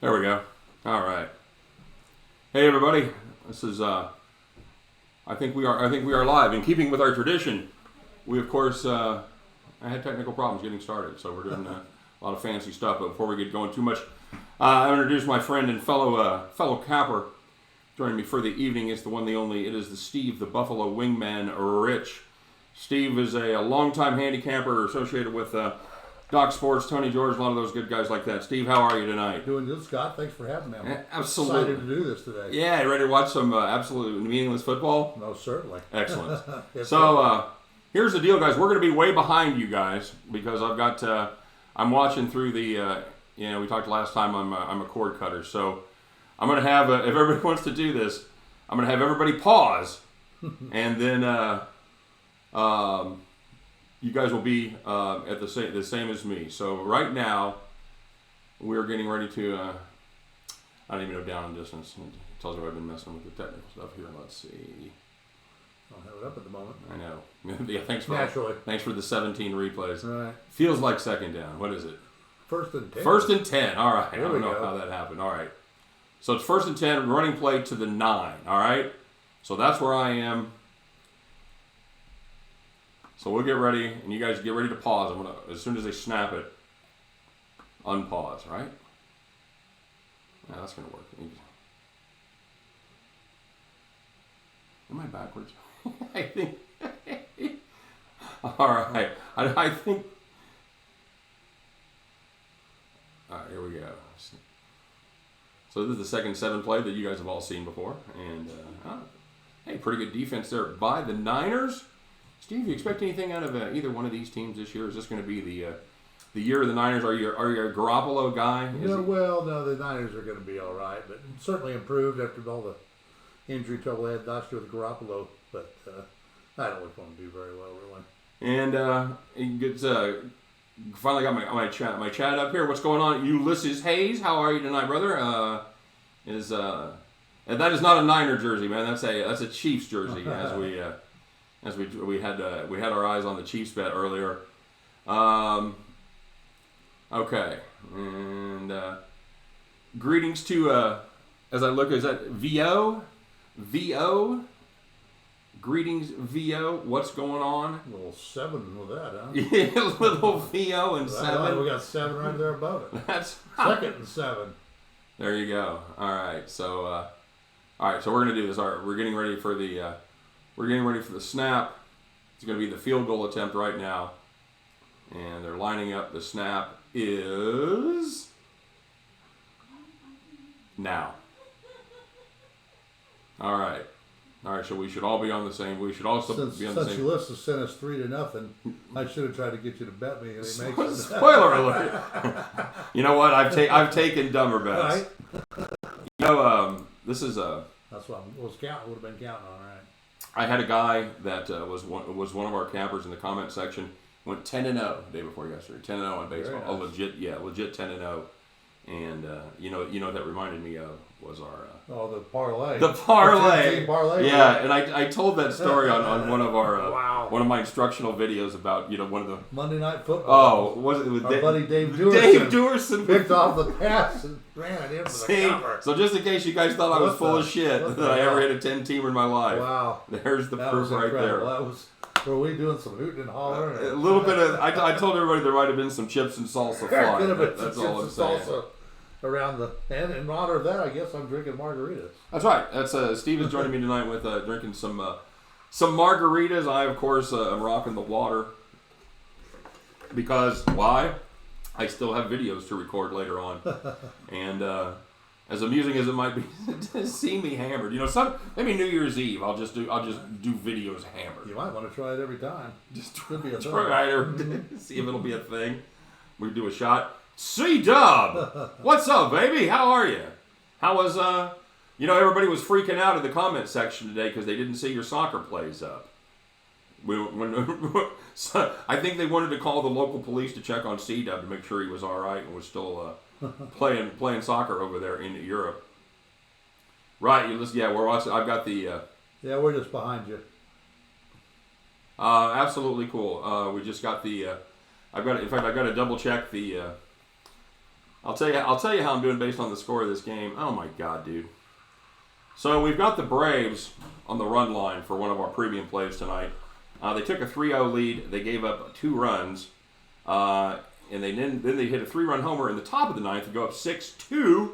There we go. All right. Hey everybody. This is I think we are live. In keeping with our tradition, we of course I had technical problems getting started, so we're doing a lot of fancy stuff. But before we get going too much, I introduce my friend and fellow capper. Joining me for the evening is the one, the only. It is the Steve, the Buffalo Wingman, Rich. Steve is a longtime handicapper associated with Doc Sports, Tony George, a lot of those good guys like that. Steve, how are you tonight? Doing good, Scott. Thanks for having me. I'm absolutely excited to do this today. Yeah, you ready to watch some absolutely meaningless football? No, certainly. Excellent. Here's the deal, guys. We're going to be way behind you guys because I've got I'm watching through the we talked last time I'm a cord cutter, so I'm going to have if everybody wants to do this, I'm going to have everybody pause, and then you guys will be at the same as me. So right now, we're getting ready to. I don't even know down and distance. It tells you I've been messing with the technical stuff here. Let's see. I'll have it up at the moment. I know. Yeah, thanks for the 17 replays. Right. Feels like second down. What is it? First and 10. First and 10. All right. There I don't know how that happened. All right. So it's first and 10. Running play to the 9. All right. So that's where I am. So we'll get ready, and you guys get ready to pause. I'm gonna, as soon as they snap it, unpause, right? Yeah, that's gonna work. Am I backwards? I think. All right. I think. All right, here we go. So this is the second 7 play that you guys have all seen before, and hey, pretty good defense there by the Niners. Steve, you expect anything out of either one of these teams this year? Is this going to be the year of the Niners? Are you a Garoppolo guy? No, the Niners are going to be all right, but certainly improved after all the injury trouble they had last year with Garoppolo. But I don't want to do very well, really. And it gets finally got my chat up here. What's going on, Ulysses Hayes? How are you tonight, brother? And that is not a Niner jersey, man. That's a Chiefs jersey, as we had our eyes on the Chiefs bet earlier. Okay, and greetings to as I look, is that VO? Greetings, VO. What's going on? A little 7 with that, huh? Yeah, little VO and 7. We got 7 right there above it. That's second and 7. There you go. All right, so we're gonna do this. All right, we're getting ready for the snap. It's going to be the field goal attempt right now. And they're lining up. The snap is now. All right. So we should all be on the same. We should also be on the same. Since Ulysses sent us 3-0, I should have tried to get you to bet me. And he makes it. Spoiler alert. You know what? I've taken dumber bets. Right. This is a. That's what I would have been counting on, right? I had a guy that was one of our campers in the comment section. Went 10-0 the day before yesterday. 10-0 on baseball. Nice. Legit 10-0. And you know what that reminded me of was our the parlay. The parlay. The parlay. Yeah, and I told that story on one of our wow. one of my instructional videos about one of the Monday Night Football. Oh, was it with our buddy Dave Dewerson? Dave Dewerson picked off the pass and ran it in for the cover. So just in case you guys thought I was full of shit that I ever hit a 10-teamer in my life. Wow. There's the proof right there. Were we doing some hooting and hollering? A little bit of. I told everybody there might have been some chips and salsa flying. That's all I'm saying. Salsa around and in honor of that, I guess I'm drinking margaritas. That's right. That's Steve is joining me tonight with drinking some margaritas. I of course am rocking the water because why? I still have videos to record later on, and as amusing as it might be to see me hammered, maybe New Year's Eve I'll just do videos hammered. You might want to try it every time. Just could be a thing. See if it'll be a thing. We do a shot. C-Dub! What's up, baby? How are you? How was, everybody was freaking out in the comment section today because they didn't see your soccer plays up. I think they wanted to call the local police to check on C-Dub to make sure he was all right and was still playing soccer over there in Europe. Right, we're watching. I've got the... yeah, we're just behind you. Absolutely cool. We just got the... I've got to double check the I'll tell you how I'm doing based on the score of this game. Oh my god, dude. So we've got the Braves on the run line for one of our premium plays tonight. They took a 3-0 lead. They gave up 2 runs. And then they hit a 3-run homer in the top of the ninth to go up 6-2.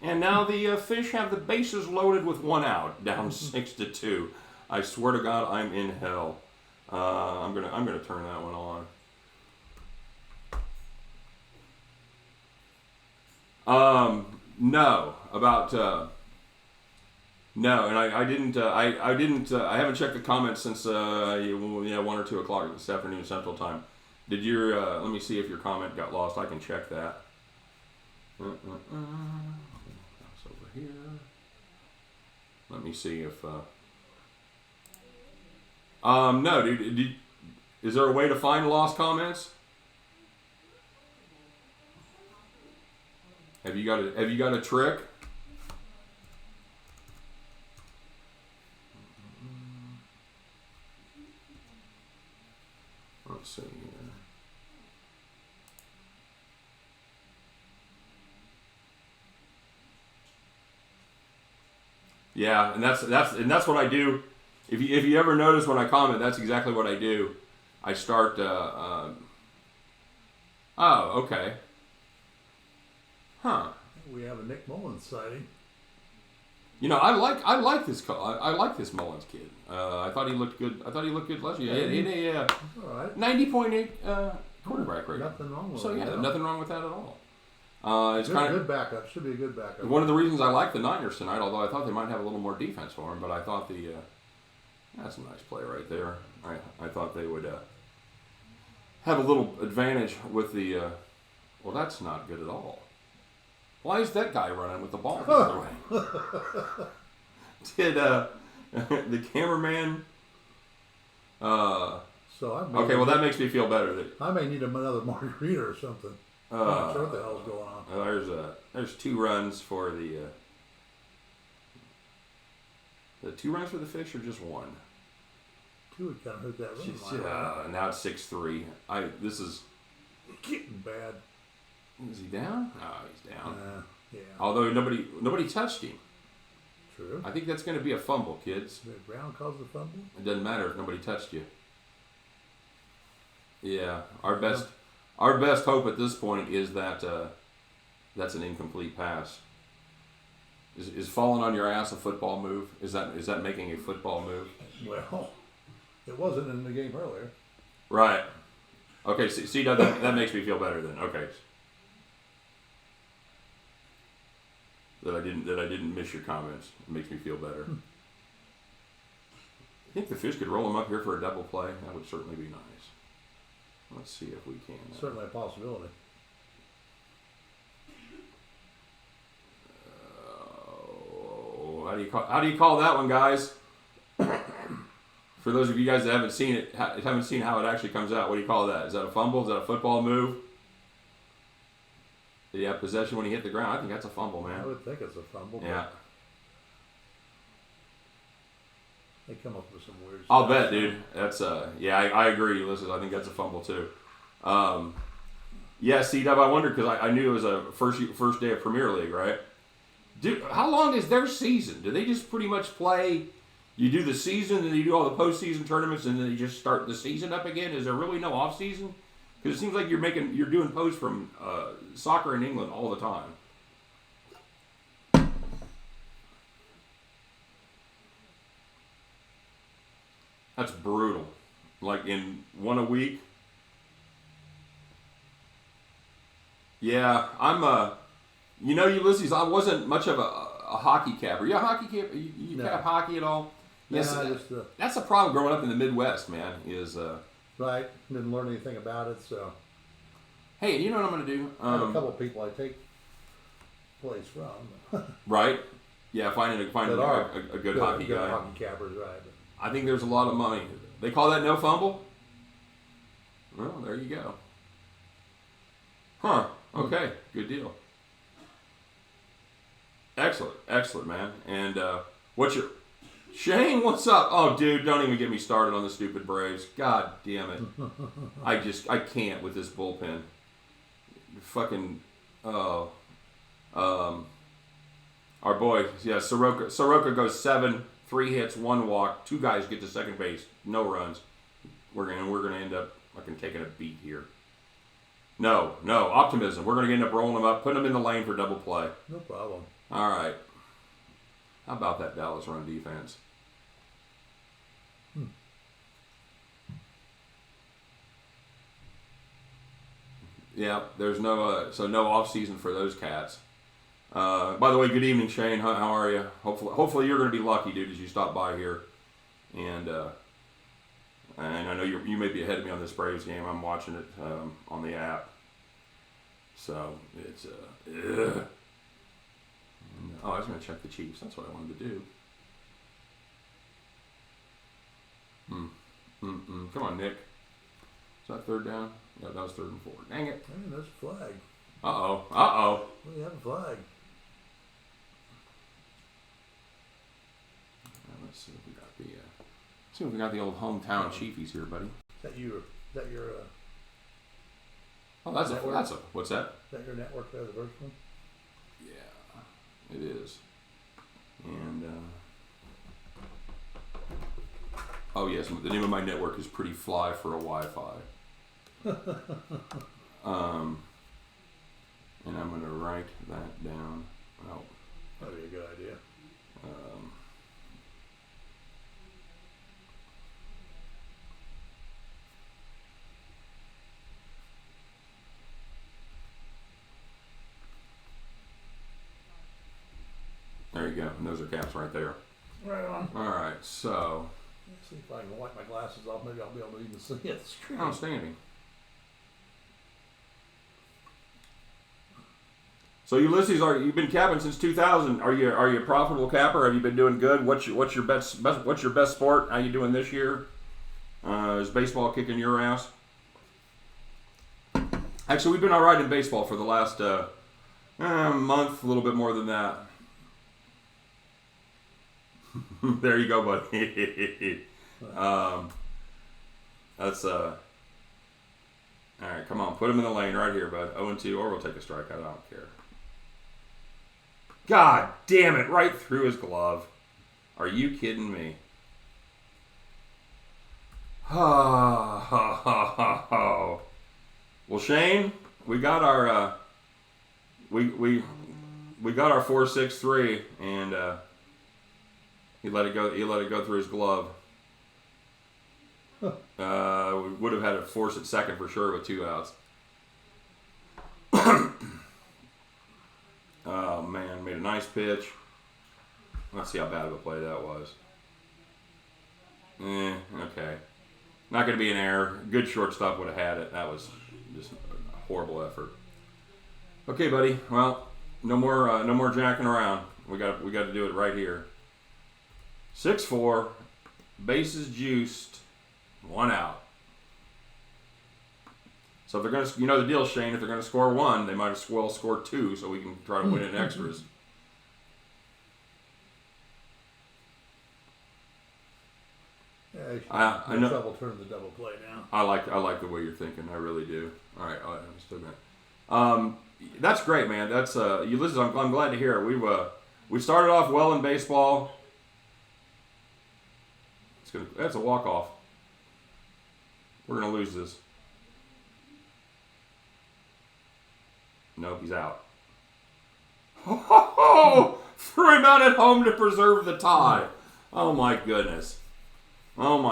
And now the Fish have the bases loaded with 1 out, down 6-2. I swear to God, I'm in hell. I'm gonna turn that one on. No, about no, and I didn't. I haven't checked the comments since 1 or 2 o'clock this afternoon Central Time. Did your? Let me see if your comment got lost. I can check that. That's over here. Let me see if. No, dude. Is there a way to find lost comments? Have you got a trick? Let's see here. Yeah, and that's what I do. If you ever notice when I comment, that's exactly what I do. I start. Oh, okay. Huh. We have a Nick Mullins sighting. You know, I like this. I like this Mullins kid. I thought he looked good. Last year. He had a All right. 90.8 quarterback rating. Nothing wrong with So it. yeah, nothing wrong with that at all. It's good backup. Should be a good backup. One of the reasons I like the Niners tonight, although I thought they might have a little more defense for him, but I thought that's a nice play right there. I thought they would have a little advantage with the. Well, that's not good at all. Why is that guy running with the ball the other way? Did the cameraman? Okay, well that makes me feel better. I may need another margarita or something. I'm not sure what the hell's going on. There's 2 runs for the 2 runs for the Fish, or just 1? 2 would kind of hurt that run. Now it's 6-3. This is getting bad. Is he down? No, he's down. Yeah. Although nobody touched him. True. I think that's going to be a fumble, kids. Did Brown cause the fumble? It doesn't matter if nobody touched you. Yeah, our best hope at this point is that that's an incomplete pass. Is falling on your ass a football move? Is that making a football move? Well, it wasn't in the game earlier. Right. Okay. See that makes me feel better then. Okay. That I didn't miss your comments. It makes me feel better. I think the Fish could roll him up here for a double play. That would certainly be nice. Let's see if we can. Certainly a possibility. How do you call that one, guys? For those of you guys that haven't seen it, haven't seen how it actually comes out, what do you call that? Is that a fumble? Is that a football move? Did he have possession when he hit the ground? I think that's a fumble, man. I would think it's a fumble. Yeah. They come up with some weird stuff. I'll bet, dude. That's I agree, Ulysses. I think that's a fumble too. Yeah, C-Dub, I wondered because I knew it was a first day of Premier League, right? Dude, how long is their season? Do they just pretty much play? You do the season, and then you do all the postseason tournaments, and then you just start the season up again? Is there really no off season? Because it seems like you're doing posts from soccer in England all the time. That's brutal. Like in 1 a week. Yeah, I'm Ulysses, I wasn't much of a hockey capper. You a hockey capper? You No. cap hockey at all? Yes. That's a problem growing up in the Midwest, man, is right. Didn't learn anything about it, so. Hey, you know what I'm going to do? I have a couple of people I take plays from. Right? Yeah, finding a good hockey good guy. hockey cappers, right. I think there's a lot of money. They call that no fumble? Well, there you go. Huh. Okay. Good deal. Excellent, man. And what's your... Shane, what's up? Oh, dude, don't even get me started on the stupid Braves. God damn it. I can't with this bullpen. Fucking Oh, our boy, yeah, Soroka. Soroka goes 7, 3 hits, 1 walk. 2 guys get to second base, no runs. We're gonna end up fucking taking a beat here. No, optimism. We're gonna end up rolling them up, putting them in the lane for double play. No problem. All right. How about that Dallas run defense? Yeah, there's no no off season for those cats. By the way, good evening, Shane. How are you? Hopefully you're going to be lucky, dude, as you stop by here. And I know you may be ahead of me on this Braves game. I'm watching it on the app. So it's I was going to check the Chiefs. That's what I wanted to do. Come on, Nick. Is that third down? Yeah, that was 3rd and 4. Dang it. Hey, there's a flag. Uh-oh. We have a flag. Let's see if we got the old hometown Chiefies here, buddy. Is that your Oh, that's network? a what's that? Is that your network there, the first one? Yeah, it is. And oh yes, the name of my network is Pretty Fly for a Wi-Fi. And I'm going to write that down. Oh, That'd be a good idea. There you go. And those are caps right there. Right on. All right, so. Let's see if I can wipe my glasses off. Maybe I'll be able to even see it. Outstanding. So Ulysses, you've been capping since 2000. Are you a profitable capper? Have you been doing good? What's your best sport? How you doing this year? Is baseball kicking your ass? Actually, we've been all right in baseball for the last month, a little bit more than that. There you go, buddy. That's all right, come on, put him in the lane right here, bud. 0-2, or we'll take a strikeout. I don't care. God damn it, right through his glove. Are you kidding me? Well, Shane, we got our we got our 4.63, and he let it go. He let it go through his glove. We would have had to force it second for sure with 2 outs. Oh man, made a nice pitch. Let's see how bad of a play that was. Okay. Not going to be an error. Good shortstop would have had it. That was just a horrible effort. Okay, buddy. Well, no more jacking around. We got to do it right here. 6-4, bases juiced, 1 out. So if they're going to, you know the deal, Shane. If they're going to score 1, they might as well score 2, so we can try to win in extras. Yeah, I know. Trouble turning the double play now. I like the way you're thinking. I really do. All right, I'm still going. That's great, man. That's Ulysses. I'm glad to hear it. We started off well in baseball. That's a walk off. We're gonna lose this. Nope, he's out. Threw him out at home to preserve the tie. Oh my goodness. All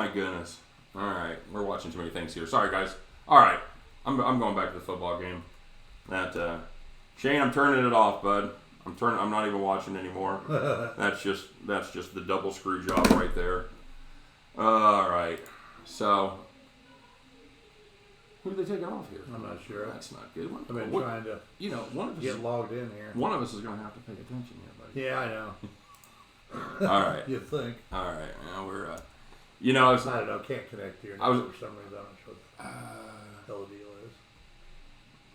right, we're watching too many things here. Sorry, guys. All right, I'm going back to the football game. Shane, I'm turning it off, bud. I'm not even watching anymore. That's just the double screw job right there. All right, so who are they taking off here? I'm not sure. That's not good. I've been trying to one of us get logged in here. One of us is going to have to pay attention here, buddy. Yeah, I know. All right. You think? All right. Now we're I don't know. Can't connect here now for some reason. I'm not sure what the hell the deal is.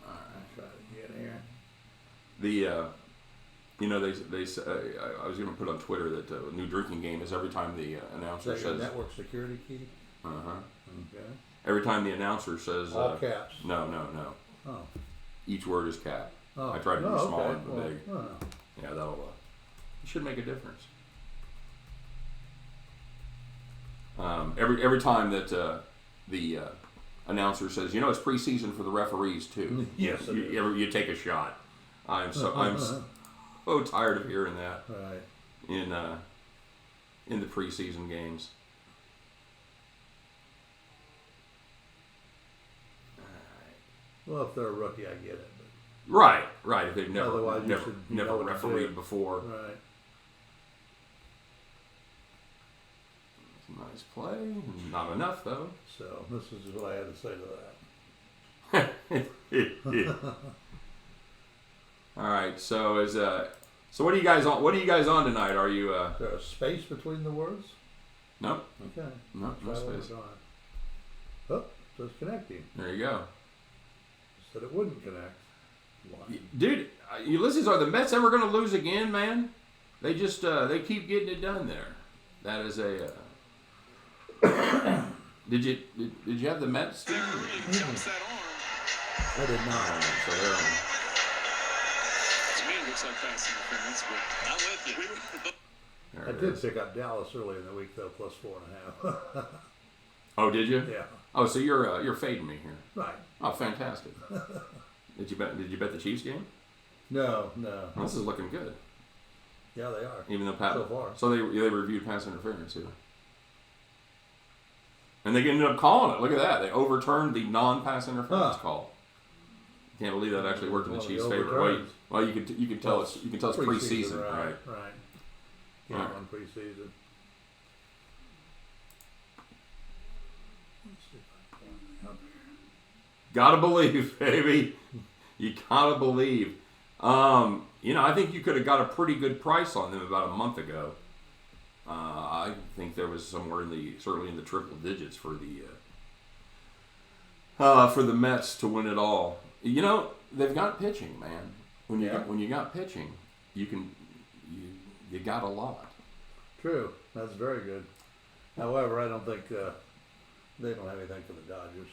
All right. Try to get here. They say, I was going to put on Twitter that a new drinking game is every time the announcer Is that your says network security key? Okay. Every time the announcer says All caps. No. Oh. Each word is cap. Oh. I tried to do small okay. and big. Well, Yeah, that'll it should make a difference. Every time that the announcer says, it's preseason for the referees too. Yes, it is. You take a shot. I'm so tired of hearing that right. in the preseason games. Well, if they're a rookie, I get it. But Right. If they've never otherwise, you never, should never know what to refereed do. before. Right. Nice play. Not enough though. So this is what I had to say to that. All right. So so what are you guys on? What are you guys on tonight? Are you Is there a space between the words? Nope. Okay. No Try one space. more time. Oh, so it's connecting. There you go. Said it wouldn't connect. Why? Dude, Ulysses, are the Mets ever going to lose again, man? They just they keep getting it done there. That is a. Did you have the Mets? That really jumps that arm. I did not. So they're on. To me, it looks like pass interference, but I'm with you. There I it did is. pick up Dallas early in the week though, plus 4.5. Oh, did you? Yeah. Oh, so you're fading me here. Right. Oh, fantastic. Did you bet the Chiefs game? No. Well, this is looking good. Yeah, they are. Even though So far. so they reviewed pass interference too. And they ended up calling it. Look at that. They overturned the non-pass interference call. Can't believe that actually worked in the Well, Chiefs' the favor. overturns. Well, you can tell it's preseason, right? Right. Yeah, Right. on preseason. Let's see if I can pull anything up here. Gotta believe, baby. You gotta believe. I think you could have got a pretty good price on them about a month ago. I think there was somewhere certainly in the triple digits for the Mets to win it all. They've got pitching, man. When you got pitching, you got a lot. True. That's very good. However, I don't think they don't have anything for the Dodgers.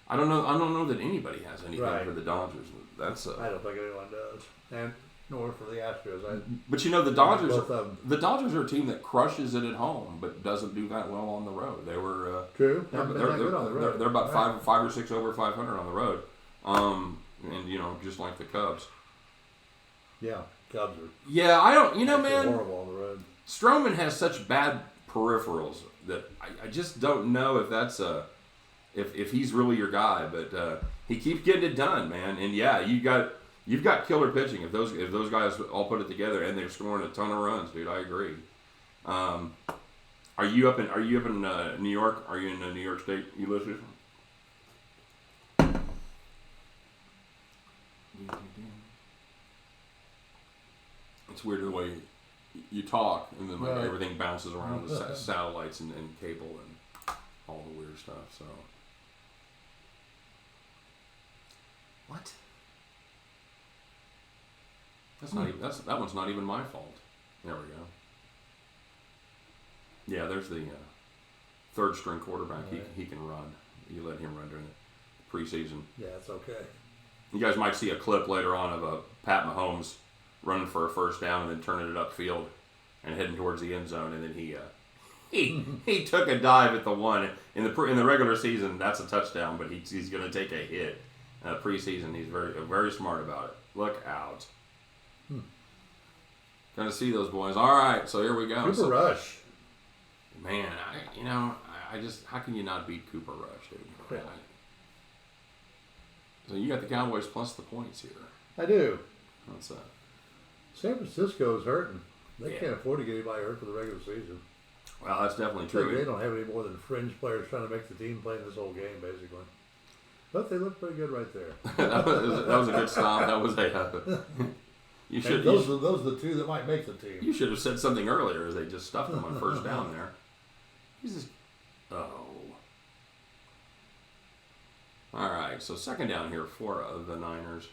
I don't know that anybody has anything Right. for the Dodgers. That's I don't think anyone does, and nor for the Astros. But the Dodgers. Both of them. The Dodgers are a team that crushes it at home, but doesn't do that well on the road. They were True. they're, Haven't been that good on the road. they're about Right. five or six over 500 on the road, and just like the Cubs. Yeah, Cubs are. Yeah, I don't. they're Man, horrible on the road. Stroman has such bad peripherals that I just don't know if that's if he's really your guy. But he keeps getting it done, man. And yeah, you've got killer pitching if those guys all put it together and they're scoring a ton of runs, dude. I agree. Are you up in New York? Are you in New York State, Ulysses? It's weird the way you talk and then Right. everything bounces around the satellites and cable and all the weird stuff. So what? That's not even, that one's not even my fault. There we go. Yeah, there's the third string quarterback. Right. He can run. You let him run during the preseason. Yeah, it's okay. You guys might see a clip later on of Pat Mahomes running for a first down and then turning it upfield and heading towards the end zone, and then he took a dive at the one in the regular season. That's a touchdown, but he's going to take a hit. Preseason, he's very smart about it. Look out. Gonna see those boys. All right, so here we go. Cooper Rush. Man, I just how can you not beat Cooper Rush, dude? Yeah. So you got the Cowboys plus the points here. I do. What's that? San Francisco is hurting. They Yeah. can't afford to get anybody hurt for the regular season. Well, that's definitely They true. don't have any more than fringe players trying to make the team playing this whole game, basically. But they look pretty good right there. that was a good stop. That was a. You should. Those are the two that might make the team. You should have said something earlier as they just stuffed him on first down there. He's just. Oh. All right, so second down here for the Niners.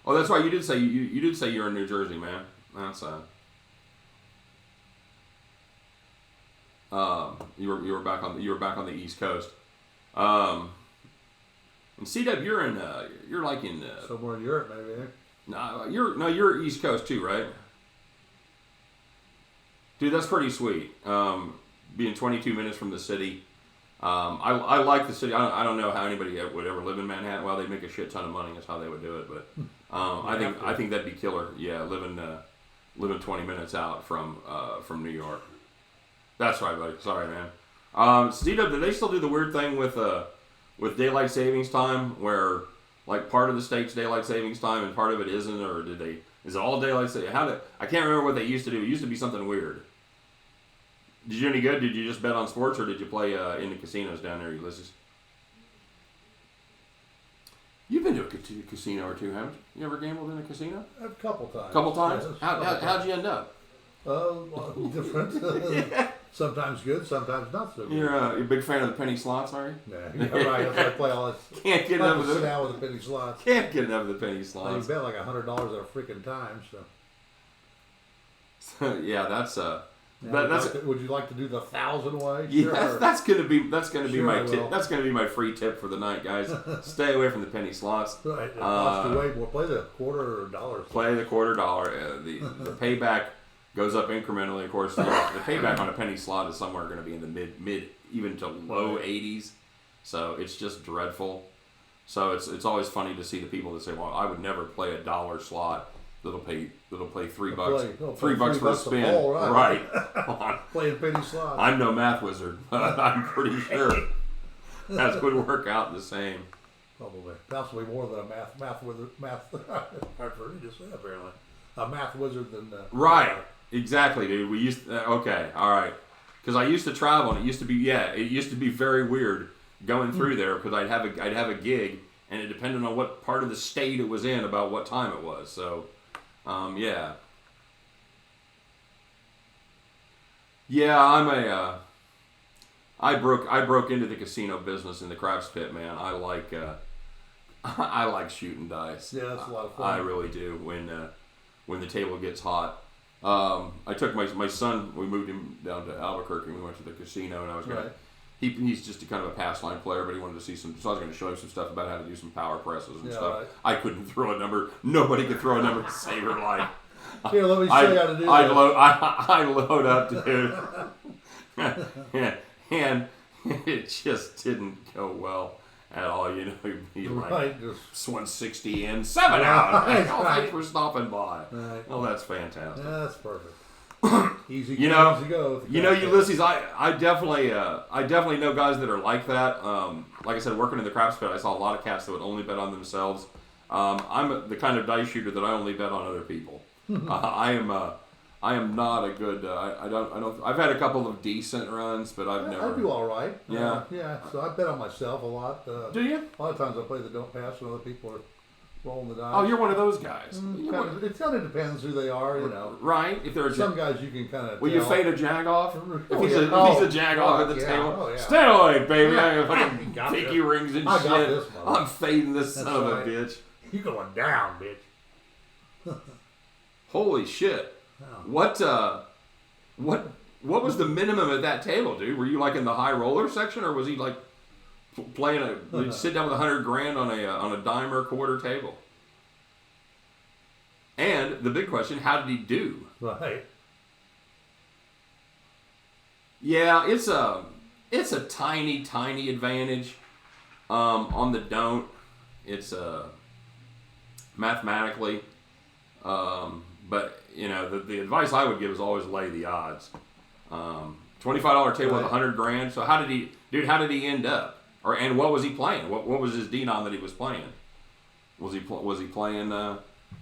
Oh, that's right. You did say you did say you're in New Jersey, man. That's You were back on the East Coast. And C-Dub, you're like in somewhere in Europe, maybe. you're East Coast too, right? Dude, that's pretty sweet. Being 22 minutes from the city. I like the city. I don't know how anybody would ever live in Manhattan. Well, they'd make a shit ton of money. That's how they would do it. But I think that'd be killer. Yeah, living 20 minutes out from New York. That's right, buddy. Sorry, man. C-Dub, do they still do the weird thing with daylight savings time, where like part of the state's daylight savings time and part of it isn't, or is it all daylight savings? I can't remember what they used to do. It used to be something weird. Did you do any good? Did you just bet on sports, or did you play in the casinos down there, Ulysses? You've been to a casino or two, haven't you? You ever gambled in a casino? A couple times. Couple times? Yes, How'd you end up? Different. Sometimes good, sometimes not so good. You're a big fan of the penny slots, are you? Yeah, right. That's why I play all this. Can't get enough of sit down with the penny slots. Can't get enough of the penny You slots. bet like $100 at a freaking time. So. Yeah, that's would you like to do the 1,000 way? Yeah, Sure. that's gonna be Sure my I tip. will. That's gonna be my free tip for the night, guys. Stay away from the penny slots. Right. It costs you way more. Play the quarter or dollar. Play the $quarter. The payback goes up incrementally. Of course, the payback on a penny slot is somewhere going to be in the mid even to low 80s. So it's just dreadful. So it's always funny to see the people that say, "Well, I would never play a dollar slot that'll pay $3 $3 for a spin." Ball, right. Right. Playing penny slots. I'm no math wizard, but I'm pretty sure that would work out the same. Probably. Possibly more than a math wizard. Hard for me to say, apparently. A math wizard than. Right. Exactly, dude. We used okay, all right. Because I used to travel, and it used to be very weird going through there, because I'd have a gig, and it depended on what part of the state it was in about what time it was. So, yeah. Yeah, I broke into the casino business in the craps pit, man. I like shooting dice. Yeah, that's a lot of fun. I really do when the table gets hot. I took my son. We moved him down to Albuquerque. We went to the casino, and I was gonna. Right. He's just a kind of a pastime player, but he wanted to see some. So I was going to show him some stuff about how to do some power presses and stuff. Right. I couldn't throw a number. Nobody could throw a number to save her life. Here, let me show you how to do that. I load up, dude, and it just didn't go well at all. You know, he'd be like, Right. Just, "This one's 60 in, 7 out." Right, Oh, right. thanks for stopping by. Right. Oh, that's fantastic. yeah, that's perfect. Easy You come, know- easy go. Ulysses, I definitely know guys that are like that. Like I said, working in the craps pit, I saw a lot of cats that would only bet on themselves. I'm the kind of dice shooter that I only bet on other people. I am not a good. I don't. I've had a couple of decent runs, but I've never. I do all right. Yeah. Yeah. So I bet on myself a lot. Do you? A lot of times I play the don't pass when other people are rolling the dice. Oh, you're one of those guys. You're one- It kind of depends who they are, you know. right? If they're Some guys you can kind of. will you fade a jag off? Oh, If he's yeah. a jag off at the yeah. table, Oh, yeah. stay away, baby. Yeah. I got You fucking got pinky this. rings and I got shit. this, mother. I'm fading this That's son of a right. bitch. You going down, bitch. Holy shit! Oh. What was the minimum at that table, dude? Were you like in the high roller section, or was he like playing he'd sit down with $100,000 on a dime or quarter table? And the big question: how did he do? Right. Yeah, it's a tiny advantage on the don't. It's mathematically, but you know the advice I would give is always lay the odds. $25 table with Right. $100,000. So how did he end up? And what was he playing? What was his denom that he was playing? Was he playing?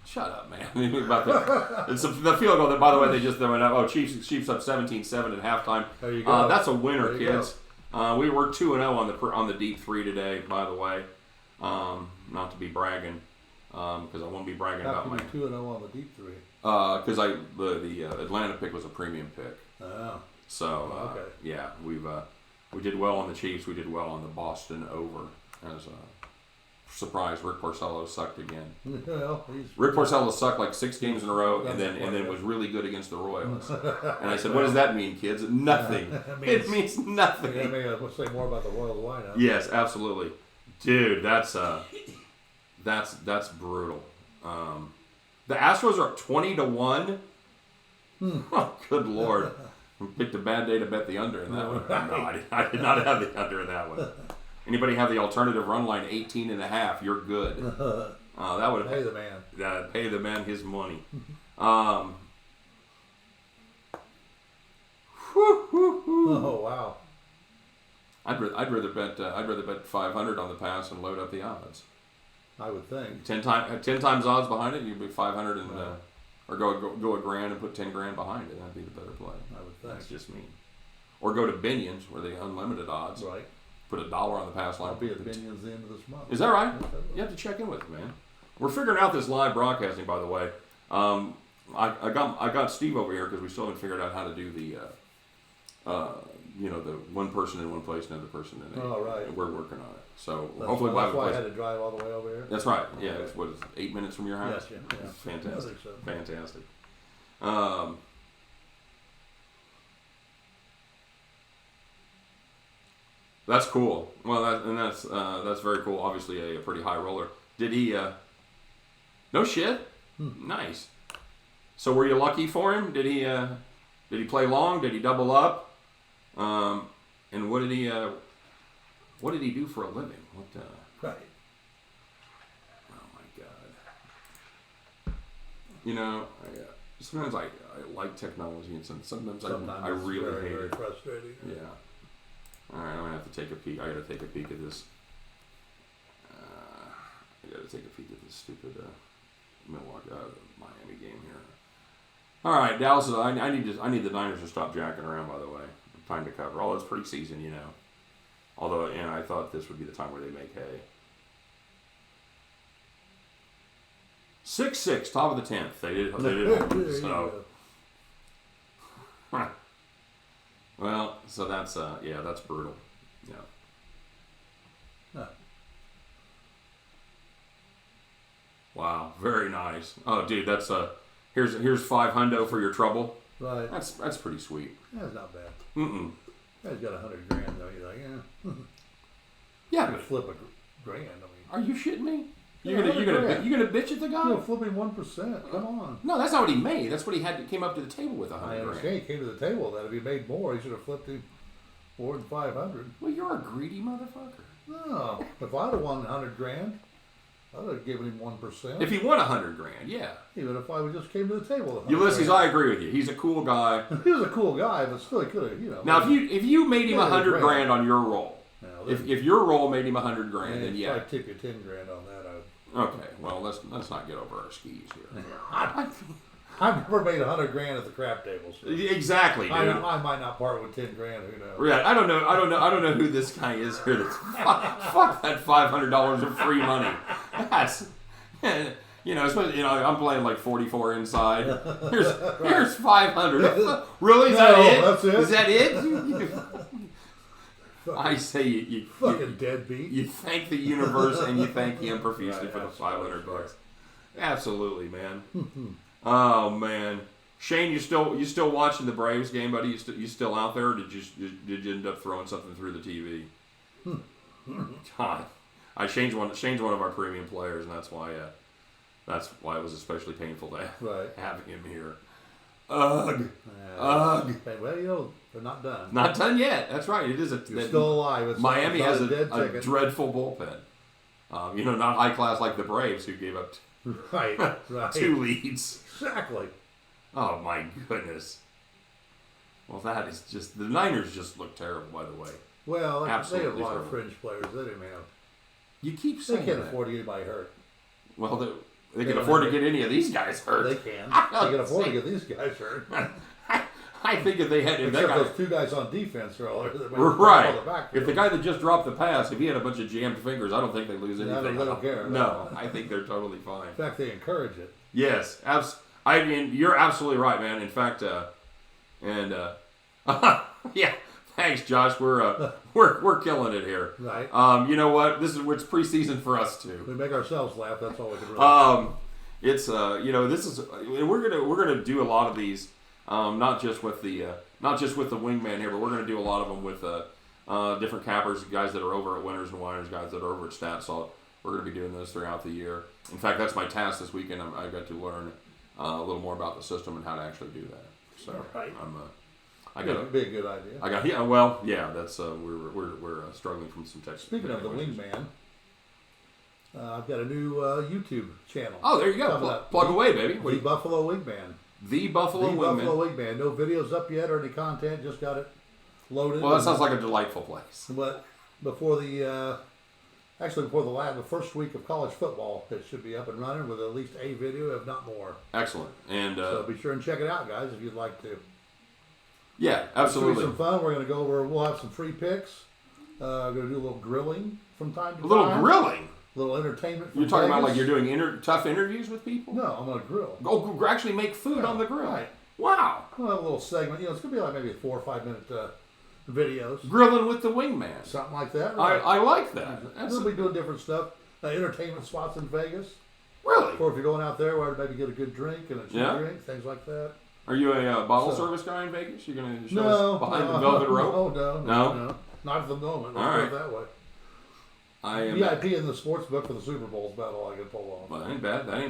Shut up, man. It's the field goal that, by the way, they just went up. Oh, Chiefs up 17-7 at halftime. There you go. That's a winner, There you kids. We were 2-0 on the deep three today, by the way. Not to be bragging, because I won't be bragging How about can my. you 2-0 on the deep three? Because the Atlanta pick was a premium pick. Oh. So Okay. yeah, we did well on the Chiefs. We did well on the Boston over surprised Rick Porcello sucked again. Well, Rick Porcello sucked like 6 games in a row, and then was really good against the Royals. And I said, "What does that mean, kids? Nothing. It means nothing." Yeah, maybe I'll say more about the Royals lineup. Yes, absolutely, dude. That's brutal. The Astros are 20-1. Oh, good lord! Picked a bad day to bet the under in that one. No, I did not have the under in that one. Anybody have the alternative run line 18.5? You're good. That would pay the man. Pay the man his money. Oh wow! I'd rather bet 500 on the pass and load up the odds. I would think 10 times odds behind it, you'd be 500 and or go $1,000 and put 10 grand behind it. That'd be the better play. I would think. That's just me. Or go to Binions where they unlimited odds. Right. Put $1 on the pass line. I'll be at Binions the end of this month. Is that right? You have to check in with it, man. We're figuring out this live broadcasting, by the way. I got Steve over here because we still haven't figured out how to do the the one person in one place, another person in Oh, right. We're working on it. So That's hopefully we'll have a why I place. had to drive all the way over here. That's right. Yeah, it's 8 minutes from your house. Yes, yeah. Fantastic. I think so. Fantastic. That's cool. Well, that's very cool. Obviously, a pretty high roller. Did he? No shit. Nice. So were you lucky for him? Did he play long? Did he double up? And what did he do for a living? What? Right. Oh my God. You know, sometimes I like technology, and sometimes I really very, hate very it. frustrating. Yeah. All right, I'm gonna have to take a peek. I gotta take a peek at this. I gotta take a peek at this stupid Miami game here. All right, Dallas. I need the Niners to stop jacking around. By the way, time to cover. Although it's preseason, you know. Although, and I thought this would be the time where they make hay. 6-6, top of the 10th. They did so. Well, so that's that's brutal. Yeah. Huh. Wow, very nice. Oh, dude, that's here's $500 for your trouble. Right. That's pretty sweet. That's not bad. Mm-mm. Guy's got $100 grand though. You're like, Yeah, you but flip a grand. are you shitting me? Yeah, You're gonna bitch at the guy? You're flipping 1%. Come on. No, that's not what he made. That's what he came up to the table with I 100 grand. understand. He came to the table that if he made more, he should have flipped him more than 500. Well, you're a greedy motherfucker. No, if I'd have won 100 grand, I'd have given him 1%. If he won 100 grand, yeah. Even if I just came to the table with 100 Ulysses, grand. I agree with you. He's a cool guy. He was a cool guy, but still he could have, Now, if you made him 100 grand on your roll, Now, if your roll made him 100 grand, then yeah. If I tip you 10 grand on that, Okay, well let's not get over our skis here. I've never made 100 grand at the crap table. So Exactly, dude. I might not part with 10 grand. Who knows? Yeah, I don't know who this guy is here. Fuck that $500 of free money. That's especially I'm playing like 44 inside. Here's 500. Really? Is that it? That's it? Is that it? I say you fucking deadbeat. You thank the universe and you thank him profusely Right, for the $500. Absolutely, man. Oh man, Shane, you still watching the Braves game, buddy? You still out there? Or did you end up throwing something through the TV? God, Shane's one of our premium players, and that's why it was especially painful to have him here. Ugh. Ugh. Well, they're not done. Not done yet. That's right. It is You're still alive. It's Miami has a ticket. dreadful bullpen. Not high class like the Braves, who gave up right. 2 leads. Exactly. Oh my goodness. Well, that is just the Niners just look terrible. By the way. Well, Absolutely they have a lot terrible. of fringe players. They didn't have. You keep They saying can't that. afford to get anybody hurt. Well, they can don't afford to have get any of these guys hurt. They can. They can afford to get these guys hurt. I think if they had Except those 2 guys on defense are all right. back If the guy that just dropped the pass, if he had a bunch of jammed fingers, I don't think they lose anything. they don't care. No, I think they're totally fine. In fact, they encourage it. Yes, you're absolutely right, man. In fact, yeah, Thanks, Josh. We're killing it here. Right. You know what? It's preseason for us too. We make ourselves laugh. That's all we can really. It's this is we're gonna do a lot of these, not just with the wingman here, but we're gonna do a lot of them with different cappers, guys that are over at Whiners and Whiners, guys that are over at Stats. So we're gonna be doing this throughout the year. In fact, that's my task this weekend. I got to learn a little more about the system and how to actually do that. So Right. That'd be a good idea. That's we're struggling from some tech. Speaking of the wingman, I've got a new YouTube channel. Oh, there you go. Plug away, baby. The Buffalo Wingman. The Buffalo Wingman. No videos up yet or any content. Just got it loaded. Well, that sounds like a delightful place. But before the first week of college football, it should be up and running with at least a video, if not more. Excellent. And so be sure and check it out, guys, if you'd like to. Yeah, absolutely. It's some fun. We're going to go over. We'll have some free picks. We're going to do a little grilling from time to time. A little grilling. A little entertainment. You're talking about like you're doing tough interviews with people? No, I'm going to grill. Oh, actually make food on the grill. Right. Wow. We'll have a little segment. It's going to be like maybe 4 or 5 minute videos. Grilling with the wingman. Something like that. Right? I like that. We'll be doing different stuff. Entertainment spots in Vegas. Really? Or if you're going out there where maybe get a good drink and a cheap drink, things like that. Are you a bottle service guy in Vegas? You're going to show us behind the no, velvet rope? No. Not at the moment. Let's put it that way. I am VIP in the sports book for the Super Bowl is about all I can pull off. Well, that ain't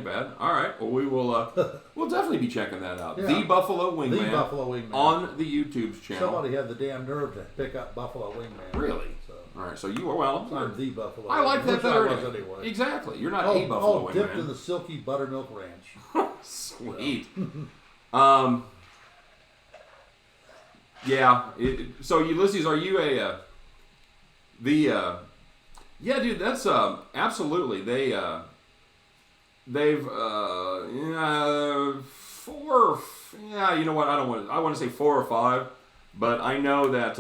bad. All right. Well, we will. We'll definitely be checking that out. Yeah. The Buffalo Wingman. The Buffalo Wingman on the YouTube channel. Somebody had the damn nerve to pick up Buffalo Wingman. Really? So. All right. So you were I'm the Buffalo. I like that better. Anyway. Exactly. You're not a Buffalo Wingman. Dipped in the silky buttermilk ranch. Sweet. Yeah. So Ulysses, are you yeah, dude, that's absolutely. They've four. Yeah, you know what? I want to say 4 or 5, but I know that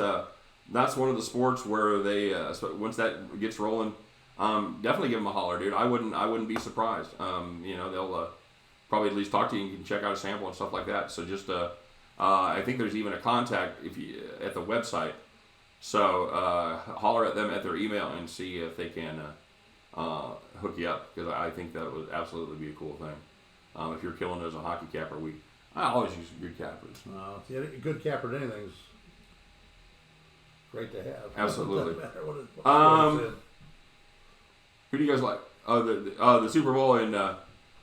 that's one of the sports where they once that gets rolling, definitely give them a holler, dude. I wouldn't be surprised. They'll probably at least talk to you and you can check out a sample and stuff like that. So just I think there's even a contact at the website. So holler at them at their email and see if they can hook you up, because I think that would absolutely be a cool thing. If you're killing as a hockey capper, I always use good cappers. A good capper at anything is great to have. Absolutely. Doesn't matter what it's in. Who do you guys like? The Super Bowl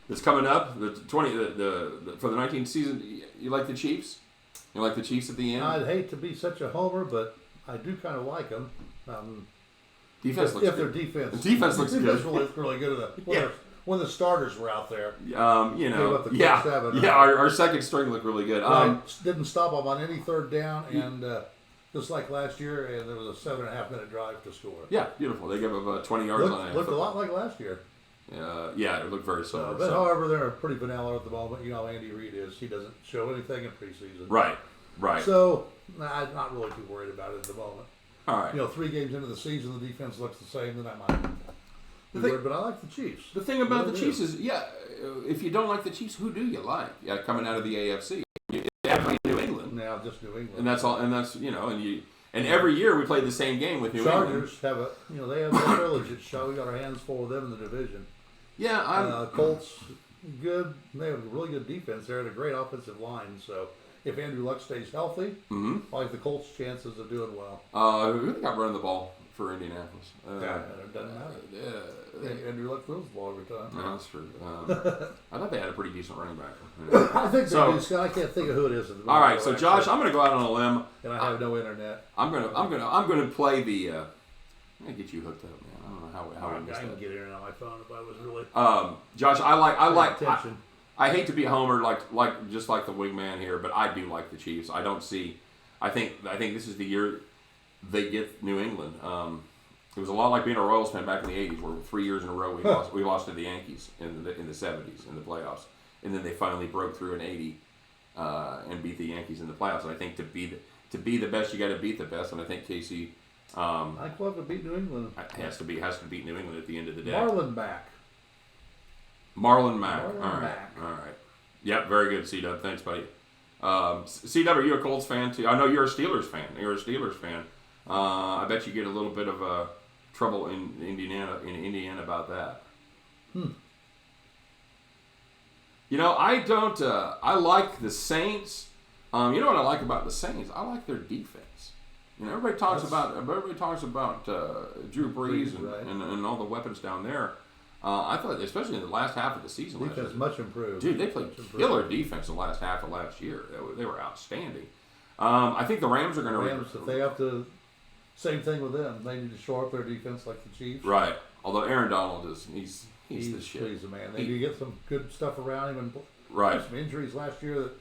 that's coming up, the for the 19th season. You like the Chiefs? You like the Chiefs at the end? I'd hate to be such a homer, but I do kind of like them. Defense looks good. Their defense. The defense looks good. It's really good. When the starters were out there. Our second string looked really good. Didn't stop them on any third down, and just like last year, and there was a 7.5 minute drive to score. Yeah, beautiful. They gave up 20 yards on it. Looked a lot like last year. It looked very similar. But however, they're pretty vanilla at the moment. You know how Andy Reid is. He doesn't show anything in preseason. Right. So, I'm not really too worried about it at the moment. All right. 3 games into the season, the defense looks the same, then I might be worried, but I like the Chiefs. The thing about the Chiefs is, if you don't like the Chiefs, who do you like? Yeah, coming out of the AFC. Definitely New England. Now, just New England. And that's all, and that's, and every year we play the same game with New England. Chargers have they have their privilege at show. We got our hands full with them in the division. Yeah, Colts, good. They have a really good defense. They're at a great offensive line. So if Andrew Luck stays healthy, I like the Colts' chances of doing well. Who they got running the ball for Indianapolis? It doesn't matter. Andrew Luck throws the ball every time. No, that's true. I thought they had a pretty decent running back. I think they do, Scott. I can't think of who it is. All right, so Josh, I'm going to go out on a limb. And I have no internet. I'm gonna play the. I'm gonna get you hooked up, man. I don't know how I can get internet on my phone if I was really. Josh, I like. Attention. I hate to be a homer like just like the wingman here, but I do like the Chiefs. I don't see. I think this is the year they get New England. It was a lot like being a Royals fan back in the '80s, where 3 years in a row we lost to the Yankees in the '70s in the playoffs, and then they finally broke through in '80 and beat the Yankees in the playoffs. And I think to be the best, you got to beat the best. And I think KC. I love to beat New England. Has to beat New England at the end of the day. Marlon Mack. All right. Yep, very good, C-Dub. Thanks, buddy. CW, are you a Colts fan too? I know you're a Steelers fan. I bet you get a little bit of trouble in Indiana about that. You know, I don't. I like the Saints. You know what I like about the Saints? I like their defense. You know, everybody talks about Drew Brees and all the weapons down there. I thought, especially in the last half of the season, defense much improved. Dude, they played killer defense in the last half of last year. They were outstanding. I think the Rams are going to. Rams, if they have to, same thing with them. They need to shore up their defense like the Chiefs. Right. Although Aaron Donald he's the shit. He's the man. They do get some good stuff around him and some injuries last year that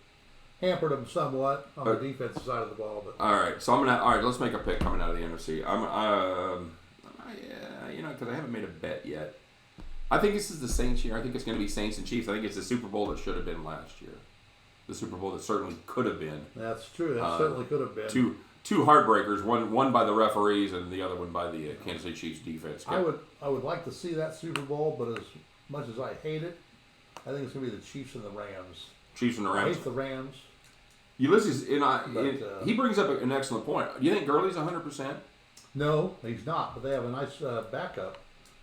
hampered him somewhat on the defensive side of the ball. But all right. Let's make a pick coming out of the NFC. You know, because I haven't made a bet yet. I think this is the Saints year. I think it's going to be Saints and Chiefs. I think it's the Super Bowl that should have been last year. The Super Bowl that certainly could have been. That's true. That certainly could have been. Two heartbreakers. One by the referees and the other one by the Kansas City Chiefs defense. I would like to see that Super Bowl, but as much as I hate it, I think it's going to be the Chiefs and the Rams. Chiefs and the Rams. I hate the Rams. Ulysses, he brings up an excellent point. Do you think Gurley's 100%? No, he's not. But they have a nice backup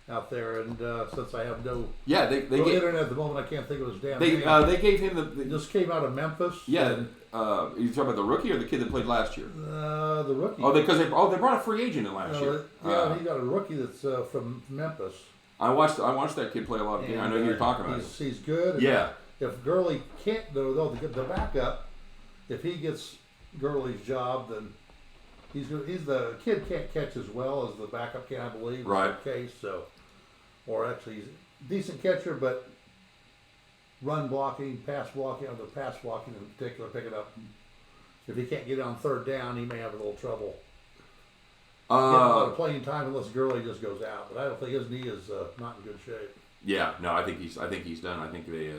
out there, and since I have no internet at the moment, I can't think of his damn name. They gave him the just came out of Memphis. Yeah, you talking about the rookie or the kid that played last year? The rookie. Because they brought a free agent in last year. Yeah, he got a rookie that's from Memphis. I watched that kid play a lot of games. I know who you're talking about. He's good. Yeah. If Gurley can't, though, the backup, if he gets Gurley's job, then he's the kid can't catch as well as the backup can, I believe. Right. In that case, so. Or actually, he's a decent catcher, but run blocking, pass blocking in particular, picking up. If he can't get it on third down, he may have a little trouble getting a lot of playing time unless Gurley just goes out. But I don't think his knee is not in good shape. Yeah, no, I think he's done. I think they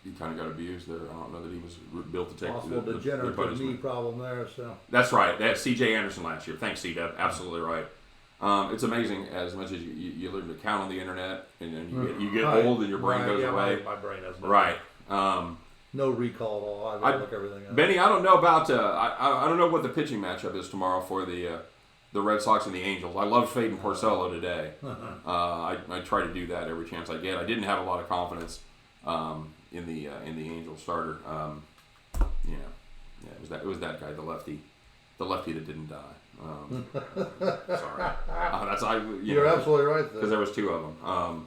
he kind of got abused there. I don't know that he was built to take possible degenerative knee problem there. So that's right. That's C.J. Anderson last year. Thanks, C-Dub. Absolutely right. It's amazing as much as you learn to count on the internet and then you get old and your brain goes away. My brain has no right. No recall at all. I gotta look everything up. Benny, I don't know about I don't know what the pitching matchup is tomorrow for the Red Sox and the Angels. I love fading Porcello today. I try to do that every chance I get. I didn't have a lot of confidence in the Angels starter. It was that guy, the lefty that didn't die. Sorry. You're absolutely right. Because there was two of them.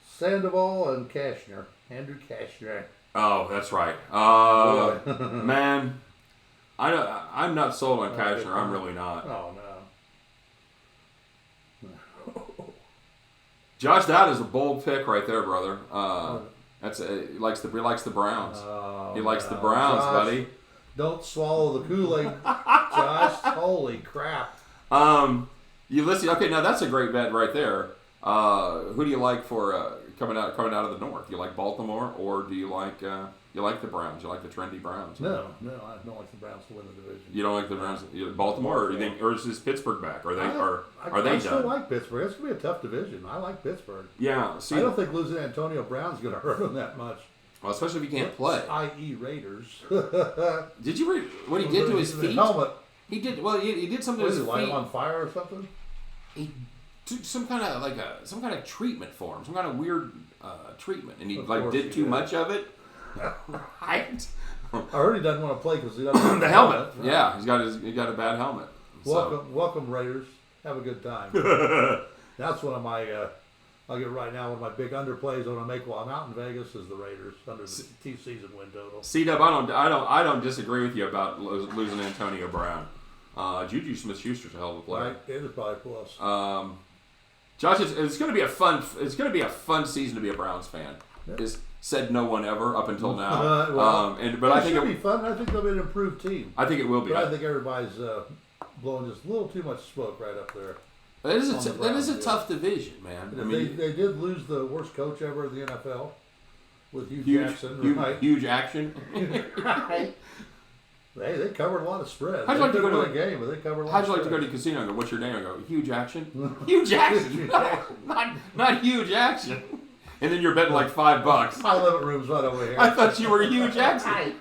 Sandoval and Cashner. Andrew Cashner. Oh, that's right. Man, I'm not sold on Cashner. I'm really not. Oh no. Josh, that is a bold pick right there, brother. He likes the Browns. He likes the Browns, Josh, buddy. Don't swallow the Kool-Aid, Josh. Holy crap. Ulysses. Okay, now that's a great bet right there. Who do you like for coming out of the North? Do you like Baltimore or do you like the Browns? You like the trendy Browns? No, I don't like the Browns to win the division. You don't like the Browns, Baltimore, or is this Pittsburgh back? Are they I done? still like Pittsburgh. It's gonna be a tough division. I like Pittsburgh. Yeah, see, I don't think losing Antonio Brown's gonna hurt them that much. Well, especially if he can't play. I.e. Raiders. Did you read what he did to his feet? Helmet. He did. Well, he did something to his feet. Light him on fire or something? He took some kind of treatment for him, some kind of weird treatment, and he did too much of it. Right. I heard he doesn't want to play because he doesn't have the helmet. Right? Yeah, he's got a bad helmet. Welcome Raiders. Have a good time. That's one of my. I'll get right now. One of my big underplays I want to make while I'm out in Vegas is the Raiders under the season win total. C-Dub, I don't disagree with you about losing Antonio Brown. Juju Smith-Schuster's a hell of a player. Right, it is probably plus. Josh, it's going to be a fun season to be a Browns fan. Yeah. Is said no one ever up until now. But I think it'll be fun. I think they'll be an improved team. I think it will be. But I think everybody's blowing just a little too much smoke right up there. That is a tough division, man. I mean, they did lose the worst coach ever in the NFL with Hugh Jackson. Right? Huge action. Right. They covered a lot of spread. How'd you like to go to the game? But they covered a lot. How'd you like to go to the casino and go, "What's your name?" I go, "Huge Action." Huge Action. Not huge action. And then you're betting like $5. My living room's right over here. I thought you were Hugh Jackson.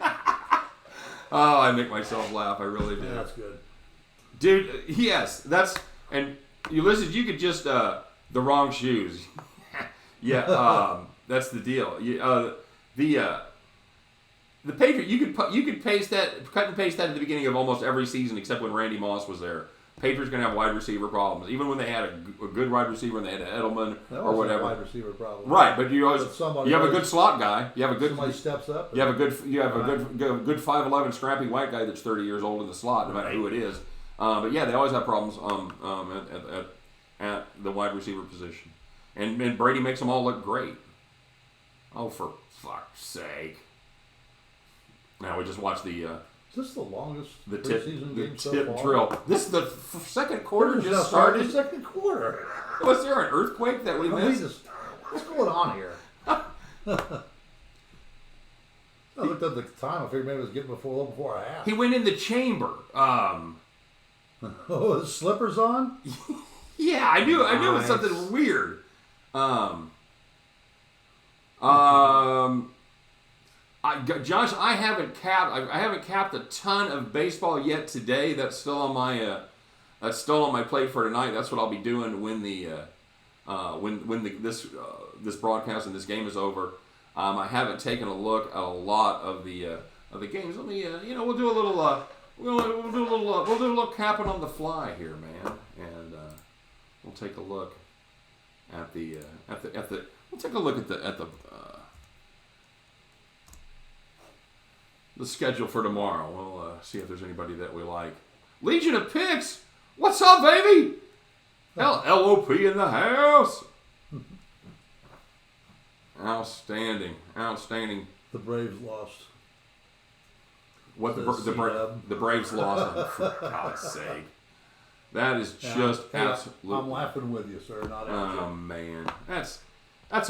Oh, I make myself laugh. I really do. Yeah, that's good. Dude, yes. That's... And Ulysses, you could just... the wrong shoes. Yeah, that's the deal. The Patriot, you could cut and paste that at the beginning of almost every season except when Randy Moss was there. Patriots going to have wide receiver problems. Even when they had a good wide receiver and they had an Edelman or whatever. Wide receiver problem. Right, but you always you have a good slot guy. You have a good somebody steps up. You have a good 5'11" scrappy white guy that's 30 years old in the slot, no matter who it is. But yeah, they always have problems at the wide receiver position. And Brady makes them all look great. Oh, for fuck's sake. Now we just watched the... Is this the longest preseason game so tip far? drill. This is the second quarter just started. The second quarter. Was there an earthquake that we missed? What's going on here? I looked at the time. I figured maybe it was getting a little before a half. He went in the chamber. Oh, his slippers on? Yeah, I knew it was something weird. Josh, I haven't capped a ton of baseball yet today. That's still on my plate for tonight. That's what I'll be doing when this broadcast and this game is over. I haven't taken a look at a lot of the games. Let me we'll do a little capping on the fly here, man, and we'll take a look at the schedule for tomorrow. We'll see if there's anybody that we like. Legion of Picks! What's up, baby? LOP in the house! Outstanding. The Braves lost. What the Braves lost, for God's sake. That is just absolute. I'm laughing with you, sir. Not at you. Oh, man. That's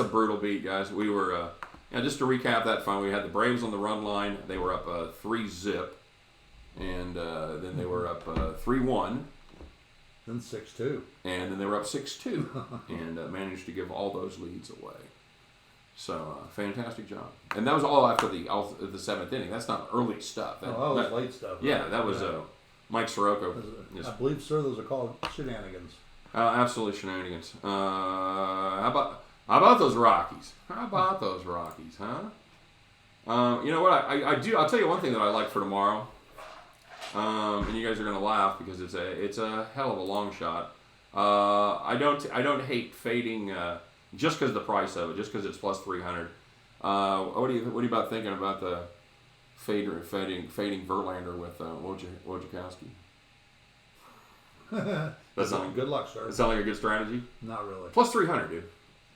a brutal beat, guys. We were... just to recap that fun, we had the Braves on the run line. They were up 3-0, and then they were up 3-1. Then 6-2. And then they were up 6-2, and managed to give all those leads away. So, fantastic job. And that was all after the seventh inning. That's not early stuff. That was late stuff. Right? Yeah, that was Mike Sirocco. I believe, sir, those are called shenanigans. Absolutely shenanigans. How about those Rockies? Huh? You know what? I do. I'll tell you one thing that I like for tomorrow. And you guys are gonna laugh because it's a hell of a long shot. I don't hate fading just because the price of it, just because it's plus 300. What do you about thinking about the fading Verlander with Wojciechowski? Good luck, sir. That sound like a good strategy? Not really. Plus 300, dude.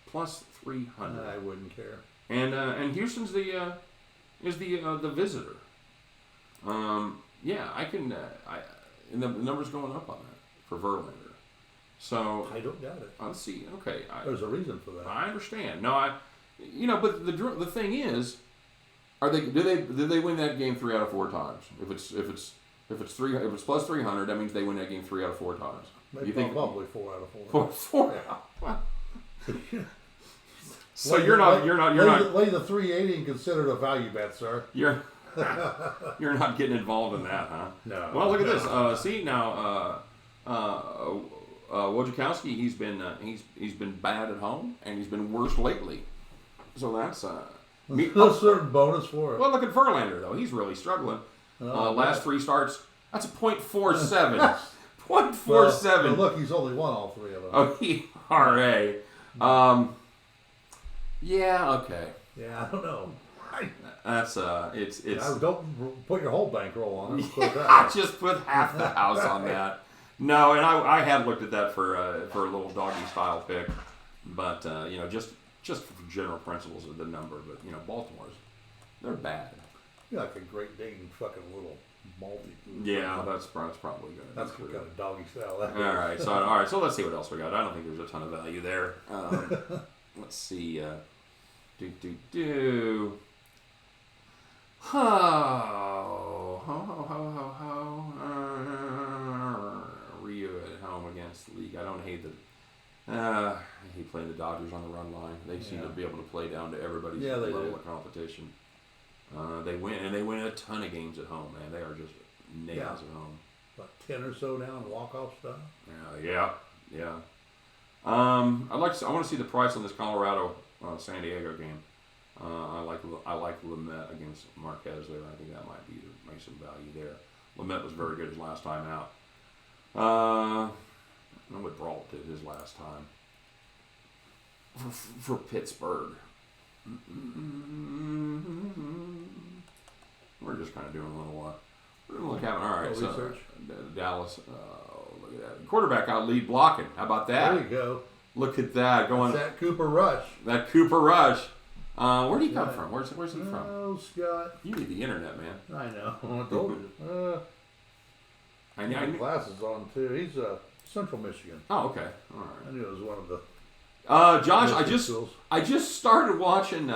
Plus 300. I wouldn't care. And Houston's is the visitor. Yeah, I can. And the number's going up on that for Verlander. So I don't doubt it. Let's see. Okay, there's a reason for that. I understand. No, but the thing is, do they win that game 3 out of 4 times? If it's plus 300, that means they win that game 3 out of 4 times. Maybe you think probably 4 out of 4. 4. Yeah. So you're not lay the 380 and consider it a value bet, sir. You're not getting involved in that, huh? No. Well, look at this. See now, Wojciechowski, he's been bad at home and he's been worse lately. So that's there's a certain bonus for it. Well, look at Verlander though; he's really struggling. Last 3 starts, that's a .47. .47. Well, look, he's only won all 3 of them. Oh, ERA. Yeah. Okay. Yeah, I don't know. That's it's. Don't put your whole bankroll on it. I just put half the house on that. No, and I had looked at that for a little doggy style pick, but just for general principles of the number. But Baltimore's, they're bad. You're like a Great Dane fucking little malty. Yeah, that's probably good. That's kind of doggy style. All right, so let's see what else we got. I don't think there's a ton of value there. Let's see. Rio at home against the league. I don't hate He played the Dodgers on the run line. They seem to Yeah. be able to play down to everybody's Yeah, they level do. of competition. They win a ton of games at home, man. They are just nails at home. About 10 or so down, walk-off stuff. Yeah. I want to see the price on this Colorado San Diego game. I like Lamette against Marquez there. I think that might make some value there. Lamette was very good his last time out. I know what Brault did his last time for Pittsburgh. We're just kind of doing a little look at. All right, so research. Dallas. Look at that quarterback out lead blocking. How about that? There you go. Look at that going. That's that Cooper Rush. That Cooper Rush. Where'd he come from? Where's he from? Oh, Scott. You need the internet, man. I know. I told you. I He knew. had glasses on too. He's Central Michigan. Oh, okay. All I right. knew it was one of the. Josh, Michigan schools. I just started watching.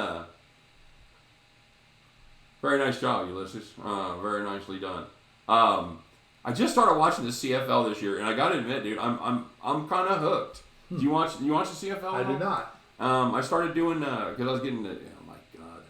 Very nice job, Ulysses. Very nicely done. I just started watching the CFL this year, and I got to admit, dude, I'm kind of hooked. Do you watch the CFL? I did not. I started doing because I was getting the. Oh my god!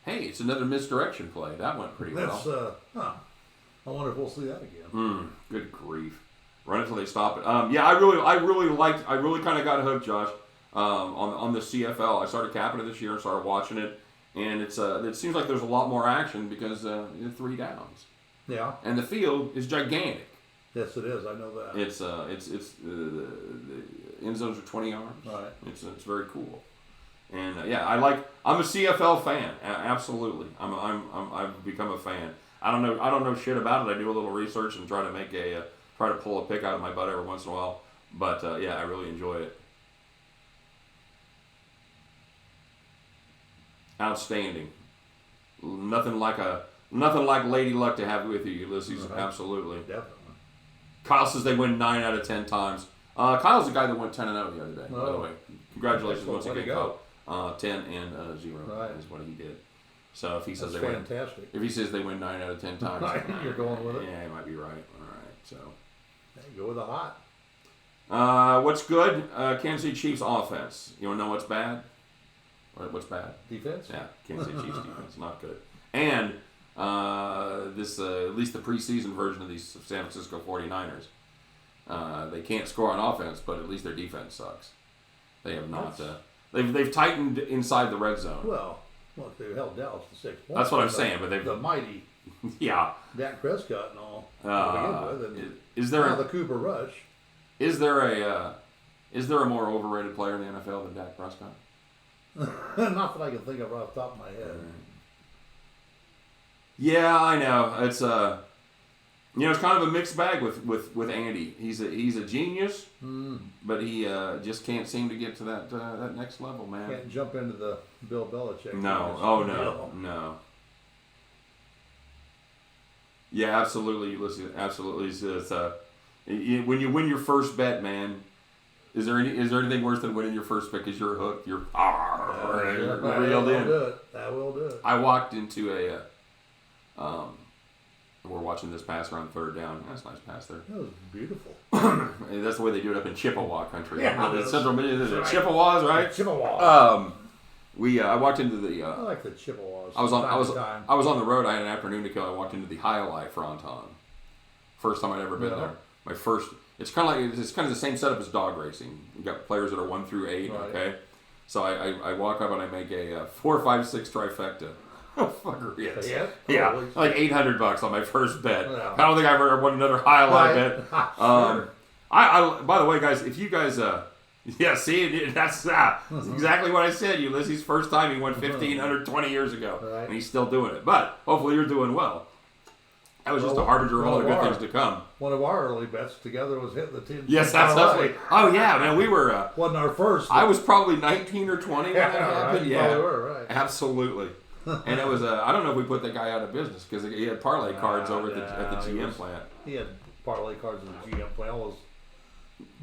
Hey, it's another misdirection play. That went pretty That's well. I wonder if we'll see that again. Good grief! Run until they stop it. Yeah, I really kind of got hooked, Josh. On the CFL, I started capping it this year and started watching it, and it seems like there's a lot more action because 3 downs. Yeah. And the field is gigantic. Yes, it is. I know that. It's the end zones are 20 yards. Right. It's very cool. And I'm a CFL fan. Absolutely. I've become a fan. I don't know shit about it. I do a little research and try to pull a pick out of my butt every once in a while. But I really enjoy it. Outstanding. Nothing like Lady Luck to have with you, Ulysses. Right. Absolutely. Definitely. Kyle says they win 9 out of 10 times. Kyle's the guy that went 10-0 the other day, by the Oh. way. Congratulations Excellent. once Way to again, go. Kyle. 10 and 0 Right. is what he did. So if he says That's they win, fantastic. if he says they win 9 out of 10 times, You're going with it. Yeah, he might be right. All right. So Hey, go with the hot. what's good? Kansas City Chiefs offense. You want to know what's bad? What's bad? Defense? Yeah, Kansas City Chiefs defense, not good. And this at least the preseason version of these San Francisco 49ers. They can't score on offense, but at least their defense sucks. They have not. They've tightened inside the red zone. Well, look, they held Dallas to 6 points. That's what I'm saying, but they've the mighty yeah. Dak Prescott and all. To begin with, and Is there now the Cooper Rush? is there a more overrated player in the NFL than Dak Prescott? Not that I can think of right off the top of my head. Yeah, I know. It's it's kind of a mixed bag with Andy. He's a genius, but he just can't seem to get to that next level, man. Can't jump into the Bill Belichick. No. Oh no. Yeah, absolutely, Ulysses. Absolutely. It's, when you win your first bet, man. Is there anything worse than winning your first bet because you're hooked? You're reeled in. That will do it. I walked into we're watching this pass around 3rd down. That's a nice pass there. That was beautiful. That's the way they do it up in Chippewa country. Yeah, The Central right. Chippewas, right? Chippewa. I walked into the. I like the Chippewas. I was Time. on the road. I had an afternoon to kill. I walked into the Highlight Fronton. First time I'd ever been there. My first. It's kind of the same setup as dog racing. You got players that are 1 through 8. Right. Okay. So I walk up and I make a 4, 5, 6 trifecta. Oh, fucker, yes. Yeah? Yeah, like $800 on my first bet. Yeah. I don't think I've ever won another highlight bet. Sure. I by the way, guys, if you guys, see, that's exactly what I said. Ulysses' first time he won 1,500 20 years ago, Right. and he's still doing it. But hopefully, you're doing well. That was just a harbinger of all the good things to come. One of our early bets together was hitting the team. Yes, absolutely. Oh yeah, man, we were. Wasn't our first. I was probably 19 or 20 when that happened. Right, Yeah, probably were, right. absolutely. And it was I don't know if we put that guy out of business because he had parlay cards over at the GM plant. He had parlay cards in the GM plant. All those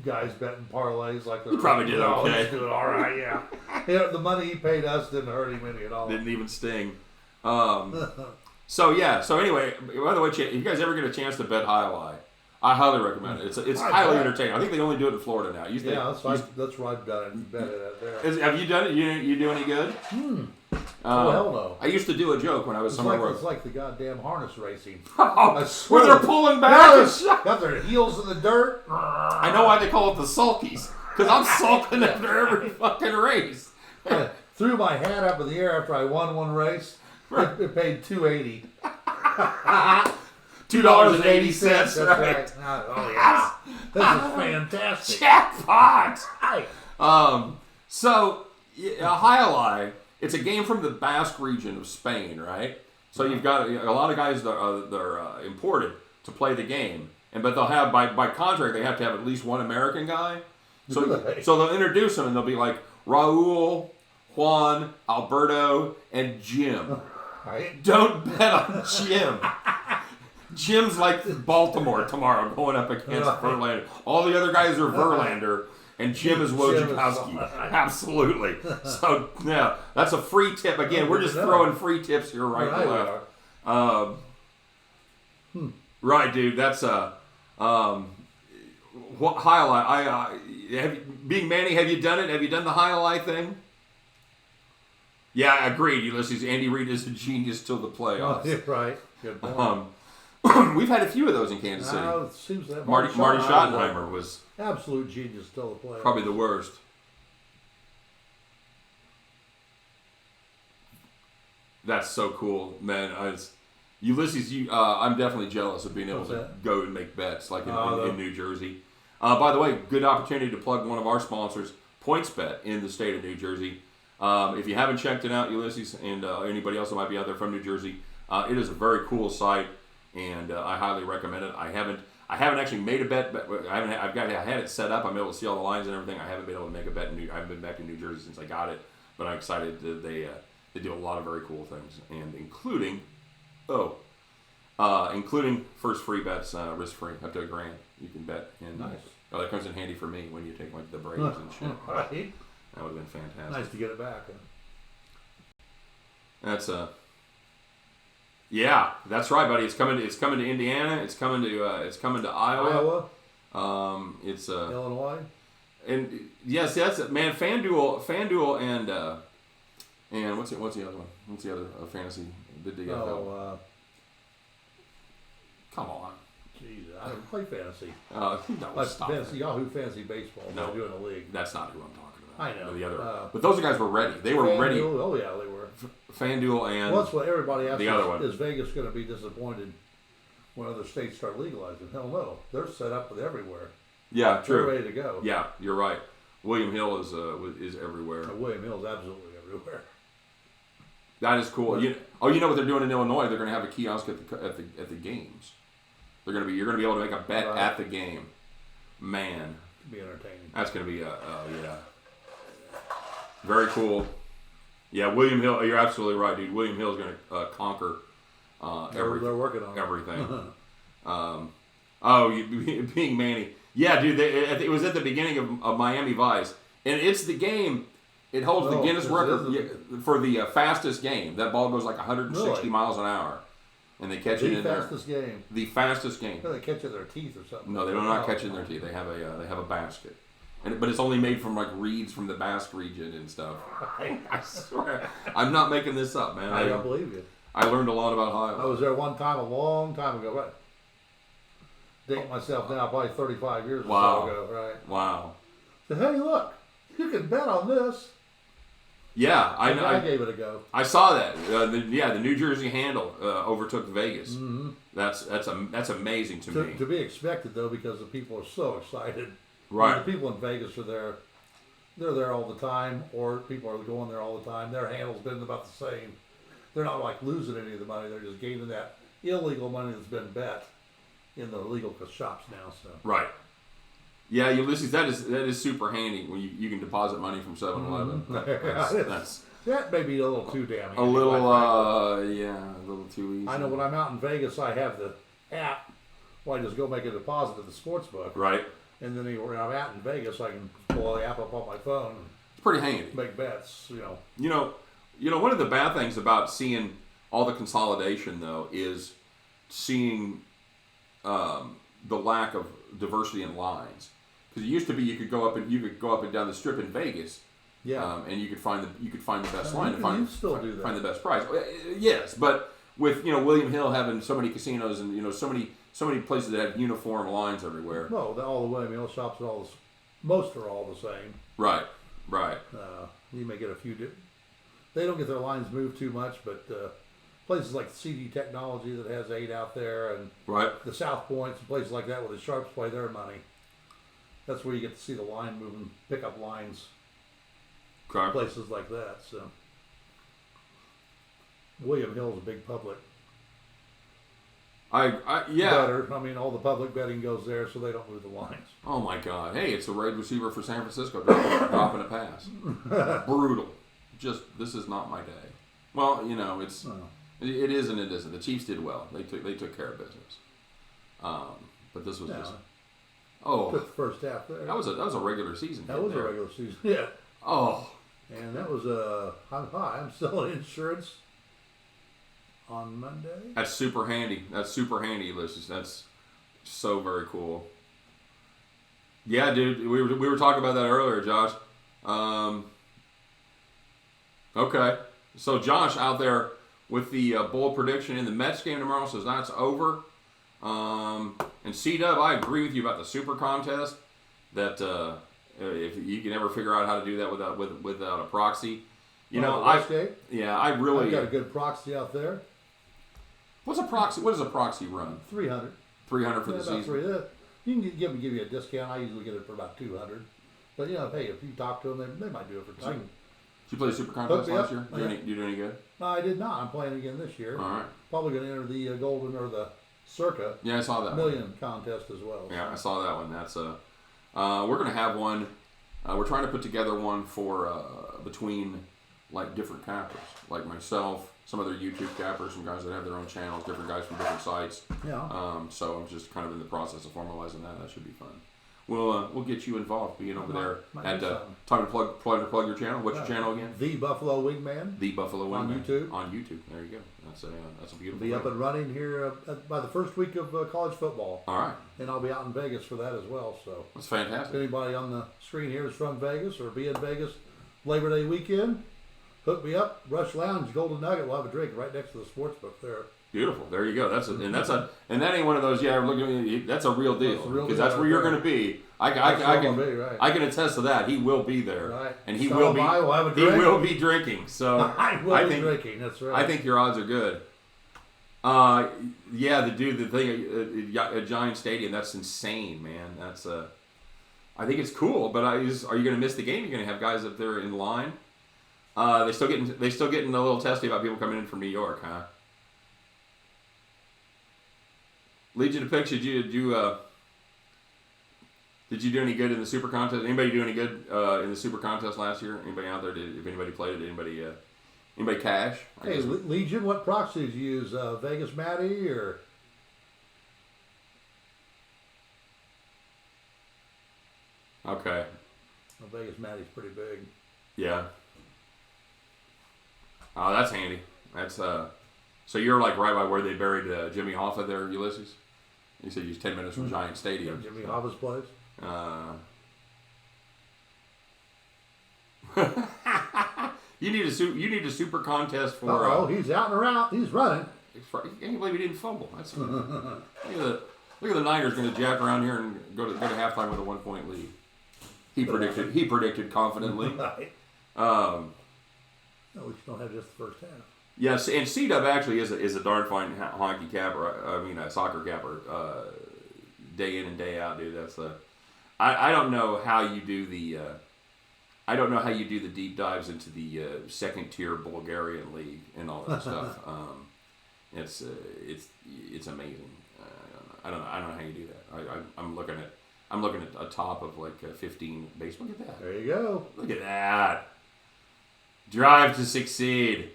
guys betting parlays like He probably did okay. He's doing all right, yeah. The money he paid us didn't hurt him any at all. Didn't even sting. So anyway, by the way, if you guys ever get a chance to bet highlight, I highly recommend it. It's I highly bet. entertaining. I think they only do it in Florida now. Yeah, that's where I've done it. Bet it there. Have you done it? You do any good? Oh, hell no. I used to do a joke when I was somewhere. It's like the goddamn harness racing. Where swear. they're pulling back. Got their heels in the dirt. I know why they call it the sulkies. Because I'm sulking after every fucking race. I threw my hat up in the air after I won one race. It paid $2.80. $2.80. That's right. Oh yeah, this is fantastic. Jackpot. Hi. So Highlight, it's a game from the Basque region of Spain, right? So you've got a lot of guys that are imported to play the game, but they'll have by contract they have to have at least one American guy. So they'll introduce them and they'll be like Raul, Juan, Alberto, and Jim. Right. Don't bet on Jim. Jim's like Baltimore tomorrow going up against Verlander. All the other guys are Verlander, and Jim is Wojciechowski. Absolutely. So, yeah, that's a free tip. Again, we're just throwing free tips here right and left. Right, dude. That's Highlight. Being Manny, have you done it? Have you done the Highlight thing? Yeah, agreed, Ulysses. Andy Reid is a genius till the playoffs. Right. Good point. We've had a few of those in Kansas City. It seems that Marty Schottenheimer was absolute genius till the playoffs. probably the worst. That's so cool, man. Ulysses, I'm definitely jealous of being able to go and make bets like in New Jersey. By the way, good opportunity to plug one of our sponsors, PointsBet, in the state of New Jersey. If you haven't checked it out, Ulysses, and anybody else that might be out there from New Jersey, it is a very cool site, and I highly recommend it. I haven't actually made a bet, but I had it set up. I'm able to see all the lines and everything. I haven't been able to make a bet. I haven't been back in New Jersey since I got it, but I'm excited that they do a lot of very cool things, and including first free bets, risk free, up to $1,000 you can bet. And nice. That comes in handy for me when you take like the Braves and shit. Right. That would have been fantastic. Nice to get it back. That's yeah, that's right, buddy. It's coming to Indiana. It's coming to Iowa. It's Illinois. And yes, that's it, man. FanDuel, and what's the other one? What's the other fantasy? The DFL. Come on. Jeez, I don't play fantasy. No, stop fantasy, Yahoo Fantasy Baseball. No, doing a league. That's not who I'm talking about. I know. The other, but those guys were ready. They were ready. Oh yeah, they were. FanDuel and well, that's what everybody asks. The other one. Is Vegas going to be disappointed when other states start legalizing? Hell no. They're set up with everywhere. Yeah, true. They're ready to go. Yeah, you're right. William Hill is everywhere. William Hill's absolutely everywhere. That is cool. You know what they're doing in Illinois? They're going to have a kiosk at the games. You're going to be able to make a bet at the game. Man, It'll be entertaining. That's going to be very cool. Yeah, William Hill. You're absolutely right, dude. William Hill is going to conquer everything. They're working on everything. Being Manny. Yeah, dude. It was at the beginning of Miami Vice, and it's the game. It holds the Guinness record for the fastest game. That ball goes like 160 miles an hour, and they catch it in there. The fastest game. No, they catch it in their teeth or something. No, they do not catch it in their teeth. They have a basket, but it's only made from like reeds from the Basque region and stuff. I swear, I'm not making this up, man. I don't believe you. I learned a lot about Highland. I was there one time, a long time ago. Right. Date myself now, probably 35 years or so ago. Right. Wow. So hey, look, you can bet on this. Yeah, I know. I gave it a go. I saw that. The New Jersey handle overtook Vegas. Mm-hmm. That's amazing to me. To be expected though, because the people are so excited. Right. I mean, the people in Vegas are there. They're there all the time, or people are going there all the time. Their handle's been about the same. They're not like losing any of the money. They're just gaining that illegal money that's been bet in the legal shops now. So. Right. Yeah, Ulysses, that is super handy when you can deposit money from 7-Eleven. That may be a little too damn handy. A little too easy. I know when I'm out in Vegas, I have the app. Well, I just go make a deposit at the sports book. Right. And then when I'm out in Vegas, I can pull the app up on my phone. It's pretty handy. Make bets, You know, one of the bad things about seeing all the consolidation, though, is seeing the lack of diversity in lines. Because it used to be you could go up and down the strip in Vegas, and you could find the best line to find the best price. Yes, but with William Hill having so many casinos and so many places that have uniform lines everywhere. No, all the William Hill shops most are all the same. Right. You may get a few. They don't get their lines moved too much, but places like CD Technology that has 8 out there, and the South Points and places like that where the sharps play their money. That's where you get to see the line moving, pick up lines. Okay. Places like that. So William Hill's a big public. Better. I mean, all the public betting goes there, so they don't move the lines. Oh my God! Hey, it's a wide receiver for San Francisco dropping a pass. Brutal. This is not my day. Well, it is and it isn't. The Chiefs did well. They took care of business. But this was just. Oh, took the first half there. That was a regular season. That was a regular season. Yeah. Oh. And that was I'm selling insurance on Monday. That's super handy. Ulysses. That's so very cool. Yeah, dude. We were talking about that earlier, Josh. Okay. So Josh out there with the bold prediction in the Mets game tomorrow says that's over. And C-Dub, I agree with you about the super contest. That if you can ever figure out how to do that without a proxy, I really I've got a good proxy out there. What's a proxy? What does a proxy run? 300. 300 for the season. You can give me a discount. I usually get it for about 200. But hey, if you talk to them, they might do it for time. Did you play the super contest last year? Did you do any good? No, I did not. I'm playing again this year. All right. Probably going to enter the golden or the circa. Yeah, I saw that million contest as well. Yeah, I saw that one. That's we're going to have one. We're trying to put together one for between like different cappers, like myself, some other YouTube cappers, some guys that have their own channels, different guys from different sites. Yeah. So I'm just kind of in the process of formalizing that. That should be fun. We'll get you involved, being over there at time to plug your channel. What's your channel again? The Buffalo Wingman. The Buffalo Wingman on YouTube. On YouTube. There you go. That's a beautiful. Be up and running here by the first week of college football. All right. And I'll be out in Vegas for that as well. So that's fantastic. If anybody on the screen here is from Vegas or be in Vegas Labor Day weekend, hook me up. Rush Lounge, Golden Nugget. We'll have a drink right next to the sports book there. Beautiful. There you go. And that ain't one of those. Yeah, look, that's a real deal because that's where you're going to be. I can attest to that. He will be there, right. And he so will be. We'll have a drink. He will be drinking. So I will be drinking. That's right. I think your odds are good. The thing at Giant Stadium. That's insane, man. That's I think it's cool, but are you going to miss the game? You're going to have guys up there in line. They still getting a little testy about people coming in from New York, huh? Legion of Picks, did you do any good in the super contest? Anybody do any good in the super contest last year? Anybody out there? If anybody played it, anybody cash? Hey, Legion, what proxy did you use? Vegas Matty or? Okay. Well, Vegas Matty's pretty big. Yeah. Oh, that's handy. That's so you're like right by where they buried Jimmy Hoffa there, Ulysses? You said you're 10 minutes from Giant Stadium. Jimmy Hoffa's place. You need a super contest for. He's out and around. He's running. I can't believe he didn't fumble. That's look at the Niners going to jack around here and go to halftime with a 1-point lead. He predicted confidently. Right. No, we don't have just the first half. Yes, and C-Dub actually is a darn fine hockey capper. A soccer capper, day in and day out, dude. That's I don't know how you do the. I don't know how you do the deep dives into the second tier Bulgarian league and all that stuff. It's amazing. I don't know how you do that. I'm looking at a top of like 15 base. Look at that. There you go. Look at that. Drive to succeed.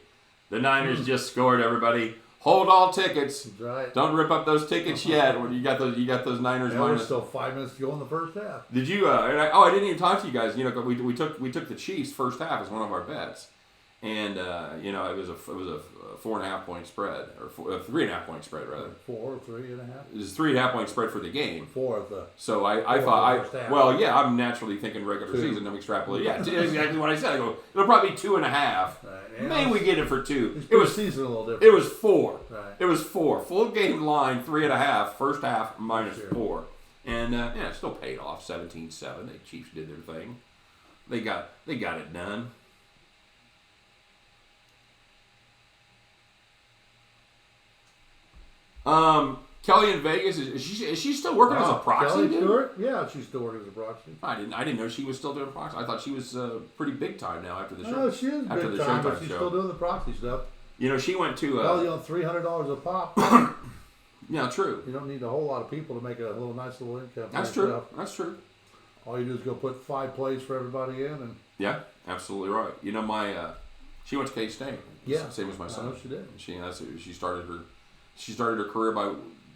The Niners just scored, everybody. Hold all tickets. That's right. Don't rip up those tickets yet. You got those Niners. Yeah, there's still 5 minutes to go in the first half. Did you? I didn't even talk to you guys. We took the Chiefs first half as one of our bets, And you know, it was a 4.5 point spread, or a 3.5 point spread rather. 4, 3.5. It was a 3.5 point spread for the game. 4 of the. So I Four thought first half. well, yeah, I'm naturally thinking regular 2. season. I'm extrapolating. Yeah, it's exactly what I said. I go, it'll probably be 2.5. Right. Maybe we get it for 2. It was season a little different. It was 4. Right. It was 4. Full game line 3.5. First half minus Sure. 4. And yeah, it still paid off 17-7. The Chiefs did their thing. They got it done. Kelly in Vegas, is she still working as a proxy? Kelly Dude? Stewart? Yeah, she's still working as a proxy. I didn't know she was still doing proxy. I thought she was pretty big time now after the show. No, she is after big the time, Showtime but she's show. still doing the proxy stuff. You know, she went to Well, you know, $300 a pop. yeah, true. You don't need a whole lot of people to make a little nice little income. That's for true. yourself. That's true. All you do is go put 5 plays for everybody in, and Yeah, absolutely right. You know, my she went to K-State. Yeah. Same as my son. I know she did. She started her career by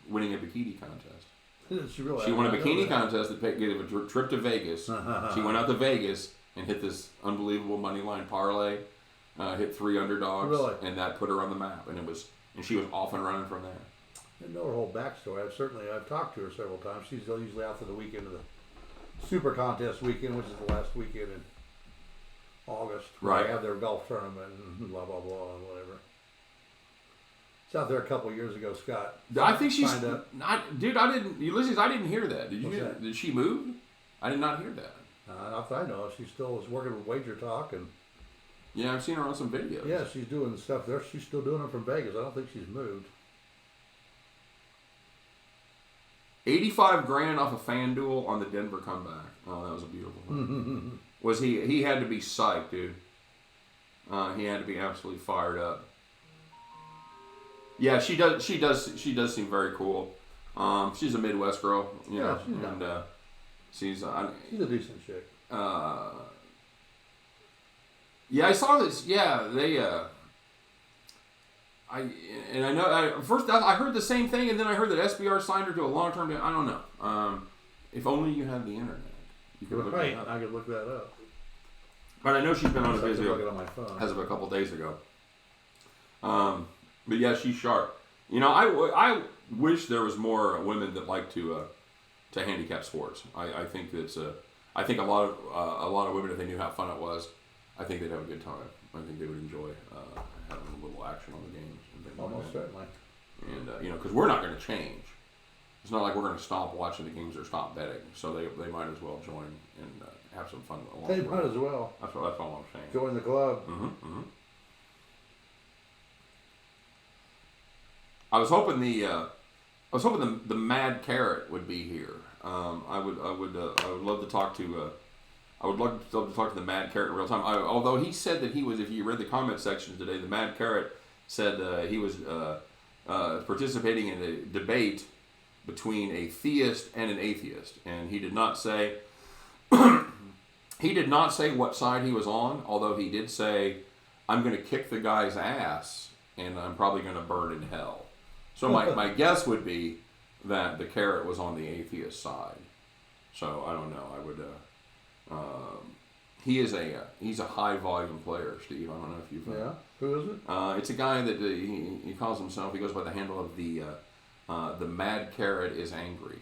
winning a bikini contest. She really. She won a I know bikini that. contest that gave a trip to Vegas. She went out to Vegas and hit this unbelievable money line parlay. Hit 3 underdogs, Really? and that put her on the map. And she was off and running from there. I know her whole backstory. I've talked to her several times. She's usually out for the weekend of the Super Contest weekend, which is the last weekend in August. Where Right. They have their golf tournament and blah blah blah and whatever. It's out there a couple of years ago, Scott. I think she's Signed up. not, dude. Ulysses, I didn't hear that. Did you? What's that? Did she move? I did not hear that. Not that I know. She still is working with Wager Talk, and Yeah, I've seen her on some videos. yeah, she's doing stuff there. She's still doing it from Vegas. I don't think she's moved. 85 grand off a FanDuel on the Denver comeback. Oh, that was a beautiful one. Was he had to be psyched, dude. He had to be absolutely fired up. Yeah, she does seem very cool. She's a Midwest girl, you Yeah, know, she's and not. she's She's a decent chick. yeah, I saw this. Yeah, they I heard the same thing, and then I heard that SBR signed her to a long-term deal. I don't know. If only you had the internet, you could look Right, that up. I could look that up. But I know she's been on a So I can video look it on my phone. as of a couple days ago. But yeah, she's sharp. You know, I wish there was more women that like to handicap sports. I think that's I think a lot of women, if they knew how fun it was, I think they'd have a good time. I think they would enjoy having a little action on the games and things Almost like that. certainly. And you know, because we're not going to change. It's not like we're going to stop watching the games or stop betting. So they might as well join and have some fun along They the way. might as well That's all I'm saying. join the club. I was hoping the Mad Carrot would be here. I would love to talk to. I would love to talk to the Mad Carrot in real time. Although he said that he was, if you read the comment section today, the Mad Carrot said he was participating in a debate between a theist and an atheist, and he did not say what side he was on. Although he did say, "I'm going to kick the guy's ass, and I'm probably going to burn in hell." So my guess would be that the Carrot was on the atheist side. So I don't know. I would. He's a high volume player, Steve. I don't know if you've. Yeah. Who is it? It's a guy that he calls himself. He goes by the handle of the Mad Carrot is angry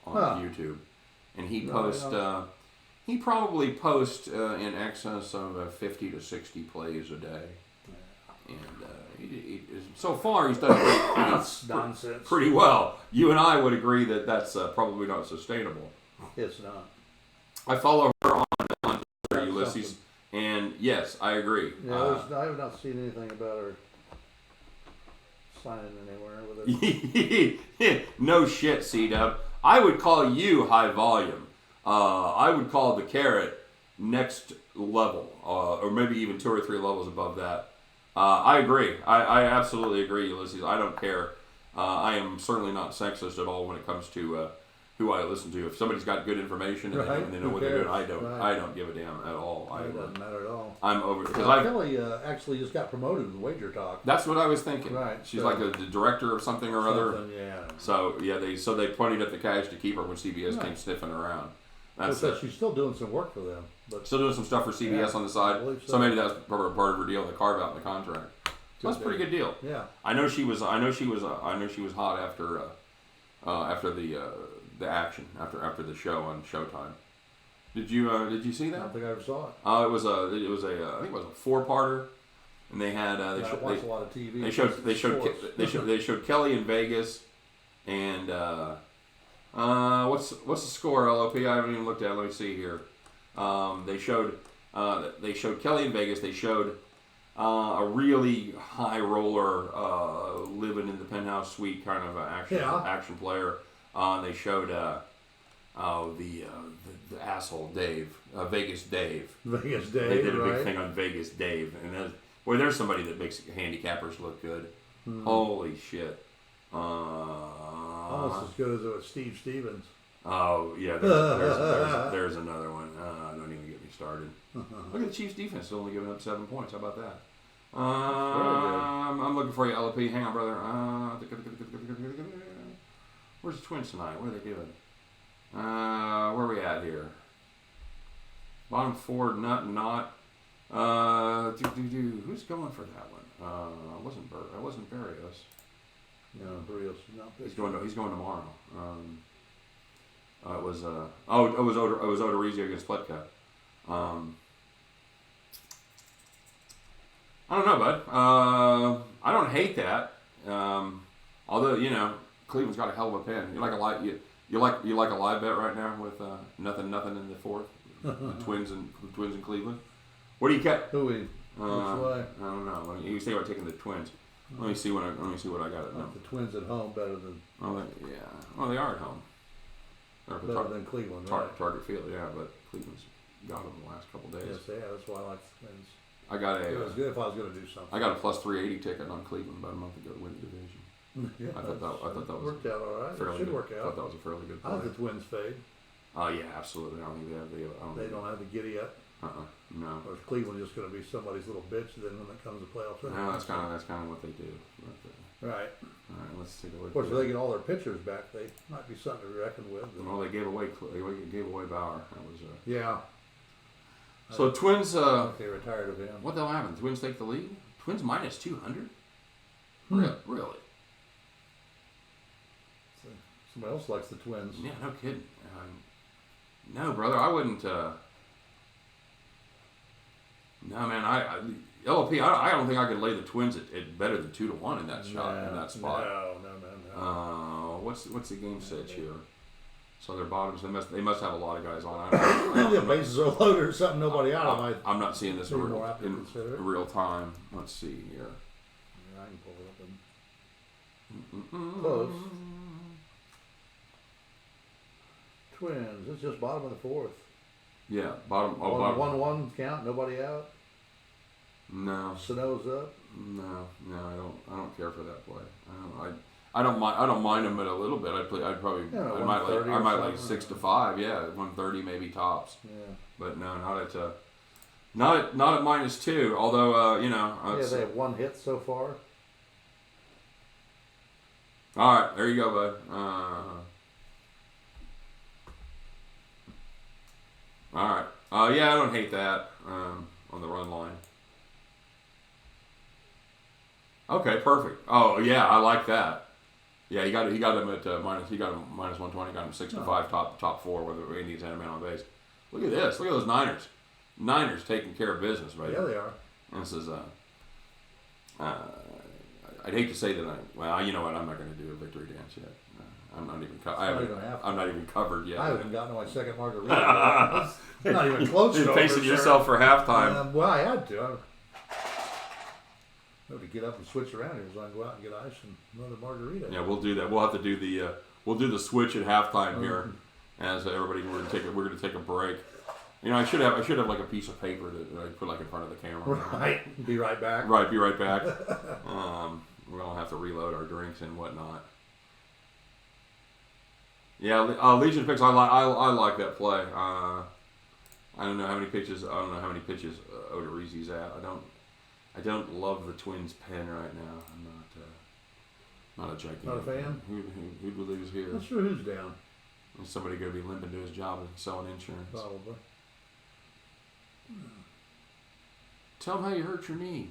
on YouTube, and he posts. He probably posts in excess of 50 to 60 plays a day, and so far he's done That's nonsense. pretty well. You and I would agree that that's probably not sustainable. It's not. I follow her on Twitter, Ulysses, and yes, I agree. Yeah, I have not seen anything about her signing anywhere with it. No shit, C-Dub. I would call you high volume. I would call the Carrot next level, or maybe even 2 or 3 levels above that. I agree. I absolutely agree, Ulysses. I don't care. I am certainly not sexist at all when it comes to who I listen to. If somebody's got good information and they know what they're doing, I don't give a damn at all. It doesn't matter at all. I'm over because Kelly actually just got promoted to Wager Talk. That's what I was thinking. Right. She's like the director of something or other. Yeah. So yeah, they ponied up the cash to keep her when CBS came sniffing around. That's But she's still doing some work for them. But Still doing some stuff for CBS on the side. I believe So. so. Maybe that's part of her deal, the carve out in the contract. So that's a pretty good deal. Yeah. I know she was hot after the action after the show on Showtime. Did you see I that? don't think I ever saw it. It was a I think it was a 4-parter, and they had I watch a lot of TV. they showed Kelly in Vegas, and what's the score, LOP? I haven't even looked at it. Let me see here. They showed Kelly in Vegas. They showed a really high roller living in the penthouse suite kind of action player. They showed the asshole Dave, Vegas Dave. Vegas Dave. They did a big right? thing on Vegas Dave, and there's somebody that makes handicappers look good. Holy shit! Almost as good as it was Steve Stevens. Oh yeah, there's another one. Don't even get me started. Look at the Chiefs' defense, still only giving up 7 points. How about that? I'm looking for you, LP. Hang on, brother. Where's the Twins tonight? What are they doing? Where are we at here? Bottom 4, not. Who's going for that one? It wasn't Barrios. No, Barrios not. He's going tomorrow. It was Odorizio against Pletka. I don't know, bud. I don't hate that. Although Cleveland's got a hell of a pen. You like a live bet right now with nothing in the fourth. the Twins in Cleveland. What do you get? Who we? Which way? I don't know. You say about taking the Twins. Let me see what I got. Like the Twins at home better than Well, they are at home. They're better than Cleveland, right? Target Field, yeah, but Cleveland's got them the last couple days. Yes, they have. That's why I like the Twins. I got It was good if I was going to do something. I got a plus 380 ticket on Cleveland about a month ago to win the division. Yeah, I thought that was worked out all right. It should work I out. thought that was a fairly good How play. did the Twins fade? Yeah, absolutely. I don't think They don't have the giddy up. No. Or is Cleveland just going to be somebody's little bitch? Then when it comes to playoffs, No, that's kind of what they do. right. All right, let's take a look. Of course, if they get all their pitchers back, they might be something to reckon with. Well, they gave away Bauer. That was Yeah. So Twins. I think they retired of him. What the hell happened? Twins take the lead. Twins minus 200. Really? So somebody else likes the Twins. Yeah, no kidding. No, brother, I wouldn't. No, man, LP. I don't think I could lay the Twins at better than 2-1 in that spot. No. What's the game set here? So their bottoms. They must have a lot of guys on. The bases are loaded or something. Nobody out. I'm not seeing this in more apt to consider it. real time. Let's see here. Yeah, I can pull it up and close. Twins. It's just bottom of the fourth. Yeah, bottom. Oh, One, bottom. 1-1 count. Nobody out. No. Sano's up. No, I don't care for that play. I don't mind them a little bit. I'd probably. Yeah, I might like something. 6-5. Yeah, 130 maybe tops. Yeah. But no, not at -2. Although They have one hit so far. all right, there you go, bud. All right. Yeah, I don't hate that on the run line. Okay, perfect. Oh yeah, I like that. Yeah, he got him at minus. He got him minus 120. Got him 6-5 top 4 with the Indians and a man on base. Look at this. Look at those Niners. Niners taking care of business, right? Yeah, they are. And this is I'd hate to say that you know what? I'm not going to do a victory dance yet. I'm not even. I'm not even covered yet. I haven't gotten to my second margarita. It's not even close. You're pacing yourself for halftime. Well, I had to. I had to get up and switch around here so I can go out and get ice and another margarita. Yeah, we'll do that. We'll have to do the switch at halftime here, as everybody we're gonna take a break. I should have like a piece of paper that I put like in front of the camera. Right. Be right back. Right. Be right back. We're gonna have to reload our drinks and whatnot. Yeah, Legion picks. I like that play. I don't know how many pitches. Odorizzi's at. I don't love the Twins pen right now. I'm not a gigantic. Not a fan? Who'd we lose here? Not sure who's down. Is somebody going to be limping to his job and selling insurance? Probably. Tell them how you hurt your knee.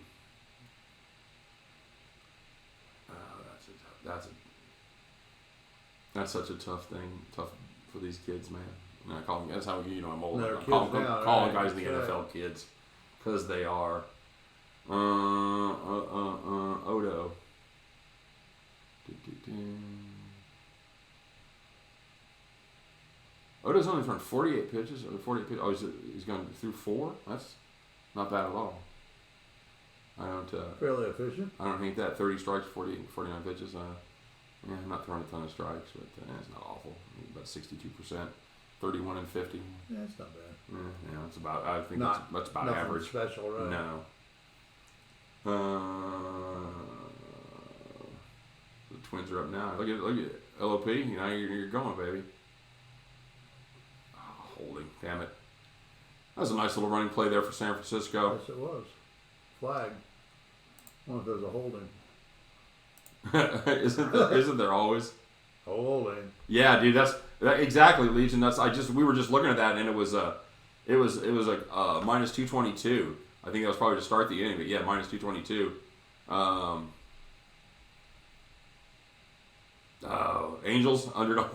Oh, that's such a tough thing. Tough for these kids, man. And I call them. That's how I'm old. They're I'm calling kids now, calling right? guys in the That's NFL kids because they are. Odo. Odo's only thrown 48 pitches. Or 48 pitches. Oh, he's gone through 4. That's not bad at all. I don't. Fairly efficient. I don't hate that. 30 strikes, 49 pitches. Yeah, I'm not throwing a ton of strikes, but it's not awful. About 62%, 31 and 50. Yeah, it's not bad. Yeah, it's about. I think that's about nothing average. Special, right? No. The Twins are up now. Look at LOP. You're going, baby. Oh, holding, damn it. That was a nice little running play there for San Francisco. Yes, it was. Flag. I wonder if there's a holding. Isn't there always? Holding. Yeah, dude. That's exactly, Legion. We were just looking at that, and it was like minus 222. I think that was probably to start the inning, but yeah, minus 222. Angels underdog.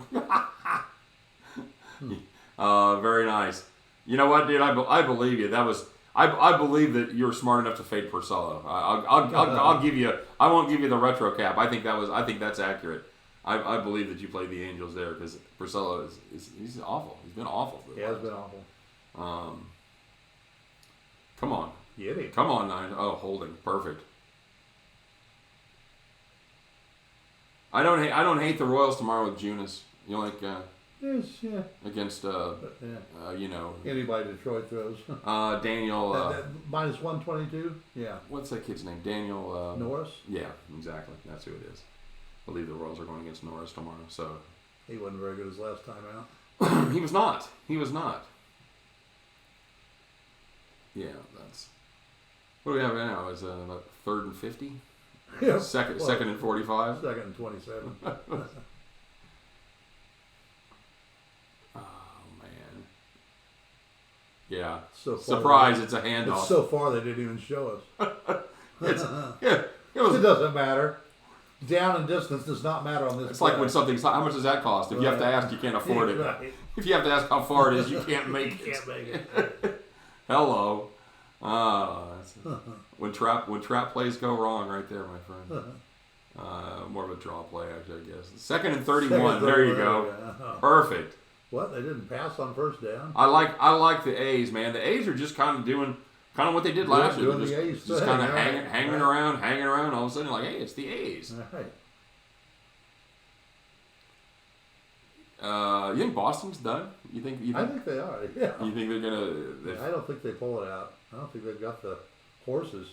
Very nice. You know what, dude? I believe you. That was. I believe that you're smart enough to fade Porcello. I'll give you. I won't give you the retro cap. I think that's accurate. I believe that you played the Angels there because Porcello he's awful. He's been awful. He has been awful. Come on. Get him. Come on, 9. Oh, holding. Perfect. I don't hate the Royals tomorrow with Junis. You know, like Yes, yeah. against Anybody Detroit throws. Daniel. Minus 122. Yeah. What's that kid's name? Daniel Norris. Yeah, exactly. That's who it is. I believe the Royals are going against Norris tomorrow. So He wasn't very good his last time out. He was not. Yeah, that's. What do we have right now? Is about 3rd and 50? Yeah. Second and 45? 2nd and 27. Yeah. So far, Surprise! It's a handoff. So far, they didn't even show us. It doesn't matter. Down and distance does not matter on this. It's like when something's. How much does that cost? If you have to ask, you can't afford it. Right. If you have to ask how far it is, you can't make it. You can't make it. Hello. When trap plays go wrong, right there, my friend. More of a draw play, actually, I guess. 2nd and 31. There you go. Perfect. What? They didn't pass on first down? I like the A's, man. The A's are just kind of doing what they did last year. They're just kind of hanging around. All of a sudden, like, hey, it's the A's. Right. You think Boston's done? You think I think they are. Yeah. You think they're gonna? I don't think they pull it out. I don't think they've got the horses.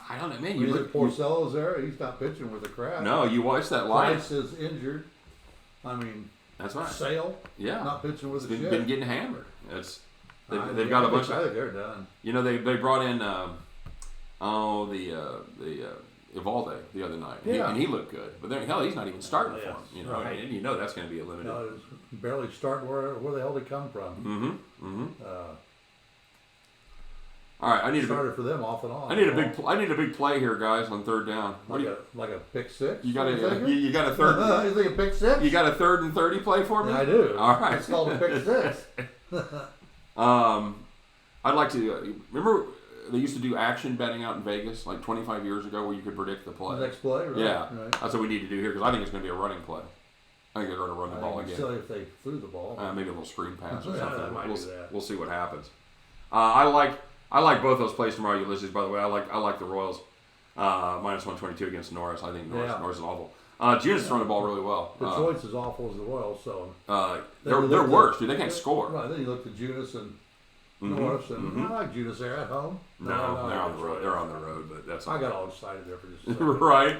I don't know, man. You look Porcello's there. He's not pitching with the crowd. No, you watch that line. Price is injured. I mean, that's right. Sale. Yeah. Not pitching with been getting hammered. They've got a bunch. I think they're done. You know, they brought in Evalde the other night, and he looked good. But he's not even starting for him. You know, right. and you know that's going to be a limited. No, it was barely starting where the hell did he come from? All right, I need started for them off and on. I need a big play here, guys, on 3rd down. Like a pick six? You got a third. You think a pick six? You got a 3rd and 30 play for me? Yeah, I do. All right, it's called a pick six. I'd like to remember they used to do action betting out in Vegas like 25 years ago, where you could predict the play. The next play, right? Yeah, right. That's what we need to do here because I think it's going to be a running play. I think they're going to run the ball again. Silly if they threw the ball. Maybe a little screen pass or Yeah, something. might do that. We'll see what happens. I like both those plays tomorrow, Ulysses. By the way, I like the Royals minus 122 against Norris. I think Norris is awful. Junis throwing the ball really well. Detroit's as awful as the Royals, so they're worse, dude. They can't score. Right. Then you look at Junis and Norris, and I like Junis there at home. No, they're on the road. They're on the road, but that's. I got all excited there for just a second. Right.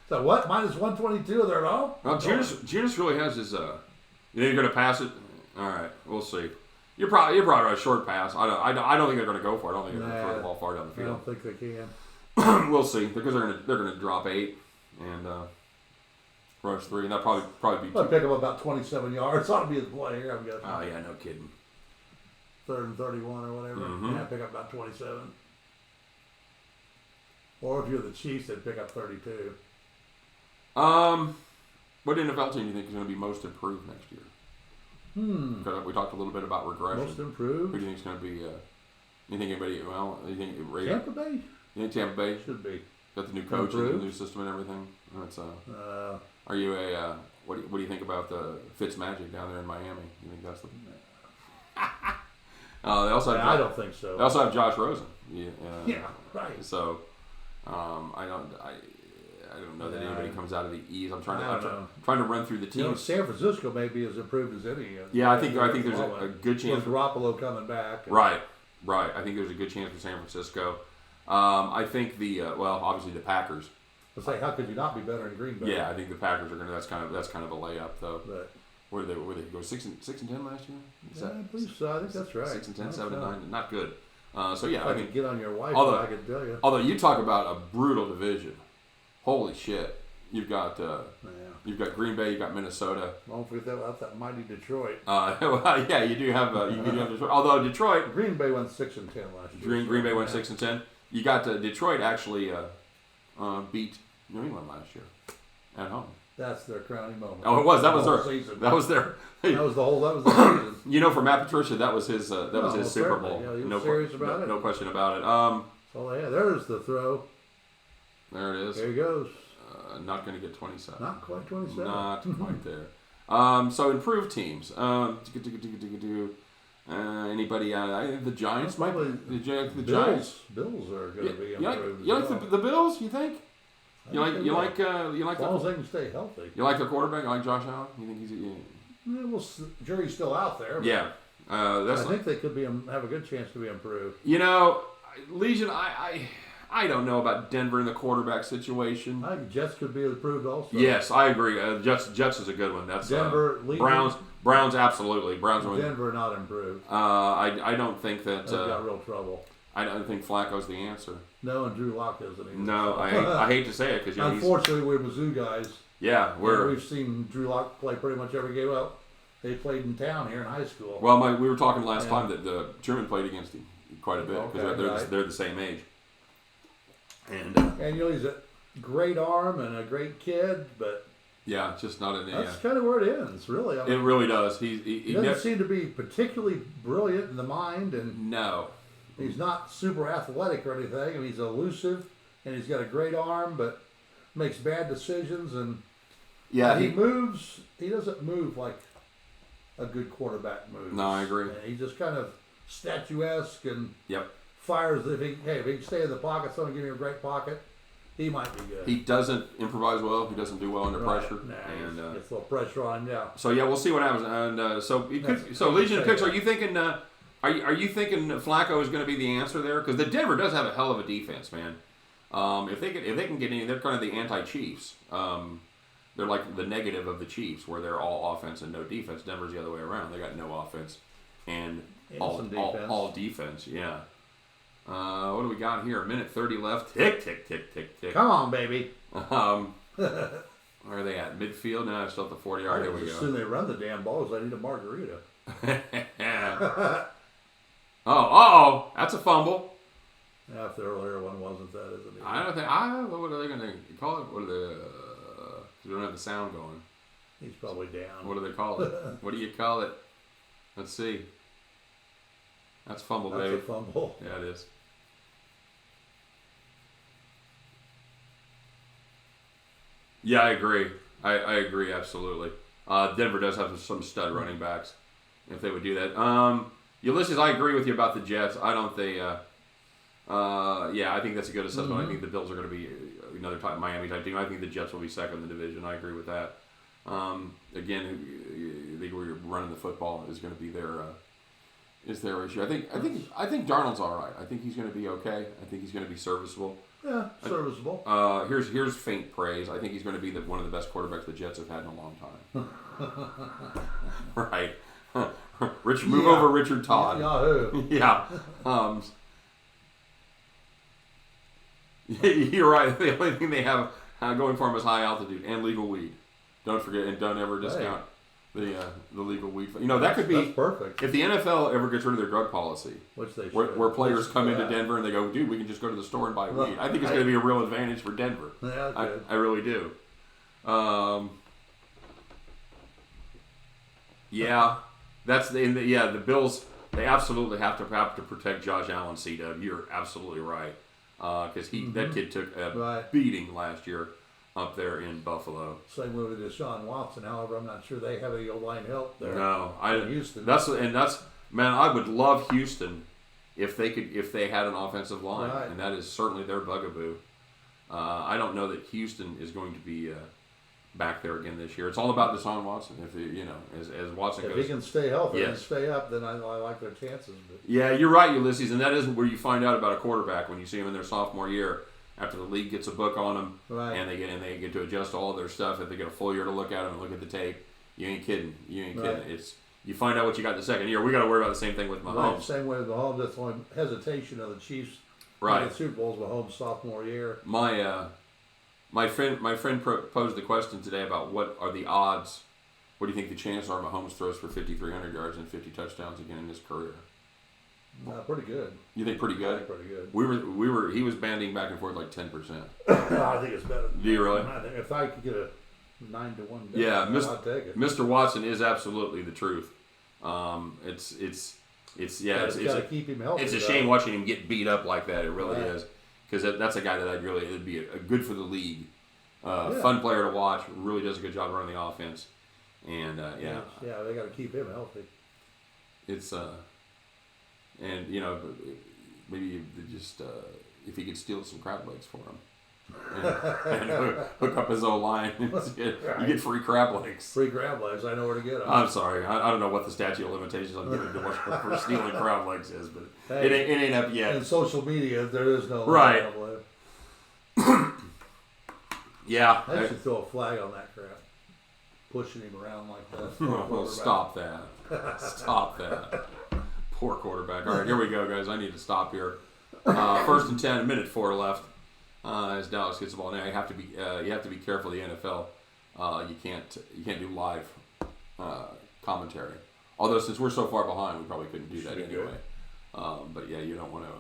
So what? Minus 122 there at home? Well, Junis really has his. You think you're going to pass it? All right, we'll see. You're probably a short pass. I don't think they're going to go for it. I don't think they're going to throw the ball far down the field. I don't think they can. We'll see because they're going to drop 8 and rush 3, and that probably be. I'll pick up about 27 yards. Ought to be the play here. I'm guessing. Oh yeah, no kidding. 3rd and 31 or whatever. Mhm. Yeah, pick up about 27. Or if you're the Chiefs, they'd pick up 32. What NFL team do you think is going to be most improved next year? We talked a little bit about regression. Most Who improved? do you think is going to be? You think anybody? Well, you think Tampa Bay? You think Tampa Bay Should be. got the new coach and the Improved? new system and everything? That's Uh, Are you a what do you think about the Fitz Magic down there in Miami? You think that's the? They also have I don't think so. They also have Josh Rosen. Yeah, Yeah, right. So, I don't know that Yeah, anybody comes out of the East. I'm I don't know. trying to run through the You know, teams. San Francisco may be as improved as any. Yeah, I think there's a good chance. With Garoppolo coming back. Right. I think there's a good chance for San Francisco. I think obviously the Packers. Let's say, how could you not be better in Green Bay? Yeah, I think the Packers are gonna. That's kind of a layup though. But Where they go 6 and 10 last year? Is yeah, I believe so. I think that's right. 6 and 10, I 7 and think 9, not good. So yeah, so. I If I mean, could get on your wife, although- I could tell you. although you talk about a brutal division, holy shit! You've got Yeah. Green Bay, you've got Minnesota. Don't forget about that mighty Detroit. Well, yeah, you do have Detroit. Although Detroit, Green Bay went 6 and 10 last year. Green Bay went Yeah. 6 and 10. You got Detroit actually beat New England last year at home. That's their crowning moment. Oh, it was. That was The their. whole season. That was their. That was the season. You know, for Matt Patricia, that was his. That was Oh, his Super certainly. Bowl. Yeah, he was no, serious about it. No question about it. So yeah, there's the throw. There it is. There he goes. Not going to get 27. Not quite 27. Not quite there. So improved teams. Anybody? The Giants might. Probably The Giants. Bills are going to be You improved. like as well. the Bills? You think? I You think like they you will. like you like As long as the they can stay healthy. you like their quarterback? You like Josh Allen? You think he's Yeah, well, jury's still out there. but yeah? That's I think they could have a good chance to be improved. Legion. I don't know about Denver in the quarterback situation. I think Jets could be improved also. Yes, I agree. Jets is a good one. That's Denver, Legion, Browns absolutely. Browns. Denver not improved. I don't think that. They've got real trouble. I don't think Flacco's the answer. No, and Drew Lock isn't either. No, I hate to say it because Unfortunately, we're Mizzou guys. we've seen Drew Lock play pretty much every game. Well, they played in town here in high school. well. We were talking last Yeah. time that the Truman played against him quite a bit because Okay, they're the same age. And And he's a great arm and a great kid, but yeah, it's just not an. that's kind of where it ends, really. I It mean, really does. He he doesn't seem to be particularly brilliant in the mind, and no. he's not super athletic or anything. I mean, he's elusive, and he's got a great arm, but makes bad decisions. And Yeah, he moves. He doesn't move like a good quarterback moves. No, I agree. And he's just kind of statuesque and Yep. fires. If he can stay in the pocket, someone give him a great pocket, he might be good. He doesn't improvise well. He doesn't do well under Right. pressure. Nah, And gets a little pressure on him now. so yeah, we'll see what happens. And so it could, That's- so Legion of say Picks. that. Are you thinking? Are you thinking Flacco is going to be the answer there? Because the Denver does have a hell of a defense, man. If they can get any, they're kind of the anti-Chiefs. They're like the negative of the Chiefs, where they're all offense and no defense. Denver's the other way around. They got no offense and some defense. all defense. Yeah. What do we got here? A minute 30 left. Tick, tick, tick, tick, tick. Come on, baby. Where are they at? Midfield? No, still at the 40-yard. Here we As go. soon as they run the damn balls, I need a margarita. Oh, that's a fumble. Yeah, if the earlier one wasn't that, isn't it? I don't think. What are they going to call it? What are they? We don't have the sound going. He's probably down. What do they call it? What do you call it? Let's see. That's fumble, That's baby. a fumble. Yeah, it is. Yeah, I agree. I agree absolutely. Denver does have some stud running backs. If they would do that. Ulysses, I agree with you about the Jets. I don't think. Yeah, I think that's a good assessment. I think the Bills are going to be another Miami type team. I think the Jets will be second in the division. I agree with that. Again, they were running the football is going to be their issue. I think Darnold's all right. I think he's going to be okay. I think he's going to be serviceable. Yeah, serviceable. Here's faint praise. I think he's going to be one of the best quarterbacks the Jets have had in a long time. Right. Move over Richard Todd. Yahoo. Yeah. You're right. The only thing they have going for them is high altitude and legal weed. Don't forget, and don't ever discount the legal weed. You know, that could be That's perfect. if the NFL ever gets rid of their drug policy, Which they should. where players come into Yeah. Denver and they go, dude, we can just go to the store and buy Well, weed. I think it's going to be a real advantage for Denver. Yeah, good. I really do. Yeah, the Bills. They absolutely have to protect Josh Allen. C-Dub, you're absolutely right, because that kid took a Right. beating last year up there in Buffalo. Same way with Deshaun Watson. However, I'm not sure they have any O-line help there. No, in Houston. That's man. I would love Houston if they had an offensive line, Right. and that is certainly their bugaboo. I don't know that Houston is going to be back there again this year. It's all about Deshaun Watson. If as Watson If goes, he can stay healthy and Yes. stay up, then I like their chances. But yeah, you're right, Ulysses, and that isn't where you find out about a quarterback when you see him in their sophomore year after the league gets a book on them, Right. and they get to adjust all of their stuff. If they get a full year to look at them and look at the tape, you ain't kidding. Right. It's you find out what you got the second year. We got to worry about the same thing with right, Mahomes. same way with Mahomes. That's the only hesitation of the Chiefs. Right. In the Super Bowls, Mahomes' sophomore year. My friend posed the question today about what are the odds. What do you think the chances are Mahomes throws for 5,300 yards and 50 touchdowns again in his career? Pretty good. You think pretty I good? think pretty good. He was banding back and forth like 10%. I think it's better. Do you really? I think if I could get a 9-1, Yeah, I'd take it. Mr. Watson is absolutely the truth. It's got to keep him healthy. it's a though. shame watching him get beat up like that. It really Right. is, because that's a guy that it'd be a good for the league. Yeah. Fun player to watch. Really does a good job running the offense. And Yeah, they got to keep him healthy. it's and maybe just if he could steal some crab legs for him and hook up his line, you get free crab legs. Free crab legs. I know where to get them. I'm sorry, I don't know what the statute of limitations on giving divorce for stealing crab legs is, but Hey, it ain't up yet. In social media, there is no Right. line, I believe. Yeah. I should throw a flag on that crap. Pushing him around like that. Well, stop that. Stop that. Poor quarterback. All right, here we go, guys. I need to stop here. First and 10, a minute 4 left. As Dallas gets the ball now, you have to be careful. The NFL, you can't do live commentary. Although since we're so far behind, we probably couldn't do that anyway. But yeah, you don't want to.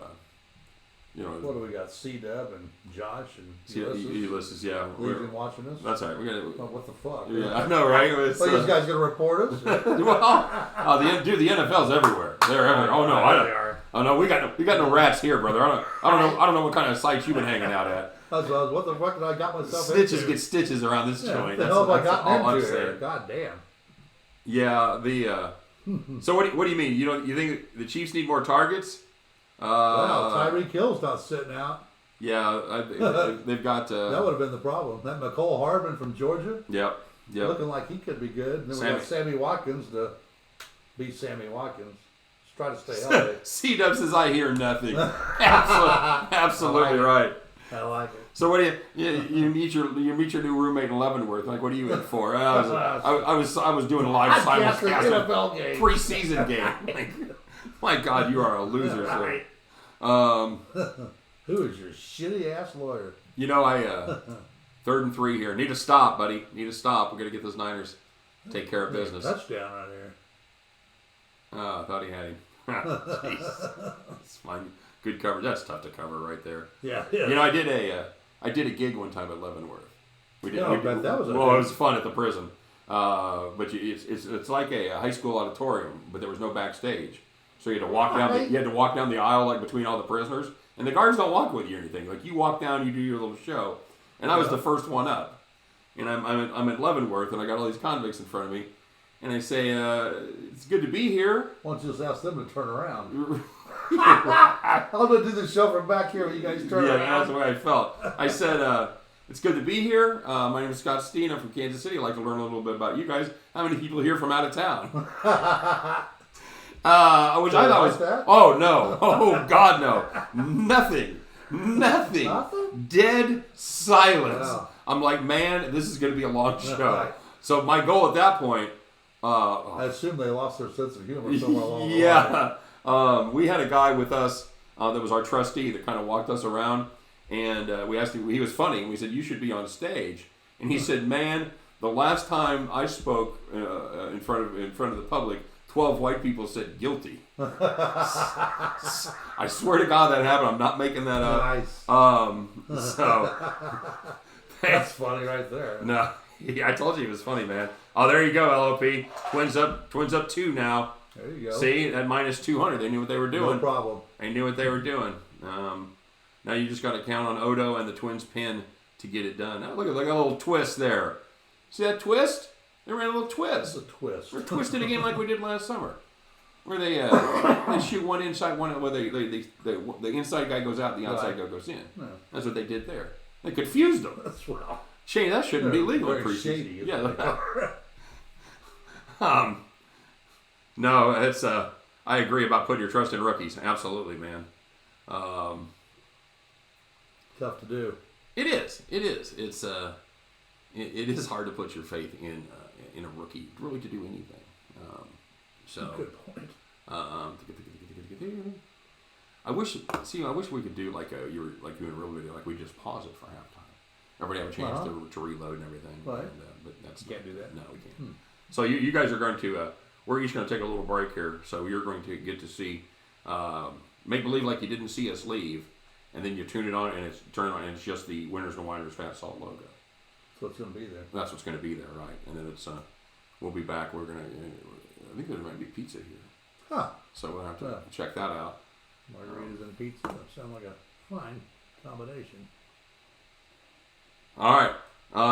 What do we got? C-Dub and Josh and Ulysses, yeah. Legion watching us? That's right. We got Oh, what the fuck? Yeah, I know, right? It's, So these guys gonna report us? the NFL's everywhere. They're everywhere. Oh no, They are. Oh no, we got no rats here, brother. I don't know what kind of sites you've been hanging out at. What the fuck did I got myself Stitches into? get stitches around this Yeah, joint. what the hell have I That's all gotten I'm into here? saying. God damn. Yeah, So what do you mean? You think the Chiefs need more targets? Wow, Tyreek Hill's not sitting out. Yeah, they've got. That would have been the problem. That McCole Hardman from Georgia, Yep. looking like he could be good. And then we got Sammy Watkins to beat Sammy Watkins. Just try to stay healthy. C-Dub says I hear nothing. Absolutely right. I like it. So what do you meet your new roommate in Leavenworth? Like, what are you in for? I was doing a live simulcast NFL game. preseason game. Like, my God, you are a loser, sir. Who is your shitty ass lawyer? I 3rd and 3 here. Need to stop, buddy. Need to stop. We're gonna get those Niners take care of business. Touchdown right there. Oh, I thought he had him. Jeez. It's fine. Good coverage. That's tough to cover right there. Yeah. I did a gig one time at Leavenworth. We did. Yeah, I bet that was it was fun at the prison. But it's like a high school auditorium, but there was no backstage. So you had to walk down. You had to walk down the aisle like between all the prisoners, and the guards don't walk with you or anything. Like you walk down, you do your little show, and I was the first one up. And I'm at Leavenworth, and I got all these convicts in front of me, and I say, "It's good to be here." Why don't you just ask them to turn around? I'm gonna do the show from back here. When you guys turn around. Yeah, that's the way I felt. I said, "It's good to be here. My name is Scott Steen. I'm from Kansas City. I'd like to learn a little bit about you guys. How many people are here from out of town?" Which I thought was, that? oh no, oh God, no, nothing, Nothing? dead silence. Wow. I'm like, man, this is going to be a long show. Right. So my goal at that point, I assume they lost their sense of humor somewhere along the line. yeah, we had a guy with us that was our trustee that kind of walked us around, and we asked him. He was funny, and we said, "You should be on stage," and he said, "Man, The last time I spoke in front of the public, 12 white people said guilty. I swear to God that happened. I'm not making that up. Nice. So That's funny right there. no, I told you it was funny, man. Oh, there you go, LOP. Twins up 2 now. There you go. See, at minus 200, they knew what they were doing. No problem. They knew what they were doing. Now you just got to count on Odo and the Twins pin to get it done. Now look at a little twist there. See that twist? They ran a little twist. It's a twist. We're twisted again like we did last summer, where they shoot one inside, one where the inside guy goes out, the outside guy goes in. Yeah. That's what they did there. They confused them. That's well. Shane, that shouldn't be legal in Very preseason. shady. Isn't Yeah. it? No, it's I agree about putting your trust in rookies. Absolutely, man. Tough to do. It is. It's it is hard to put your faith in a rookie really to do anything. Good point. I wish we could do like you in a real video, like we just pause it for halftime. Everybody have a chance to reload and everything. Right. But that's Can't do that. No, we can't. So you guys are going to we're each going to take a little break here. So you're going to get to see make believe like you didn't see us leave, and then you tune it on and it's just the Whiners and Whiners Fat Salt logo. So it's going to be there. That's what's going to be there, right? And then it's we'll be back. We're gonna I think there might be pizza here, Huh. so we'll have to check that out. Margaritas and pizza. That sound like a fine combination. All right.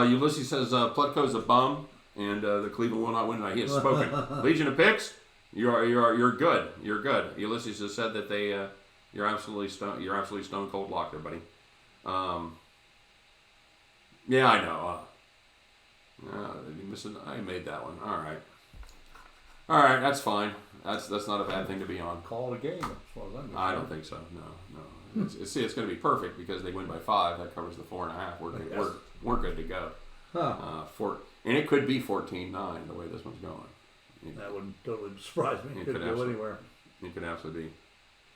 Ulysses says Plutko's a bum, and the Cleveland will not win tonight. He has spoken. Legion of Picks, you're good. You're good. Ulysses has said that you're absolutely stone cold locked there, buddy. Yeah, I know. I made that one. All right. That's fine. That's not a bad thing to be on. Call it a game as far as I'm concerned. I don't think so. No. It's going to be perfect because they win by 5. That covers the 4.5. We're good to go. Huh. And it could be 14-9 the way this one's going. That wouldn't totally surprise me. It could go anywhere. It could absolutely be.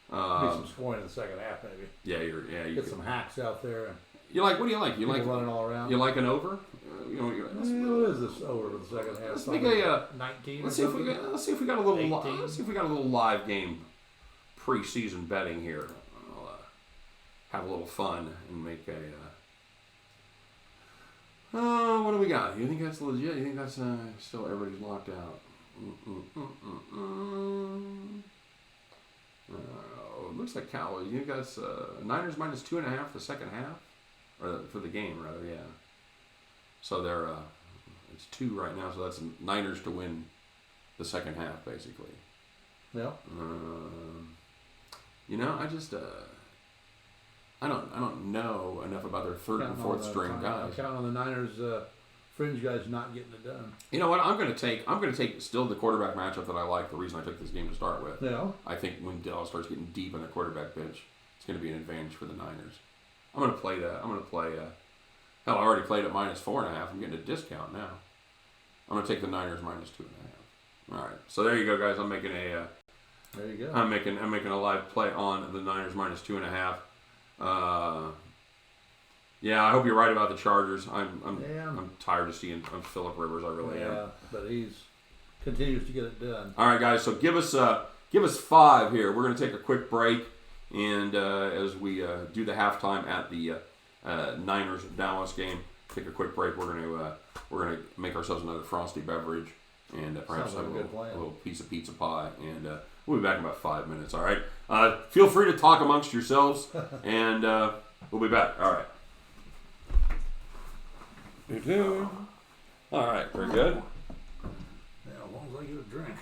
Be some scoring in the second half, maybe. You Get some hacks out there. And what do you like? You like running all around. You like an over? What is this over for the second half? Let's make a 19. Let's see if we got a little. Let's see if we got a little live game preseason betting here. I'll have a little fun and make a. What do we got? You think that's legit? You think that's still everybody's locked out? It looks like Cowboys. You think that's Niners minus 2.5 the second half, or for the game rather? Yeah. So they're it's 2 right now. So that's Niners to win the second half, basically. Yeah. I just I don't know enough about their third and fourth string guys. I count on the Niners fringe guys not getting it done. You know what? I'm going to take still the quarterback matchup that I like. The reason I took this game to start with. Yeah. I think when Dallas starts getting deep on the quarterback bench, it's going to be an advantage for the Niners. I'm going to play that. I'm going to play. Hell, I already played at minus 4.5. I'm getting a discount now. I'm going to take the Niners minus 2.5. All right. So there you go, guys. I'm making a. There you go. I'm making a live play on the Niners minus 2.5. Yeah, I hope you're right about the Chargers. I'm tired of seeing Phillip Rivers. I really am. Yeah, but he's continues to get it done. All right, guys. So give us 5 here. We're going to take a quick break, and as we do the halftime at the Niners Dallas game, take a quick break. We're going to make ourselves another frosty beverage, and perhaps have a little piece of pizza pie, and we'll be back in about 5 minutes. All right. Feel free to talk amongst yourselves, and we'll be back. All right. All right. Very good. Yeah, as long as I get a drink.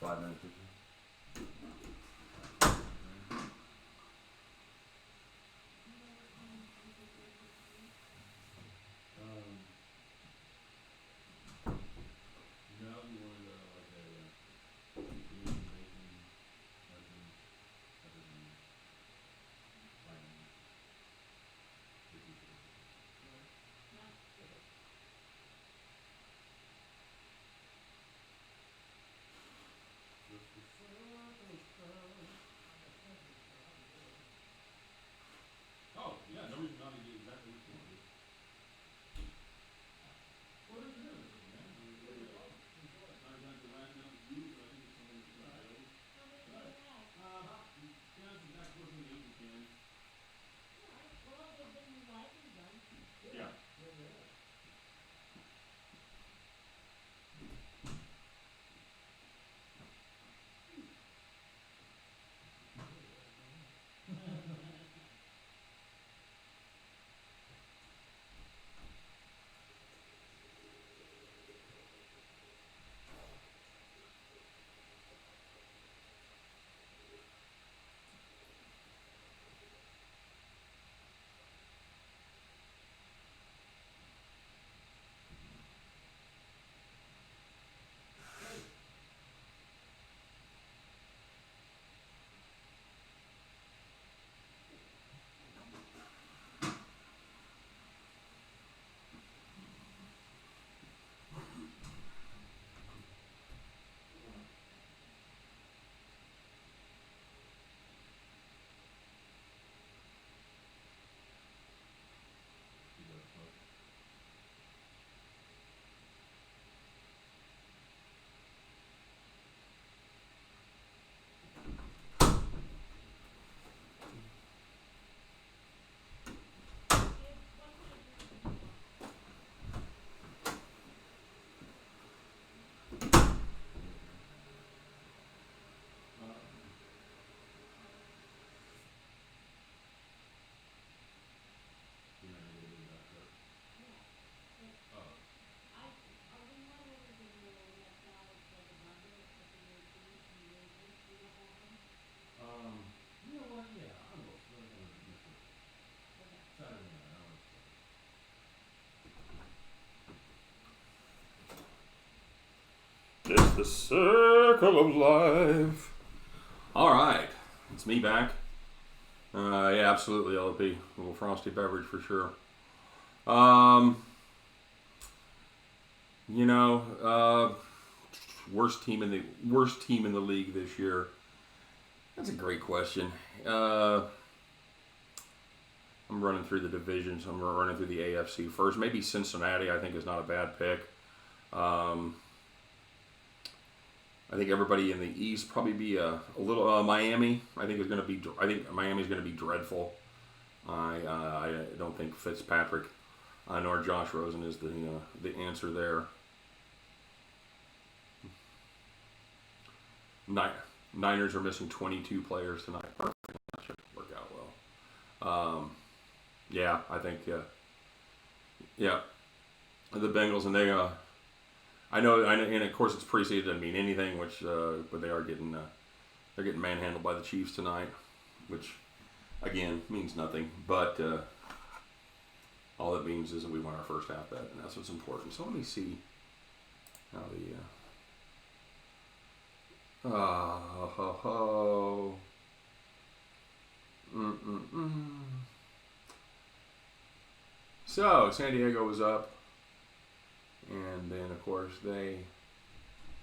5 minutes. Oh, yeah, no reason not to do exactly what you want to do. Well, there's a difference, man. I mean, there you go. Not exactly lashing out with you, but I think it's something that's good. Yeah, it's exact person the agent can. Yeah. You know what? Yeah, I will. Saturday night, I want to. It's the circle of life. All right, it's me back. Yeah, absolutely, LP. A little frosty beverage for sure. Worst team in the league this year. That's a great question. I'm running through the divisions. I'm running through the AFC first. Maybe Cincinnati, I think, is not a bad pick. I think everybody in the East probably be a little Miami. I think Miami's going to be dreadful. I don't think Fitzpatrick nor Josh Rosen is the answer there. Niners are missing 22 players tonight. Perfect. That should work out well. Yeah, I think. Yeah, the Bengals, and they. I know, and of course it's preseason, doesn't mean anything. But they are getting manhandled by the Chiefs tonight, which again means nothing. But all it means is that we won our first half bet, and that's what's important. So let me see how the. So San Diego was up, and then of course they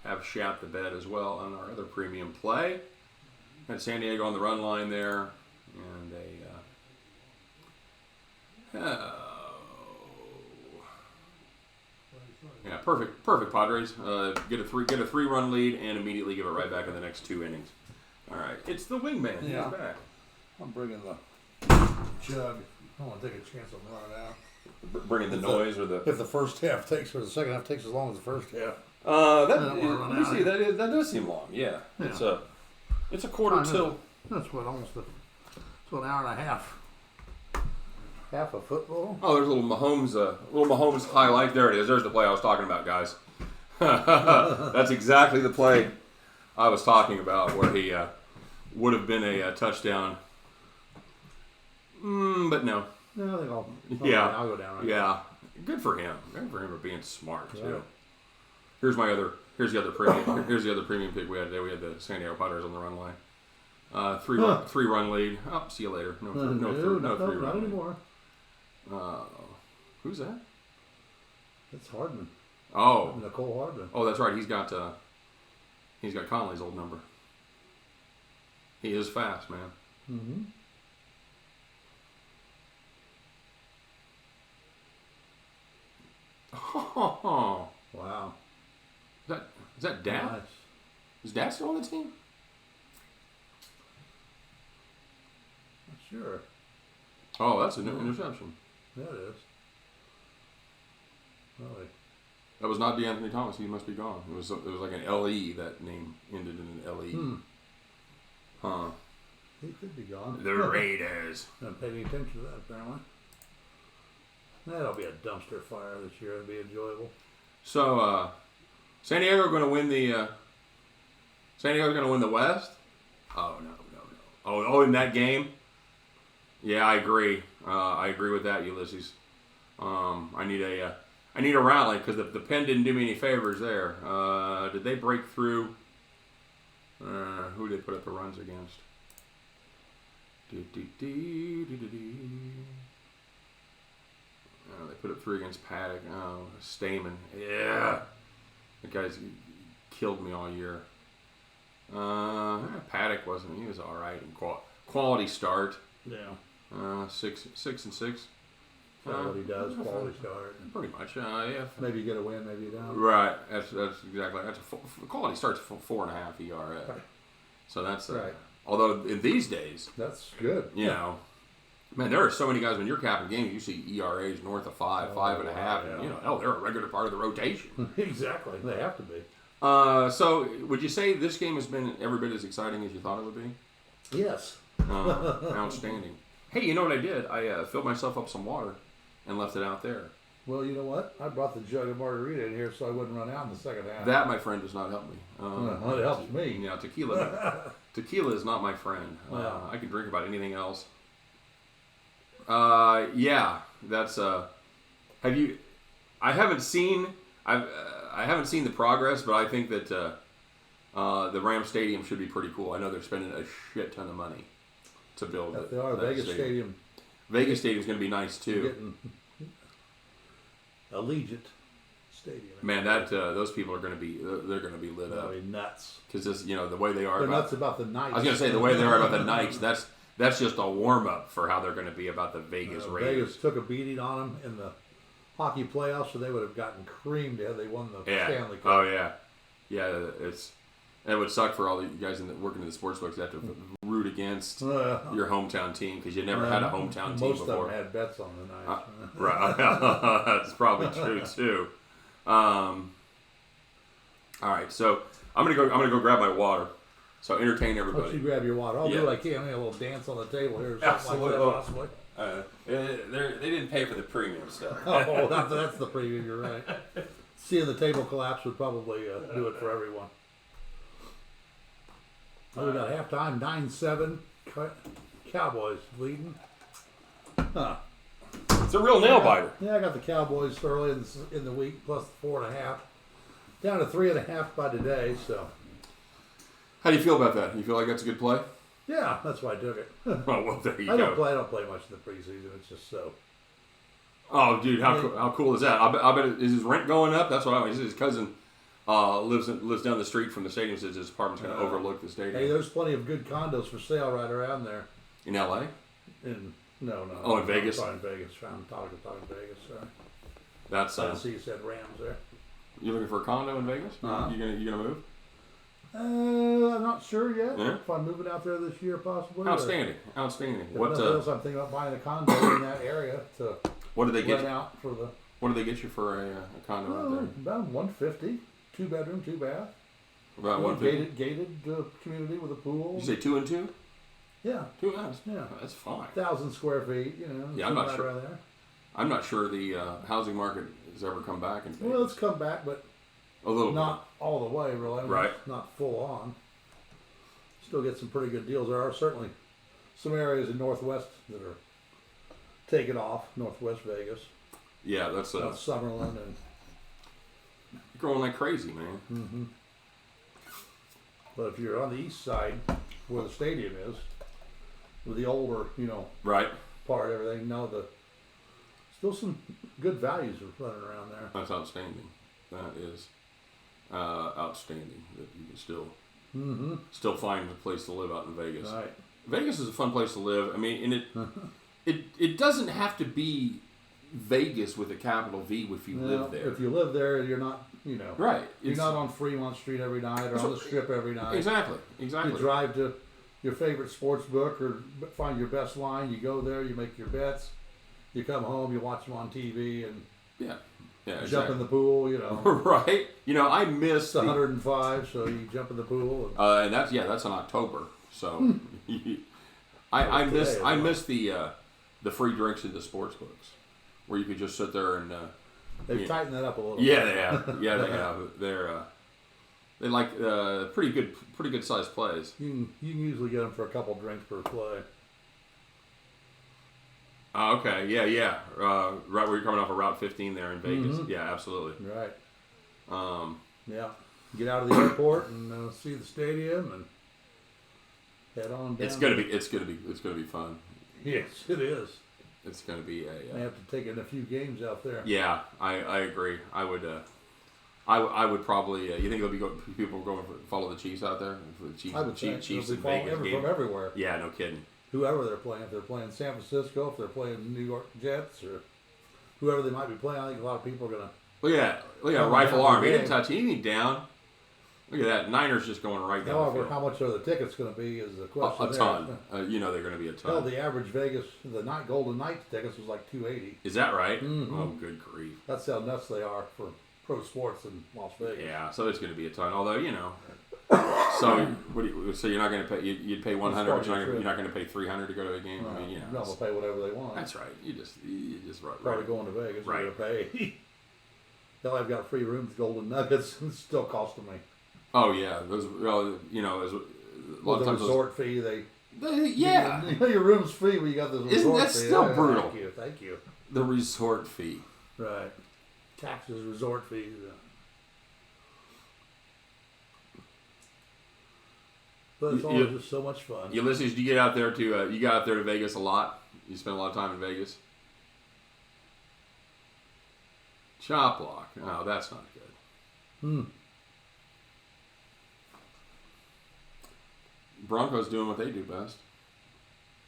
have shat the bed as well on our other premium play. Had San Diego on the run line there, and yeah, perfect Padres. Get a 3-run lead and immediately give it right back in the next 2 innings. All right, it's the wingman. Yeah. He's back. I'm bringing the jug. I want to take a chance on running out. Bringing the noise or the. If the first half takes, or the second half takes as long as the first half. Let me see. That does seem long. Yeah. It's a quarter till. That's what an hour and a half. Half of football. Oh, there's a little Mahomes highlight. There it is. There's the play I was talking about, guys. That's exactly the play I was talking about, where he would have been a touchdown. But no. No, I think I'll go down right Yeah. Good for him. Good for him for being smart, too. Yeah. Here's the other premium. Here's the other premium pick we had today. We had the San Diego Padres on the run line. Three run lead. Oh, see you later. No, three not run anymore. Who's that? It's Hardman. Oh, Nicole Hardman. oh, that's right. He's got Conley's old number. He is fast, man. Mm-hmm. Oh, Wow. is that Dad? Nice. Is Dad still on the team? Sure. Oh, that's an interception. Yeah, it is. Really. That was not DeAnthony Thomas. He must be gone. It was like an LE. That name ended in an LE. Huh. He could be gone. The Raiders. Not paying any attention to that, apparently. That'll be a dumpster fire this year. It'll be enjoyable. So, San Diego going to win the. San Diego's going to win the West. Oh no. Oh, in that game. Yeah, I agree. I agree with that, Ulysses. I need a rally because the pen didn't do me any favors there. Did they break through? Who did they put up the runs against? They put up 3 against Paddock. Oh, Stamen. Yeah. The guy's killed me all year. Paddock wasn't. He was all right. Quality start. Yeah. 6 and 6. That's what he does. Quality start. Pretty much. Yeah. Maybe you get a win, maybe you don't. Right. That's exactly. That's a quality starts 4.5 ERA. Right. So that's Right. Although in these days, That's good. you know, man, there are so many guys when you're capping games, you see ERAs north of 5, 5.5, yeah. and you know, they're a regular part of the rotation. Exactly. They have to be. So would you say this game has been every bit as exciting as you thought it would be? Yes. Outstanding. Hey, you know what I did? I filled myself up some water and left it out there. Well, you know what? I brought the jug of margarita in here so I wouldn't run out in the second half. That, my friend, does not help me. Well, it helps me. Yeah, tequila is not my friend. Wow. I can drink about anything else. Yeah, that's. Have you? I haven't seen the progress, but I think that the Rams Stadium should be pretty cool. I know they're spending a shit ton of money to build it. They are. Vegas Stadium. Vegas Stadium's going to be nice too. Getting Allegiant Stadium. Man, that those people are going to be they're going to be lit up. They'll be nuts. Because this, you know, the way they are. They're nuts about the Knights. I was going to say the way they are about the Knights. That's just a warm up for how they're going to be about the Vegas Raiders. Vegas took a beating on them in the hockey playoffs, so they would have gotten creamed had they won the Stanley Cup. Oh yeah. It would suck for all the guys working in the sports books that have to root against your hometown team because you never had a hometown team before. Most of them had bets on the Knights. Right, that's probably true too. All right, so I'm gonna go grab my water. So entertain Once you everybody. grab your water, I'll do what I can. I'll make a little dance on the table here or something Absolutely. like that, possibly. They didn't pay for the premium stuff. Oh, that's the preview. You're right. Seeing the table collapse would probably do it for everyone. Oh, we got halftime, 9-7. Cowboys leading. Huh. It's a real nail biter. Yeah, I got the Cowboys early in the week, plus 4.5. Down to 3.5 by today, so. How do you feel about that? You feel like that's a good play? Yeah, that's why I took it. Oh, well, there you I go. don't play much in the preseason. It's just so. Oh, dude, how cool is that? I bet is his rent going up? That's what I mean. His cousin lives down the street from the stadium. Says his apartment's going to overlook the stadium. Hey, there's plenty of good condos for sale right around there. In L.A. No. Oh, in Vegas? I'm talking Vegas. I'm talking Vegas. Sorry. That's I see you said Rams there. You looking for a condo in Vegas? Uh-huh. You gonna move? I'm not sure yet. Yeah? If I'm moving out there this year, possibly. Outstanding. If What nothing else, I'm thinking about buying a condo in that area to what did they get rent you? out for the. What did they get you for a condo out there? About 150, 2 bedroom, 2 bath. About 150. Gated community with a pool. You say 2 and 2? Yeah. 2 houses. Yeah. That's fine. 1,000 square feet. Yeah, I'm not right sure. around there. I'm not sure the housing market has ever come back in Vegas. Well, it's come back, but a little not all the way, really. Right. It's not full on. still get some pretty good deals. There are certainly some areas in Northwest that are taking off. Northwest Vegas, Yeah, that's Summerlin, and growing like crazy, man. mm-hmm. But if you're on the east side, where the stadium is, with the older, Right. part of everything, still some good values are running around there. That's outstanding. That is outstanding that you can still find a place to live out in Vegas. Right. Vegas is a fun place to live. I mean, and it doesn't have to be Vegas with a capital V if you live there. If you live there, you're not, Right. You're not on Fremont Street every night or on the Strip every night. Exactly. You drive to your favorite sports book or find your best line. You go there, you make your bets. You come home, you watch them on TV, and jump in the pool. Right. I miss it's 105, so you jump in the pool. And that's in October. So I miss the free drinks in the sports books, where you could just sit there and. They've tightened that up a little. Yeah, they have. Yeah, they have. They like pretty good sized plays. You can usually get them for a couple drinks per play. Okay. Yeah. Right where you're coming off of Route 15 there in Vegas. Mm-hmm. Yeah, absolutely. Right. Yeah. Get out of the airport and see the stadium and head on down. It's gonna be fun. Yes, it is. It's gonna be I have to take in a few games out there. Yeah, I agree. I would probably. You think people going follow the Chiefs out there for the Chiefs? I would think Chiefs they'll in be Vegas game from everywhere. Yeah, no kidding. Whoever they're playing, if they're playing San Francisco, if they're playing New York Jets, or whoever they might be playing, I think a lot of people are gonna. Look at rifle arm. He didn't touch. He ain't down. Look at that. Niners just going right down. However, how much are the tickets going to be is the question. A ton. They're going to be a ton. Hell, the average Vegas, the Golden Knights tickets was like $280. Is that right? Mm-hmm. Oh, good grief. That's how nuts they are for pro sports in Las Vegas. Yeah, so it's going to be a ton. Although, so you're not going to pay. You'd pay $100, but you're not going to pay $300 to go to a game. No, I mean, they'll pay whatever they want. That's right. You just probably going to Vegas. Right. You're going to pay. Hell, I've got free rooms, Golden Nuggets, and it's still costing me. Oh yeah, those as a lot of times resort fee yeah. Your room's free, but you got this resort Isn't that fee. still brutal? Thank you. The resort fee. Right. Taxes, resort fees. But it's always just so much fun. Ulysses, do you get out there to Vegas a lot? You spend a lot of time in Vegas. Chop block. Oh, that's not good. Broncos doing what they do best.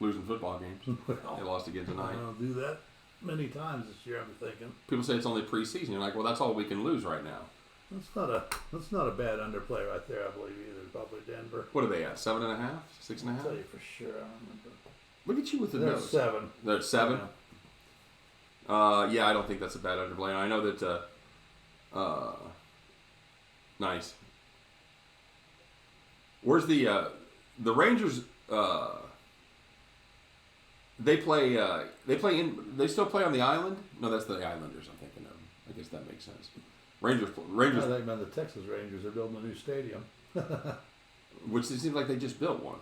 Losing football games. Well, They lost again tonight. I'll do that many times this year, I'm thinking. People say it's only preseason. You're like, well, that's all we can lose right now. That's not a bad underplay right there, I believe, either. Probably Denver. What are they at? 7.5? 6.5? I'll tell you for sure. I don't remember. Look at you with the They're nose. 7. They're 7? Yeah. Yeah, I don't think that's a bad underplay. And I know that. Nice. Where's the Rangers? They still play on the island. No, that's the Islanders. I'm thinking of. I guess that makes sense. Rangers. I think about the Texas Rangers. They're building a new stadium. Which it seems like they just built one.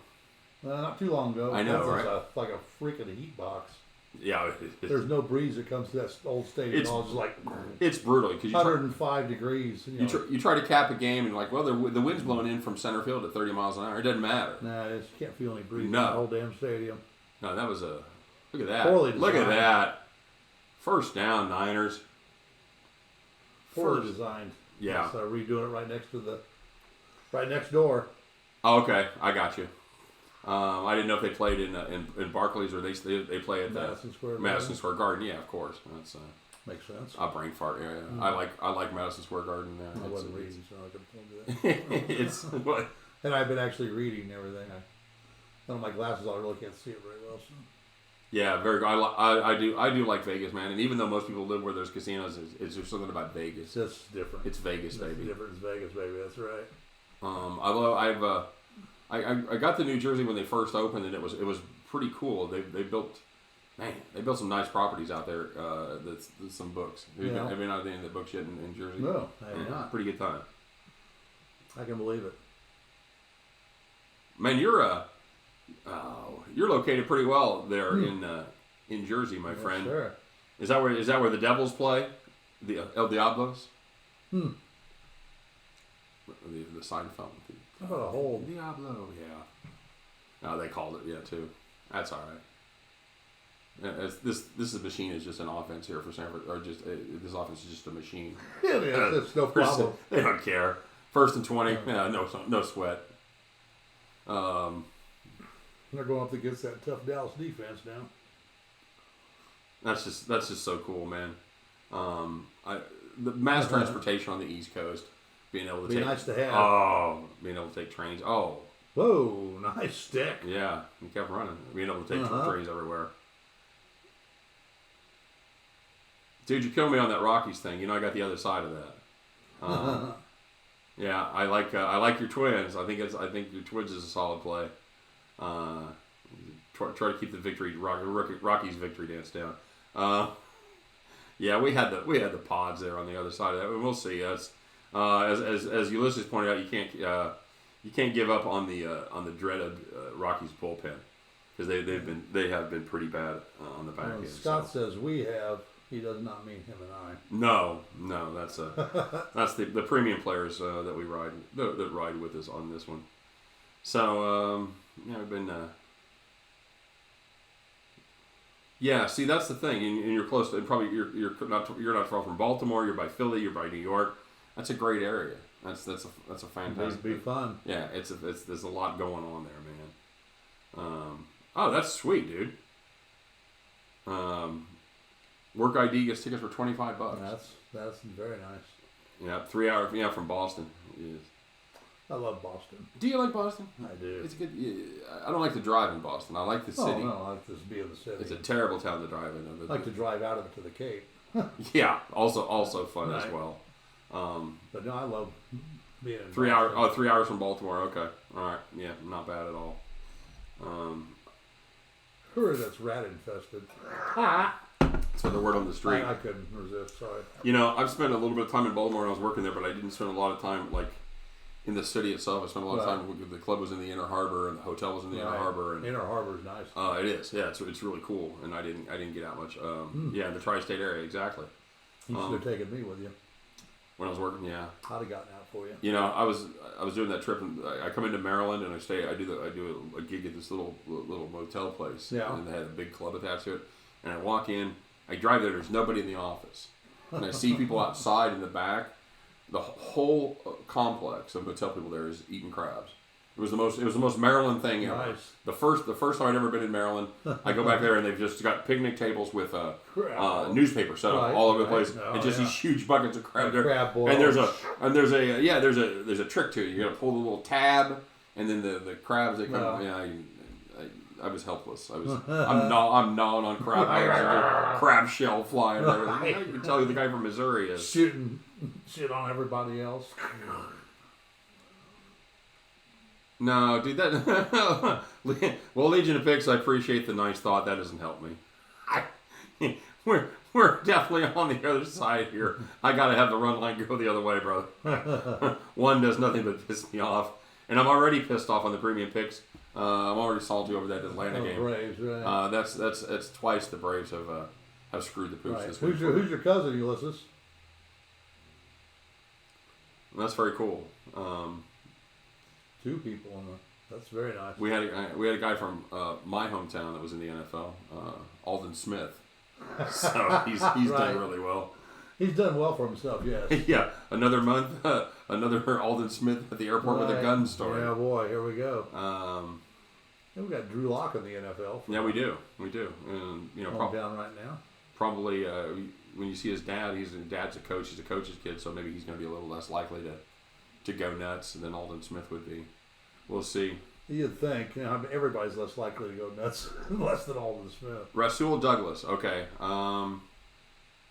Not too long ago. I know, right? Like a freaking heat box. Yeah. There's no breeze that comes to that old stadium. It's just like it's brutal because 105 degrees. You try to cap a game and the wind's blowing in from center field at 30 miles an hour. It doesn't matter. Nah, you can't feel any breeze No. in the whole damn stadium. No, that was a look at that. Poorly Look at designed. that. First down, Niners. Poorly designed. Yeah. So redoing it right next door. Oh, okay, I got you. I didn't know if they played in Barclays or they play at Madison Square Garden. Yeah, of course. That's makes sense. a brain fart. Yeah. Mm-hmm. I like Madison Square Garden there. I wasn't reading, so I couldn't tell you that. It's what. And I've been actually reading everything. I don't have my glasses on. I really can't see it very well. So. Yeah, very good. I do like Vegas, man. And even though most people live where there's casinos, it's just something about Vegas. It's different. It's Vegas, it's baby. Different. It's Vegas, baby. That's right. Although I got to New Jersey when they first opened, and it was pretty cool. They built some nice properties out there. That's some books. Have you been out there in the books yet in Jersey? No, I have not. Pretty good time. I can believe it. Man, you're located pretty well there in Jersey, my friend. Sure. Is that where the Devils play? The El Diablos? Hmm. The Seinfeld. How about a whole Diablo, yeah. No, they called it, too. That's all right. This machine is just an offense here for Sanford, or just this offense is just a machine. Yeah, it is. It's no problem. They don't care. 1st and 20, no sweat. They're going up against that tough Dallas defense now. That's just so cool, man. The mass transportation on the East Coast, being able to Be take nice to have. being able to take trains. Oh, Whoa, nice stick. yeah, he kept running. Being able to take trains everywhere. Dude, you killed me on that Rockies thing. I got the other side of that. Yeah, I like your Twins. I think your Twins is a solid play. Try to keep the Rockies victory dance down. Yeah, we had the pods there on the other side of that. We'll see. As Ulysses pointed out, you can't give up on the dreaded Rockies bullpen because they have been pretty bad on the back end. Scott says we have. He does not mean him and I. No, that's the premium players that we ride that ride with us on this one. So we've been. Yeah, see that's the thing, and you're close to, and probably you're not far from Baltimore. You're by Philly. You're by New York. That's a great area. That's a fantastic. It'd be fun. Yeah, there's a lot going on there, man. Oh, that's sweet, dude. Work ID gets tickets for $25. That's very nice. Yeah, 3 hours. Yeah, from Boston. Yes. I love Boston. Do you like Boston? I do. It's good. I don't like to drive in Boston. I like the city. Oh, no, I like to be in the city. It's a terrible town to drive in. I like to drive out of it to the Cape. Yeah, also fun right. as well. But no, I love being in 3 hours. Boston. Oh, 3 hours from Baltimore. Okay, all right. Yeah, not bad at all. Who that's rat infested? So the word on the street. I couldn't resist. Sorry. I've spent a little bit of time in Baltimore when I was working there, but I didn't spend a lot of time in the city itself. I spent a lot of time. The club was in the Inner Harbor, and the hotel was in the Inner Harbor. And, Inner Harbor's nice. It is. Yeah, it's really cool, and I didn't get out much. Yeah, in the tri-state area, exactly. You should have taken me with you. When I was working, yeah. I'd have gotten out for you. I was doing that trip, and I come into Maryland, and I do a gig at this little motel place. Yeah. And they had a big club attached to it, and I walk in, I drive there. There's nobody in the office, and I see people outside in the back. The whole complex of motel people there is eating crabs. It was the most Maryland thing ever. Nice. The first time I'd ever been in Maryland, I go back there and they've just got picnic tables with newspaper set up all over the place, and just these huge buckets of crab there. Crab boils. And there's a trick to it. You got to pull the little tab, and then the crabs that come. Yeah, I was helpless. I'm gnawing on crab. I crab shell flying. I can tell you the guy from Missouri is shooting shit on everybody else. No, dude, that. Well, Legion of Pigs, I appreciate the nice thought. That doesn't help me. We're definitely on the other side here. I gotta have the run line go the other way, brother. One does nothing but piss me off, and I'm already pissed off on the premium picks. I'm already salty over that Atlanta game. Braves, right? That's twice the Braves have screwed the poops this week. Who's your cousin, Ulysses? That's very cool. Two people on that's very nice. We had a guy from my hometown that was in the NFL, Alden Smith. So he's right. Done really well. He's done well for himself, yes. Yeah, another month, another Alden Smith at the airport with a gun story. Yeah, boy, here we go. We got Drew Lock in the NFL. Yeah, we do, and down right now. Probably when you see his dad, dad's a coach. He's a coach's kid, so maybe he's going to be a little less likely to go nuts than Alden Smith would be. We'll see. You'd think, everybody's less likely to go nuts less than Alden Smith. Rasul Douglas. Okay. I'm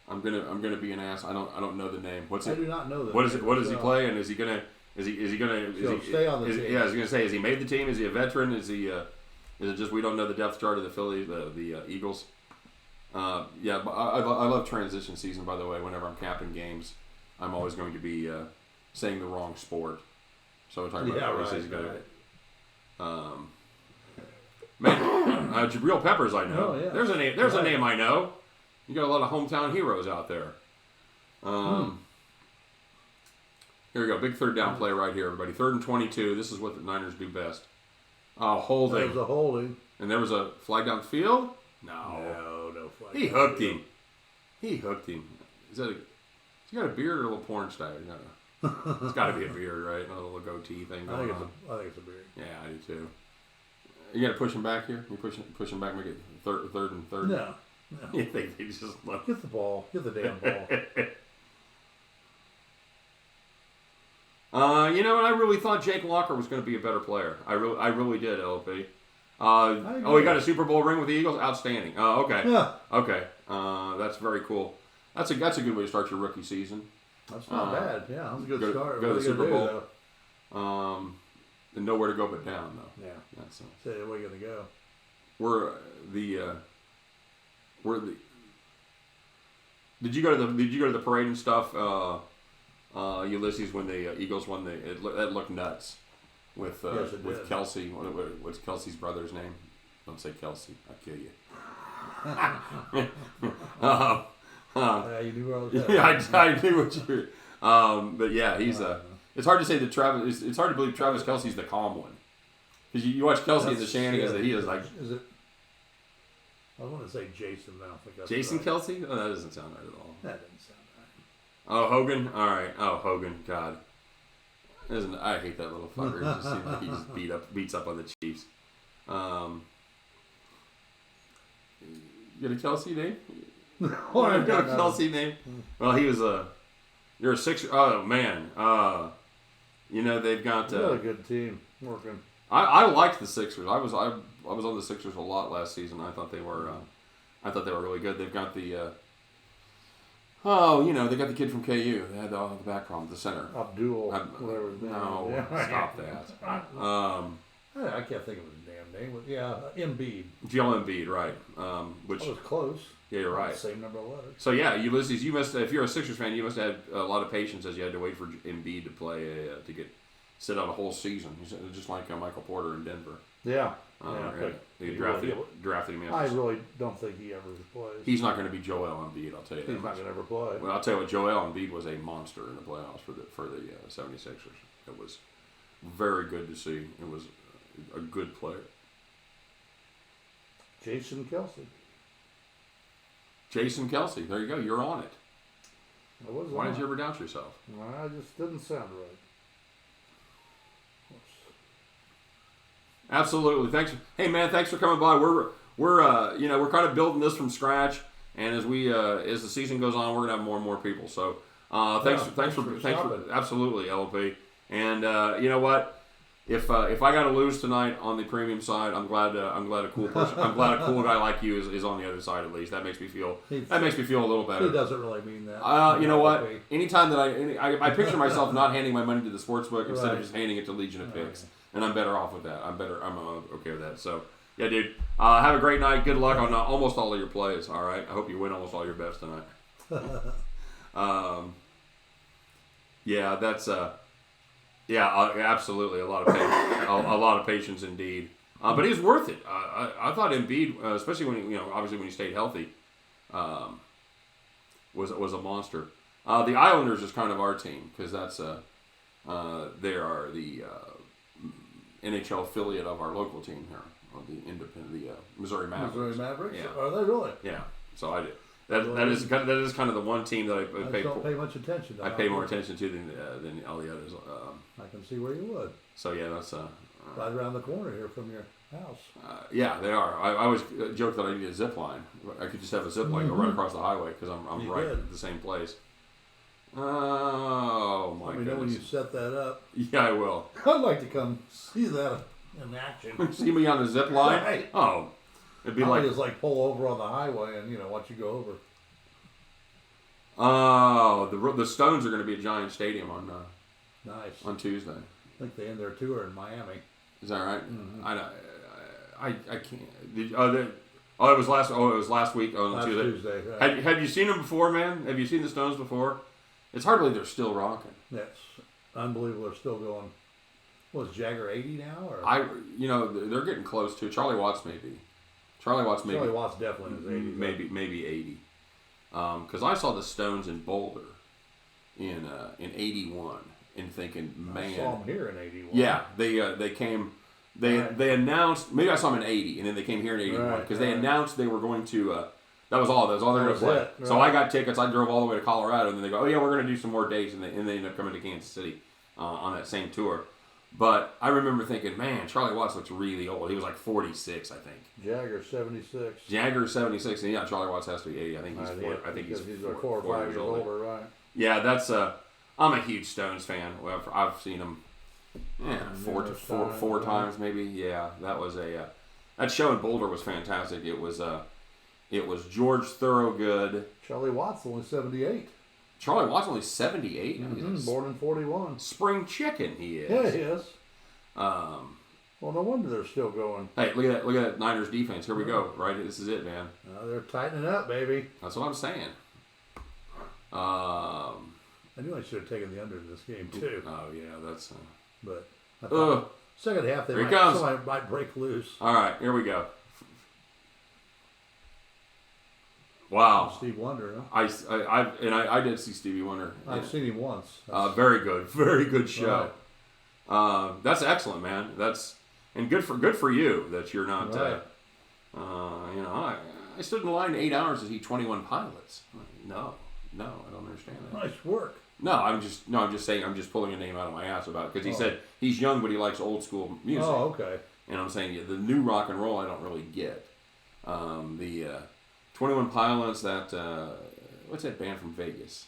gonna be an ass. I don't know the name. I do not know that. What is it? What does he play? And is he gonna stay on the team? Yeah, I was gonna say, has he made the team? Is he a veteran? Is he? Is it just we don't know the depth chart of the Phillies, the Eagles? Yeah, but I love transition season. By the way, whenever I'm capping games, I'm always going to be saying the wrong sport. So we're talking about Man, Jabril Peppers, I know. Oh, yeah. There's a name. There's a name I know. You got a lot of hometown heroes out there. Here we go. Big third down play right here, everybody. 3rd and 22. This is what the Niners do best. Holding. There was a holding. And there was a flag down the field? No flag. He hooked him. Is that a... He got a beard or a little porn star? It's got to be a beard, right? A little goatee thing going on. I think it's a beard. Yeah, I do too. You got to push him back here? You push him back, make it third and third? No. You think they just look? Get the ball. Get the damn ball. You know, and I really thought Jake Locker was going to be a better player. I really did, LP. He got a Super Bowl ring with the Eagles. Outstanding. Okay. Yeah. Okay. That's very cool. That's a good way to start your rookie season. That's not bad. Yeah, that's a good start. Go to the Super Bowl. Though? And nowhere to go but down, though. Yeah. That's Say where we're gonna go. Did you go to the parade and stuff, Ulysses, when the Eagles won that looked nuts with Yes, it with did. Kelsey. What's Kelsey's brother's name? Don't say Kelsey. I'll kill you. You knew where I was headed. Yeah, I knew what you were. But yeah, he's it's hard to say that Travis. It's hard to believe Travis Kelsey's the calm one, because you watch Kelsey and the shenanigans that he is like. Is it? I want to say Jason, but I don't think that's Jason right. Kelsey? Oh, that doesn't sound right at all. That doesn't sound right. Oh, Hogan? All right. Oh, Hogan. God. I hate that little fucker. He just seems like he just beats up on the Chiefs. You got a Kelsey name? Oh, I've got a Kelsey name. Well, he was you're a Sixer. Oh, man. They've got... They got a good team working. I liked the Sixers. I was on the Sixers a lot last season. I thought they were really good. They've got the they got the kid from KU. They had the back problem, the center. Abdul, whatever his name is. No, Yeah. stop that. I can't think of his damn name. Yeah, Embiid. Joel Embiid, right? Which That was close. yeah, you're right. Same number of letters. So yeah, Ulysses, if you're a Sixers fan, you must have had a lot of patience as you had to wait for Embiid to play to sit out a whole season. He's just like Michael Porter in Denver. Yeah. They drafted him. I really don't think he ever plays. He's not going to be Joel Embiid, I'll tell you that He's not much. going to ever play. Well, I'll tell you what, Joel Embiid was a monster in the playoffs for the 76ers. It was very good to see. It was a good player. Jason Kelsey. Jason Kelsey, there you go. You're on it. Why did you ever doubt yourself? I just didn't sound right. Absolutely. Thanks for coming by. We're kind of building this from scratch, and as the season goes on, we're gonna have more and more people. So thanks for absolutely, LP. And you know what? If I got to lose tonight on the premium side, I'm glad a cool person. I'm glad a cool guy like you is on the other side at least. That makes me feel a little better. He doesn't really mean that. You know what? Anytime that I picture myself not handing my money to the sportsbook instead of just handing it to Legion of Picks, and I'm better off with that. I'm okay with that. So yeah, dude. Have a great night. Good luck on almost all of your plays. All right. I hope you win almost all your bets tonight. Yeah, that's absolutely a lot of patience. a lot of patience indeed. But he's worth it. I thought Embiid, especially when obviously when he stayed healthy, was a monster. The Islanders is kind of our team because that's they are the NHL affiliate of our local team here, the Missouri Mavericks. Missouri Mavericks? Yeah. Are they really? Yeah. So I did. That is kind of the one team that I don't pay much attention to. I pay more attention to than all the others. I can see where you would. So yeah, that's right around the corner here from your house. Yeah, they are. I always joke that I need a zip line. I could just have a zip line go right across the highway because I'm right at the same place. Oh my goodness! Let me know when you set that up. Yeah, I will. I'd like to come see that in action. See me on a zip line? Right. Oh, it'd be I'll like just pull over on the highway and watch you go over. Oh, the Stones are going to be at Giant Stadium on Tuesday. I think they end their tour in Miami. Is that right? Mm-hmm. I can't. It was last week on Tuesday. Right. Have you seen them before, man? Have you seen the Stones before? It's hard to believe they're still rocking. That's unbelievable. They're still going. Was Jagger 80 now? Or? They're getting close to Charlie Watts maybe. Charlie Watts definitely was 80. Maybe 80. Because I saw the Stones in Boulder in '81 and thinking, man. I saw them here in '81. Yeah, they came. They announced, maybe I saw them in '80 and then they came here in '81 because they announced they were going to. That was all they were going to play. Right. So I got tickets. I drove all the way to Colorado and then they go, oh yeah, we're going to do some more dates, and they ended up coming to Kansas City on that same tour. But I remember thinking, man, Charlie Watts looks really old. He was like 46, I think. Jagger 76. Jagger 76, and yeah, Charlie Watts has to be 80. I think he's four. I think he's like 4 or 5 years older, right? Yeah, that's I'm a huge Stones fan. Well, I've seen them, four times maybe. Yeah, that was that show in Boulder was fantastic. It was George Thorogood. Charlie Watts only 78. Charlie Watts only 78. Mm-hmm. Born in 41. Spring chicken, he is. Yeah, he is. Well, no wonder they're still going. Hey, look at that Niners defense. Here we go. Right, this is it, man. They're tightening up, baby. That's what I'm saying. I knew I should have taken the under in this game too. Oh yeah, that's. But I thought second half somebody might break loose. All right, here we go. Wow. Steve Wonder, huh? I did see Stevie Wonder. I've seen him once. Very good show. Right. That's excellent, man. And good for you that you're not. Right. I stood in line 8 hours to see 21 Pilots. No, I don't understand that. Nice work. I'm just saying. I'm just pulling a name out of my ass about it because he said he's young but he likes old school music. Oh, okay. And I'm saying the new rock and roll I don't really get. The 21 Pilots, that what's that band from Vegas?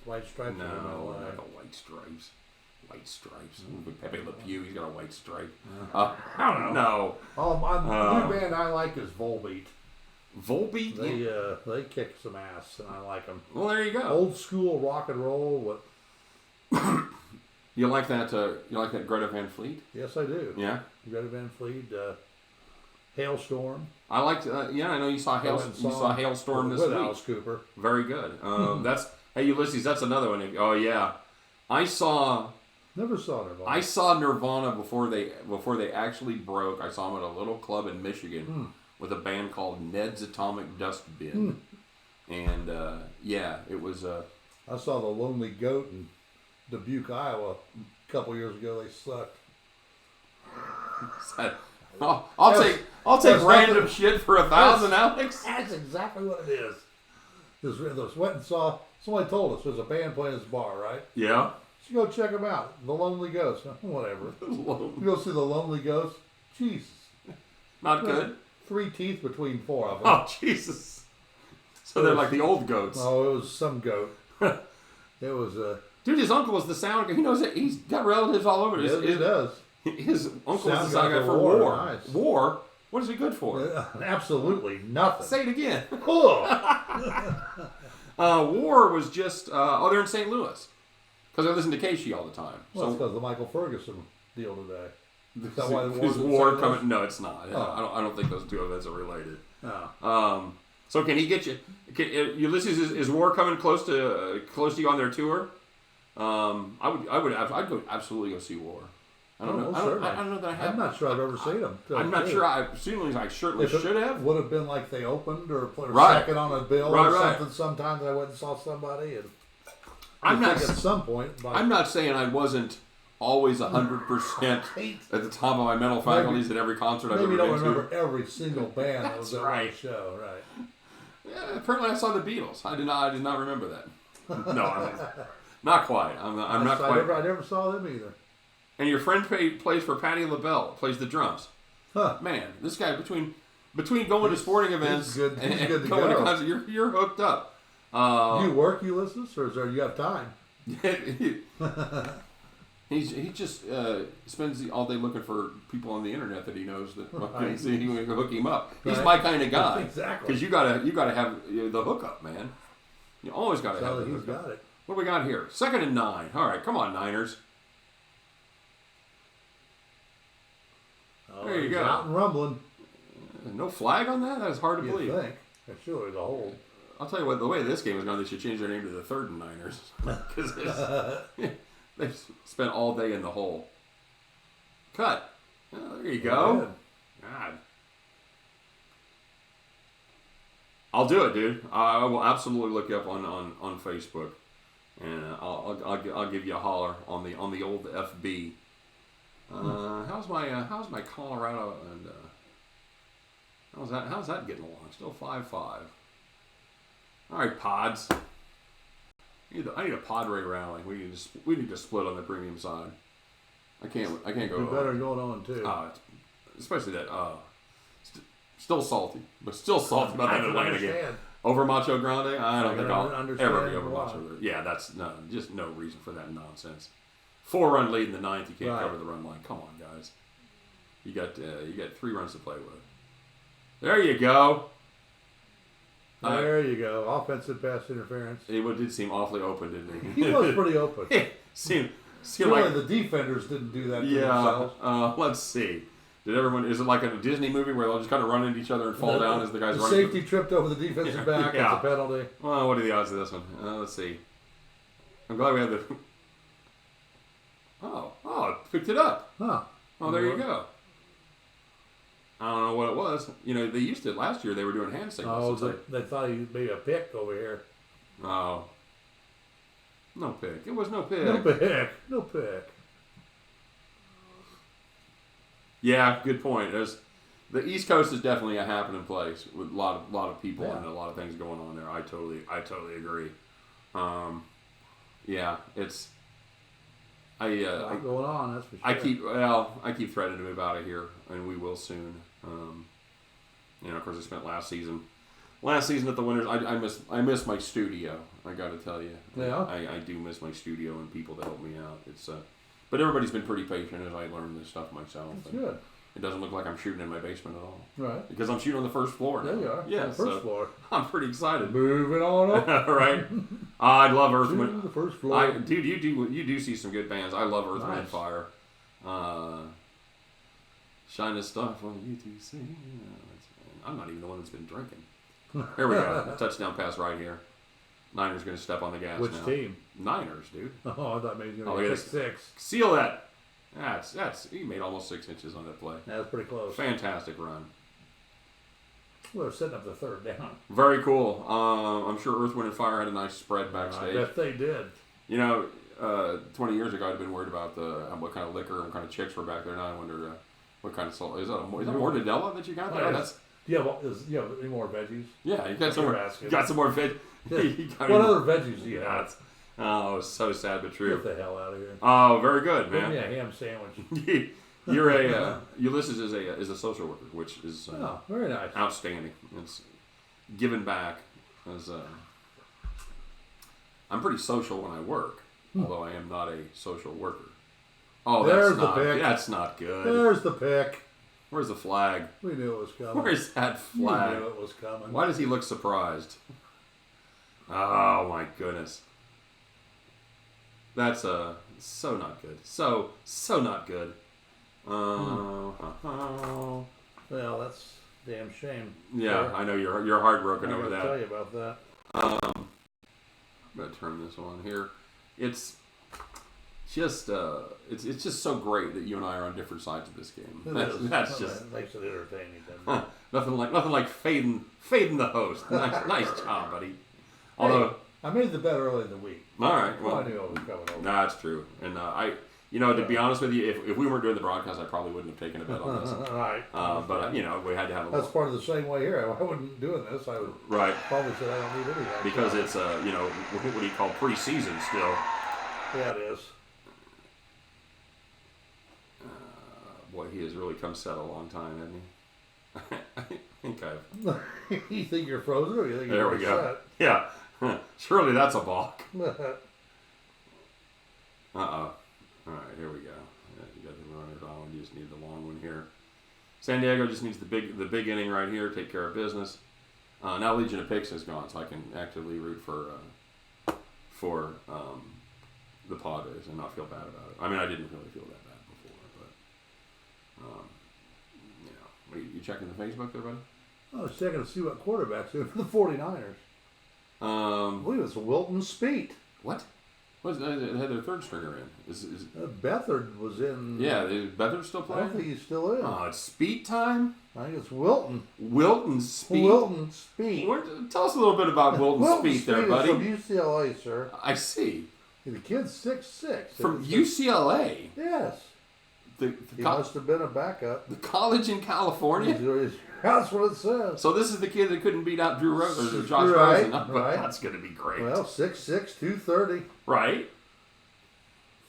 White Stripes. No, not the White Stripes. White Stripes. Pepe Le Pew, he's got a white stripe. I don't know. The new band I like is Volbeat. Volbeat? They kick some ass, and I like them. Well, there you go. Old school rock and roll. You like that? You like that Greta Van Fleet? Yes, I do. Yeah. Greta Van Fleet, Hailstorm. I liked. I know you saw Hailstorm this week. Alice Cooper. Very good. Hey Ulysses. That's another one. Oh yeah, I saw. Never saw Nirvana. I saw Nirvana before they actually broke. I saw them at a little club in Michigan with a band called Ned's Atomic Dust Bin, and it was. I saw the Lonely Goat in Dubuque, Iowa, a couple years ago. They sucked. I'll take random shit for 1,000, Alex. That's exactly what it is. This went and saw. Somebody told us there's a band playing this bar, right? Yeah. So go check them out. The Lonely Ghost. Whatever. You go see the Lonely Ghost. Jesus. Not good. 3 teeth between 4 of them. Oh Jesus. So they're like the old goats. Oh, it was some goat. It was Dude, his uncle is the sound guy. He knows it. He's got relatives all over. Yes, he does. His uncle is the sound guy for War. Nice. War? What is he good for? Absolutely nothing. Say it again. Oh. War was just... they're in St. Louis. Because I listen to Casey all the time. Well, it's because of the Michael Ferguson deal today. Is that why the War coming? No, it's not. Oh. I don't think those two events are related. Oh. So can he get you... Ulysses, is War coming close to you on their tour? I'd go absolutely go see War. I don't know. I don't know that I have. I'm not sure I've ever seen them. I'm not sure. I certainly should have. Would have been like they opened or put a second on a bill or something. Sometimes I went and saw somebody, and at some point. I'm not saying I wasn't always 100% at the top of my mental faculties at every concert I've ever been to. Maybe you don't remember every single band that was at one show, right? Yeah, apparently I saw the Beatles. I did not remember that. No, not quite. I'm not quite. I never saw them either. And your friend plays for Patti LaBelle, plays the drums. Huh. Man, this guy between going to sporting events and going to concerts, you're hooked up. Do you work, Ulysses, or you have time? he just spends all day looking for people on the internet that he knows that can hook him up. He's my kind of guy. Exactly. Because you gotta have the hookup, man. You always gotta have the hookup. He's got it. What do we got here? 2nd and 9. All right, come on, Niners. There you go. Out and rumbling. No flag on that? That's hard to believe. Think. Surely the hold. I'll tell you what. The way this game is going, they should change their name to the Third and Niners because they've spent all day in the hole. Cut. Oh, there you go. God. I'll do it, dude. I will absolutely look you up on Facebook, and I'll give you a holler on the old FB. How's my Colorado and how's that getting along? Still 5-5. All right, pods. I need a Padre rally. We need to split on the premium side. I can't go. You better going on too. Especially that. Still salty, but still salty about that Atlanta game. Over Macho Grande, I don't think I'll ever be over Macho Grande. Yeah, that's just no reason for that nonsense. 4-run lead in the ninth, you can't cover the run line. Come on, guys. You got 3 runs to play with. There you go. There you go. Offensive pass interference. He did seem awfully open, didn't he? He was pretty open. seemed Surely like the defenders didn't do that to themselves. Let's see. Did everyone? Is it like a Disney movie where they'll just kind of run into each other and fall down as the guys the running? Safety tripped over the defensive back. It's a penalty. Well, what are the odds of this one? Let's see. I'm glad we had the. Oh, it picked it up. Huh. Oh, there you go. I don't know what it was. You know, they used to last year. They were doing hand signals. Oh, they thought he made a pick over here. Oh. No pick. It was no pick. No pick. Yeah, good point. The East Coast is definitely a happening place with a lot of people and a lot of things going on there. I totally agree. Yeah, it's going on. That's for sure. I keep threatening to move out of here, and we will soon. Of course, I spent last season at the Whiners. I miss my studio. I got to tell you. Yeah. I do miss my studio and people to help me out. It's but everybody's been pretty patient as I learn this stuff myself. That's good. It doesn't look like I'm shooting in my basement at all. Right. Because I'm shooting on the first floor now. There you are. Yeah, on the first floor. I'm pretty excited. Moving on up. Right. I love Earth, to Wind. the first floor. Dude, you do see some good bands. I love Earth, Wind, and Nice. Fire. Shine the stuff on you two sing. I'm not even the one that's been drinking. Here we go. Touchdown pass right here. Niners going to step on the gas Which now. team? Niners, dude. Oh, I thought maybe he was Oh, going to look pick at 6. Seal that. He made almost 6 inches on that play. That was pretty close. Fantastic run. Well, they're setting up the third down. Very cool. I'm sure Earth, Wind, and Fire had a nice spread backstage. I bet they did. 20 years ago, I'd been worried about what kind of liquor and what kind of chicks were back there. Now I wonder what kind of salt. Is it mortadella that you got there? Do you have any more veggies? Yeah, you got some more. You got some more veg. What other veggies do you have? Oh, it's so sad but true. Get the hell out of here. Oh, very good, Give man. me a ham sandwich. Ulysses is a social worker, which is very nice. outstanding. It's giving back. I'm pretty social when I work, although I am not a social worker. Oh, that's not good. There's the pick. Where's the flag? We knew it was coming. Where's that flag? We knew it was coming. Why does he look surprised? Oh my goodness. That's so not good. So not good. Well, that's a damn shame. Yeah, I know you're heartbroken over that. I'll tell you about that. I'm gonna turn this on here. It's just it's just so great that you and I are on different sides of this game. That's just makes it entertaining. nothing like fading the host. Nice job, buddy. Although I made the bet early in the week. All right, well, I knew it was coming over. That's true, and to be honest with you, if we weren't doing the broadcast, I probably wouldn't have taken a bet on this. Right. But we had to have a. That's part of the same way here. I wouldn't doing this. I would probably say I don't need anything. Because it's what do you call preseason still? Yeah, it is. Boy, he has really come set a long time, hasn't he? I think I've. You think you're frozen, or you think there you're we go. Yeah, surely that's a balk. All right, here we go. Yeah, you got the runner on. You just need the long one here. San Diego just needs the big inning right here. Take care of business. Now Legion of Picks is gone, so I can actively root for the Padres and not feel bad about it. I mean, I didn't really feel that bad before, but you checking the Facebook there, buddy? I was checking to see what quarterback's doing for the 49ers. I believe it's Wilton Speet. What? What is they had their third stringer in? Is Bethard was in. yeah? Is Beathard still I playing? don't think he's still in. Oh, it's Speed time. I think it's Wilton. Wilton Speed. Wilton Speet. Tell us a little bit about Wilton Speed, there, buddy. From UCLA, sir. I see. The kid's 6'6". From UCLA. Yes. He Must have been a backup. The college in California. That's what it says. So this is the kid that couldn't beat out Drew Rose or Josh Right, Rosen. right. That's going to be great. Well, 6'6", 230. Right.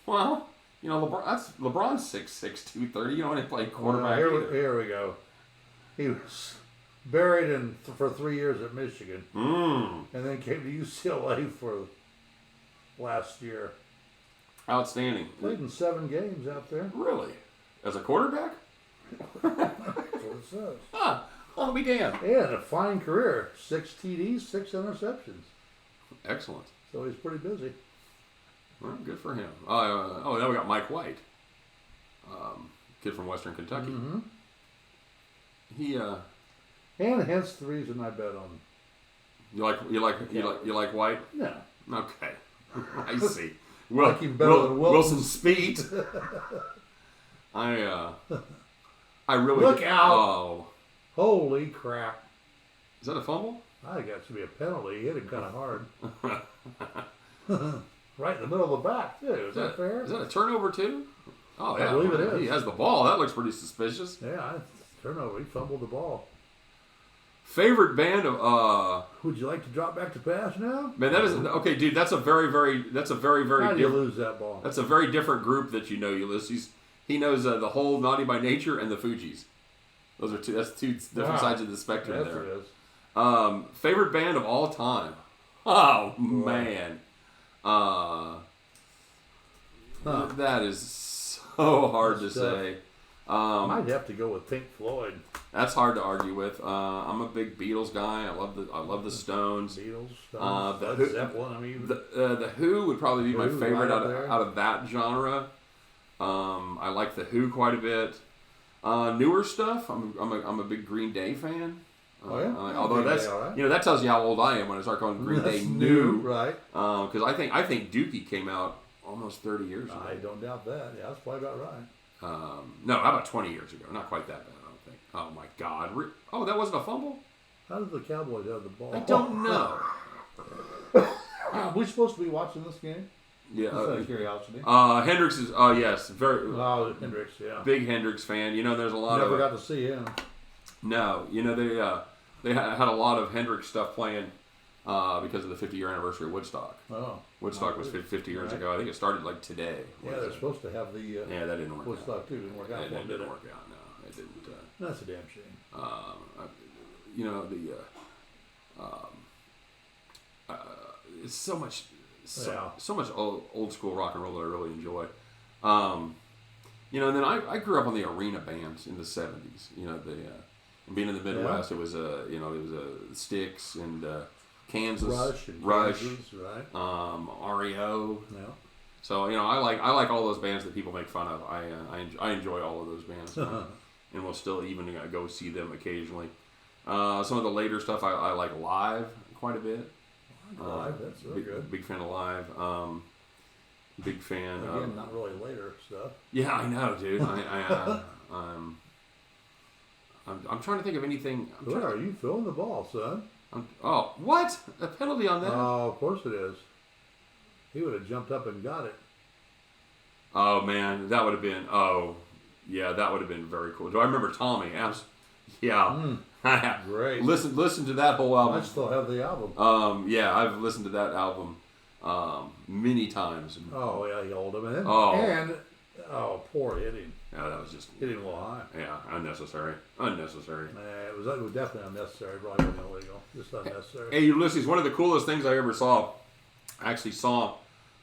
Well, you know, LeBron's 6'6", 230. You know, when he played quarterback. Here we go. He was buried for 3 years at Michigan, and then came to UCLA for last year. Outstanding. Played in 7 games out there. Really? As a quarterback? That's what it says. Ah, I'll be damned. And a fine career. 6 TDs, 6 interceptions. Excellent. So he's pretty busy. Well, good for him. Now we got Mike White, kid from Western Kentucky. Mm-hmm. He And hence the reason I bet on. you like White? No. Okay, I see. Like him better than Wilson Speed. I really Look out. Oh, Holy crap! is that a fumble? I think that should be a penalty. He hit him kind of hard. Right in the middle of the back, too. Is that fair? Is that a turnover, too? Oh, yeah. I believe it is. He has the ball. That looks pretty suspicious. Yeah, turnover. He fumbled the ball. Favorite band of Would you like to drop back to pass now? man, that is okay, dude. That's a very How do you different. lose that ball? That's a very different group that you know, Ulysses. He knows the whole Naughty by Nature and the Fugees. Those are two. That's two different sides of the spectrum Yes, there. it is. Favorite band of all time. Oh man, that is so hard to say. Might have to go with Pink Floyd. That's hard to argue with. I'm a big Beatles guy. I love the Stones. Beatles, Stones, the Led Who- Zeppelin. I mean, The Who would probably be my Who, favorite right out there. of that genre. I like the Who quite a bit. Newer stuff. I'm a big Green Day fan. Oh, yeah? Although Green that's Day, all right. that tells you how old I am when I start calling Green Day that's new. right? Because I think Dookie came out almost 30 years ago. I don't doubt that. Yeah, that's probably about right. No, how about 20 years ago? Not quite that bad, I don't think. Oh my God! Oh, that wasn't a fumble? How did the Cowboys have the ball? I don't know. Are we supposed to be watching this game? Yeah. Just out of curiosity. Hendrix is. Oh yes, very Oh, Hendricks, yeah. big Hendrix fan. You know, there's a lot Never of. got to see him. No, you know they had a lot of Hendrix stuff playing because of the 50-year anniversary of Woodstock. Oh. Woodstock was 50 years Right. ago. I think it started like today. Yeah, they're supposed to have the Yeah, that didn't work Woodstock out. too. Didn't work out It for him, did didn't it? work out. No, it didn't. That's a damn shame. You know it's so much old school rock and roll that I really enjoy. You know, and then I grew up on the arena bands in the 70s. You know, and being in the Midwest, it was Styx and Kansas Rush, Kansas, right? REO. Yeah. So you know, I like all those bands that people make fun of. I enjoy all of those bands, and we'll still even go see them occasionally. Some of the later stuff I like Live quite a bit. Live, that's really good. Big fan of Live. Big fan. Again, not really later stuff. Yeah, I know, dude. I'm trying to think of anything. Where are you throwing the ball, son? Oh, what? A penalty on that? Oh, of course it is. He would have jumped up and got it. Oh man, that would have been. Oh, yeah, that would have been very cool. Do I remember Tommy? Yeah. Great. Listen to that whole album. I still have the album. Yeah, I've listened to that album many times. Oh yeah, he hold him in. Oh. Poor hitting. Yeah, that was just Hitting a little high. yeah, unnecessary. It was definitely unnecessary. Probably wasn't illegal. Just unnecessary. Hey, Ulysses, one of the coolest things I ever saw. I actually saw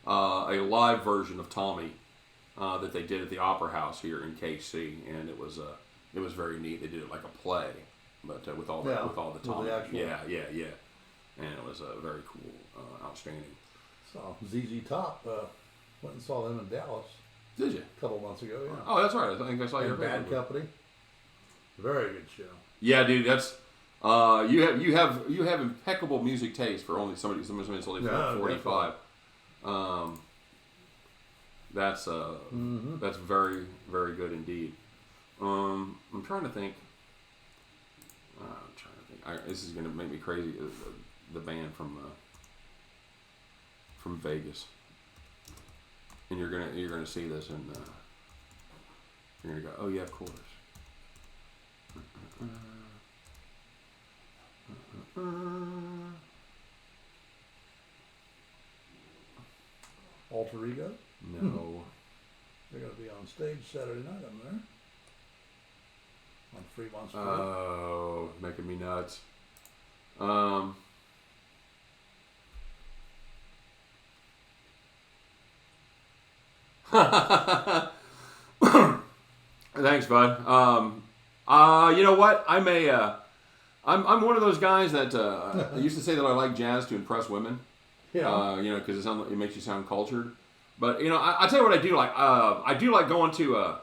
a live version of Tommy that they did at the Opera House here in KC, and it was very neat. They did it like a play, but with all the Tommy. the actual- Yeah, and it was very cool, outstanding. So ZZ Top went and saw them in Dallas Did you? a couple months ago. Yeah. Oh, that's right. I think I saw your Bad paper. Company. Very good show. Yeah, dude, that's You have impeccable music taste for only somebody's only Yeah, 45. That's very, very good indeed. I'm trying to think. This is gonna make me crazy. The band from Vegas, and you're gonna see this, and you're gonna go, oh yeah, of course. Alter Ego. No. They're going to be on stage Saturday night. I'm there. On Fremont Square. Oh, making me nuts. Thanks, bud. You know what? I'm one of those guys that I used to say that I like jazz to impress women. Yeah. Because it makes you sound cultured. But I tell you what I do like. I do like going to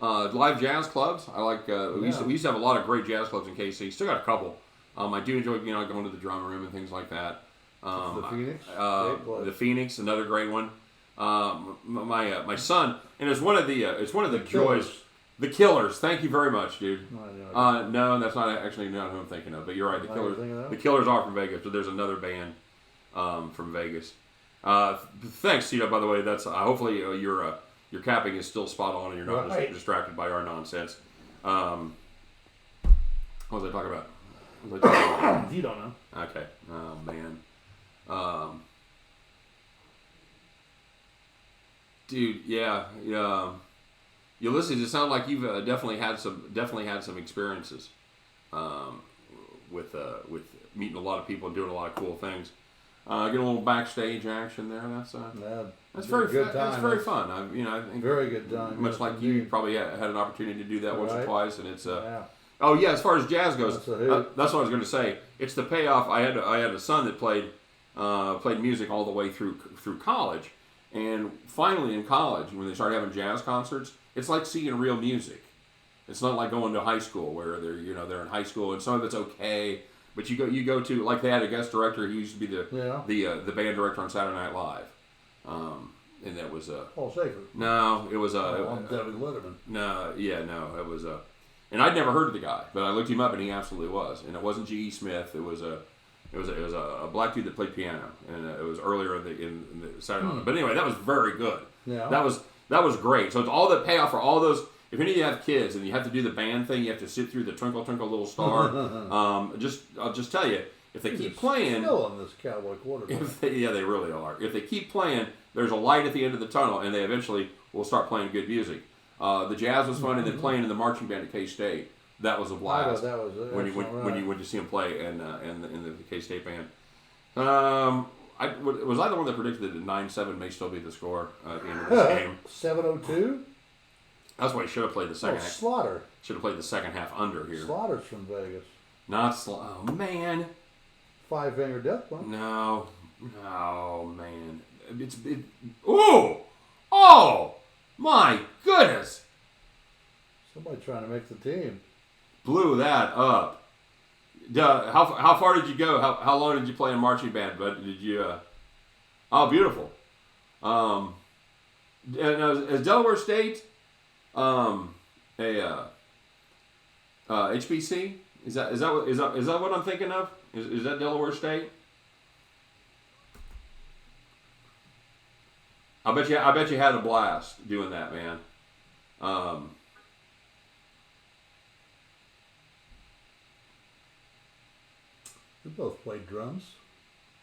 live jazz clubs. I like. We used to have a lot of great jazz clubs in KC. Still got a couple. I do enjoy going to the drum room and things like that. The Phoenix. The Phoenix, another great one. My son, and it's one of the joys. The Killers. Thank you very much, dude. No, that's not actually not who I'm thinking of. But you're right. The Killers. The Killers are from Vegas. But there's another band from Vegas. Thanks, Tito. By the way, that's hopefully your capping is still spot on and you're not distracted by our nonsense. What was I talking about? You don't know. Okay. Oh man. Dude, yeah. Ulysses, it sounds like you've definitely had some experiences with meeting a lot of people and doing a lot of cool things. Get a little backstage action there. That's very good. That's very fun. I think very good time. Much like you probably had an opportunity to do that once or twice, and it's Oh yeah, as far as jazz goes, that's what I was going to say. It's the payoff. I had a son that played music all the way through college, and finally in college when they started having jazz concerts, it's like seeing real music. It's not like going to high school where they're in high school and some of it's okay, but you go to, like, they had a guest director who used to be the band director on Saturday Night Live, and that was Paul Schaefer. No, it was David Letterman. No, it was and I'd never heard of the guy, but I looked him up and he absolutely was, and it wasn't G.E. Smith. It was a black dude that played piano, and it was earlier in the Saturday Night. But anyway, that was very good. Yeah, that was great. So it's all the payoff for all those. If any of you have kids and you have to do the band thing, you have to sit through the Twinkle Twinkle Little Star. I'll just tell you, if they keep playing, still on this cowboy quarterback. They really are. If they keep playing, there's a light at the end of the tunnel, and they eventually will start playing good music. The jazz was fun, and then playing in the marching band at K-State, that was a blast. That was when you went to see him play in the K-State band. Was I the one that predicted that 9-7 may still be the score at the end of this game? 7:02. That's why he should have played the second half. Slaughter. Should have played the second half under here. Slaughter's from Vegas. Not Slaughter. Oh, man. Five Finger Death Punch. No, man. Oh, my goodness. Somebody trying to make the team. Blew that up. How far did you go? How long did you play in marching band? But did you? Oh, beautiful. Is Delaware State HBC? Is that what I'm thinking of? Is that Delaware State? I bet you had a blast doing that, man. We both played drums.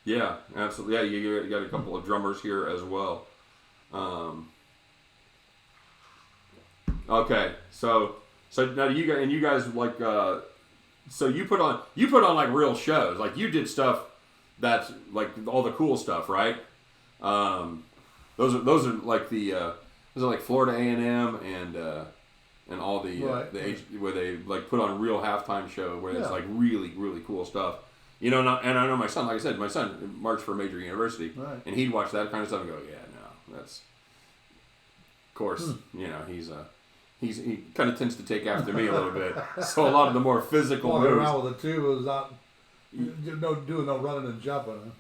Yeah, absolutely. Yeah, you got a couple of drummers here as well. Okay, so now you guys like so you put on like real shows, like you did stuff that's like all the cool stuff, right? Those are like those are like Florida A&M and all the where they like put on real halftime show where it's like really really cool stuff. And I know my son, like I said, my son marched for a major university, and he'd watch that kind of stuff and go, yeah, no, that's, of course, he kind of tends to take after me a little bit. So a lot of the more physical Walking moves. around with a tube is not doing no running and jumping. Huh?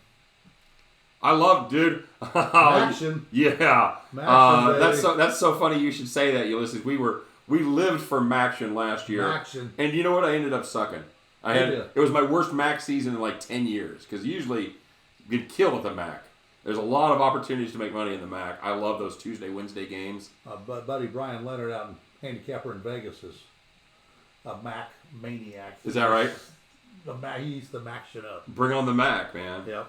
I love, dude. Action. Yeah. Maction, That's so funny you should say that, Ulysses. We lived for Maction last year. Maction. And you know what? I ended up sucking. It was my worst Mac season in like 10 years. Because usually you get killed at the Mac. There's a lot of opportunities to make money in the Mac. I love those Tuesday, Wednesday games. Buddy Brian Leonard out in handicapper in Vegas is a Mac maniac. Is that right? He's the Mac shit up. Bring on the Mac, man. Yep.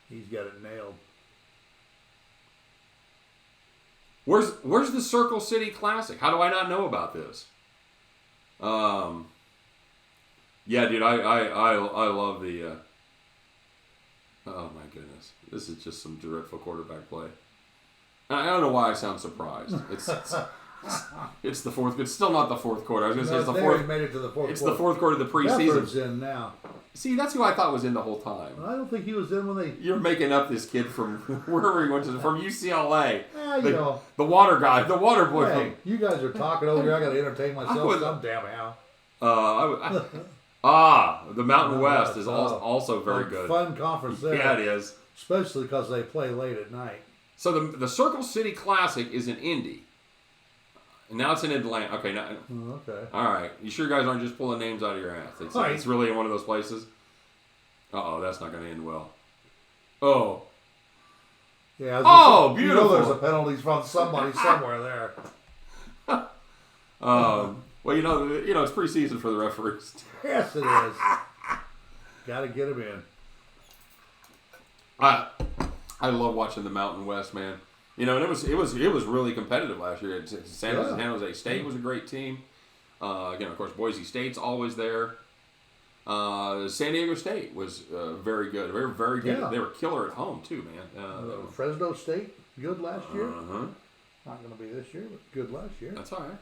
He's got it nailed. Where's the Circle City Classic? How do I not know about this? Yeah, dude, I love the. Oh my goodness, this is just some dreadful quarterback play. I don't know why I sound surprised. It's the fourth. It's still not the fourth quarter. I was going to say it's the fourth. Made it to the fourth. It's quarter. the fourth quarter of the preseason. Beathard's in now. See, that's who I thought was in the whole time. I don't think he was in when they. You're making up this kid from wherever he went to, from UCLA. You know. The water guy, the water boy. Hey, you guys are talking over here. I got to entertain myself some damn how. The Mountain West is also very good. Fun conference there. Yeah, it is. Especially because they play late at night. So the Circle City Classic is in Indy. And now it's in Atlanta. Okay, now. Okay. All right. You sure you guys aren't just pulling names out of your ass? It's really in one of those places. Uh-oh, that's not going to end well. Oh. Yeah. Beautiful. You know there's a penalty from somebody somewhere there. Well, you know, it's preseason for the referees. Yes, it is. Got to get him in. I love watching the Mountain West, man. You know, and it was really competitive last year. San Jose State was a great team. Again, of course, Boise State's always there. San Diego State was very good. They were very good. Yeah. They were killer at home too, man. Fresno State, good last year. Uh-huh. Not going to be this year, but good last year. That's all right.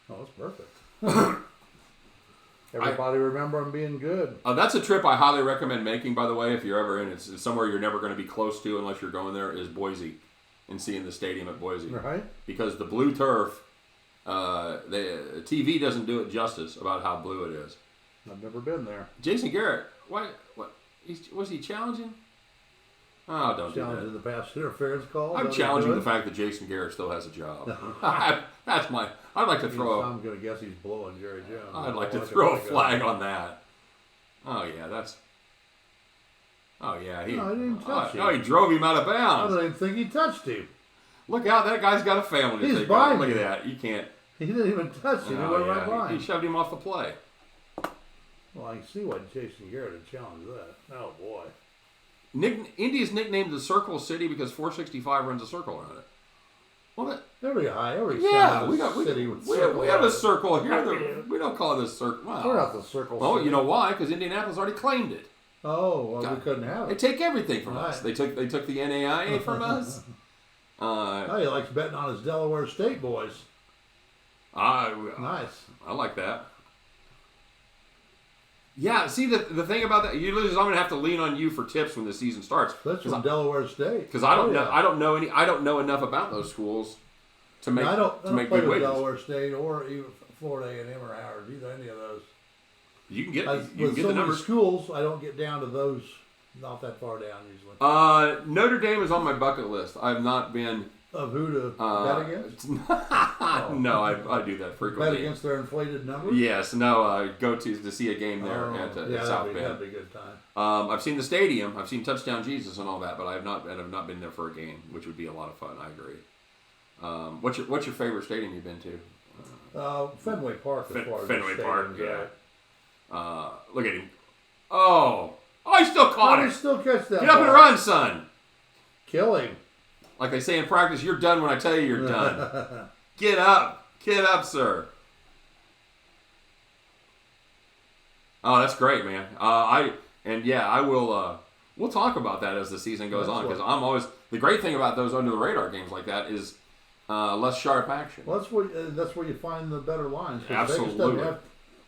Oh, that's perfect. Everybody remember them being good. That's a trip I highly recommend making, by the way, if you're ever in. It's somewhere you're never going to be close to unless you're going there, is Boise and seeing the stadium at Boise. Right. Because the blue turf, the TV doesn't do it justice about how blue it is. I've never been there. Jason Garrett, what was he challenging? Oh, don't Challenging do that. the pass interference call. I'm challenging the fact that Jason Garrett still has a job. That's my. I'd like to throw. I'm going to guess he's blowing Jerry Jones. I'd like to throw a flag on that. Oh yeah, that's. Oh yeah, No, I didn't touch him. No, he drove him out of I bounds. don't even think he touched him. Look out, that guy's got a family to He's take by care of. Look me. at that. You can't. He didn't even touch him. He went right by him. He shoved him off the play. Well, I can see why Jason Garrett had challenged that. Oh boy. Indy's nicknamed the Circle City because 465 runs a circle around it. Well, Every yeah, we have a circle. circle here. We don't call it a circle. Wow. We're not the circle. Oh, city. you know why? Because Indianapolis already claimed it. Oh, well, we couldn't have They it. take everything from Right. us. They took the NAIA from us. Oh, he likes betting on his Delaware State boys. Nice. I like that. Yeah, see the thing about that, I'm gonna have to lean on you for tips when the season starts. That's from Delaware State. Because I don't know enough about those schools to make I don't make play good with wages. Delaware State or even Florida A&M or Howard, either any of those. You can get With the so many numbers. schools, I don't get down to those. Not that far down usually. Notre Dame is on my bucket list. I've not been. Of who to bet against? No, I do that frequently. Bet against their inflated numbers? Yes, no. Go to see a game there at South Bend. That'd be a good time. I've seen the stadium. I've seen Touchdown Jesus and all that, but I've not been there for a game, which would be a lot of fun. I agree. What's your favorite stadium you've been to? Fenway Park. Fenway Park. Yeah. Look at him. Oh, he still caught it. Still catch that. Get up and run, son. Kill him. Like they say in practice, you're done when I tell you you're done. Get up, sir. Oh, that's great, man. I will. We'll talk about that as the season goes on because I'm always the great thing about those under the radar games like that is less sharp action. Well, that's where you find the better lines. Absolutely.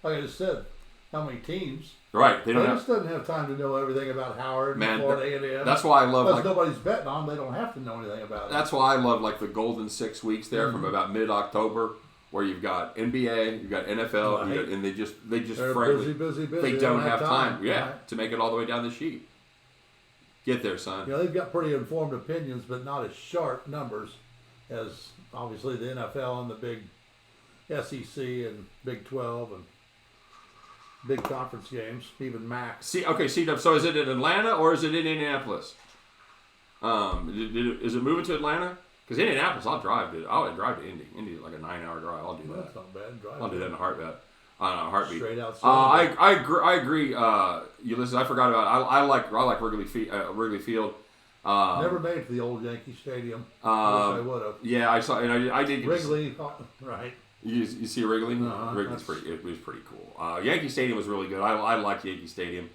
Like I just said, how many teams. Right. They don't Vegas doesn't have time to know everything about Howard and Florida A&M. That's why I love because nobody's betting on them. They don't have to know anything about it. That's why I love like the golden 6 weeks there from about mid-October, where you've got NBA, you've got NFL, Right. and they just They're frankly busy. they don't have time. Yeah, Right. to make it all the way down the sheet. Get there, son. You know, they've got pretty informed opinions, but not as sharp numbers as obviously the NFL and the big SEC and Big 12 and big conference games, even MAC. C-Dub, so is it in Atlanta or is it in Indianapolis? Is it moving to Atlanta? Because Indianapolis, I'll drive to Indy. Indy's like a 9-hour drive. I'll do that. That's not bad. Drive I'll do that in a heartbeat. Straight outside. I agree. Ulysses, I forgot about it. I like Wrigley Field. Never made it to the old Yankee Stadium. I wish I would have. Yeah, I saw, and I did. Wrigley, right? You see Wrigley? Uh-huh, Wrigley's it was pretty cool. Yankee Stadium was really good. I liked Yankee Stadium.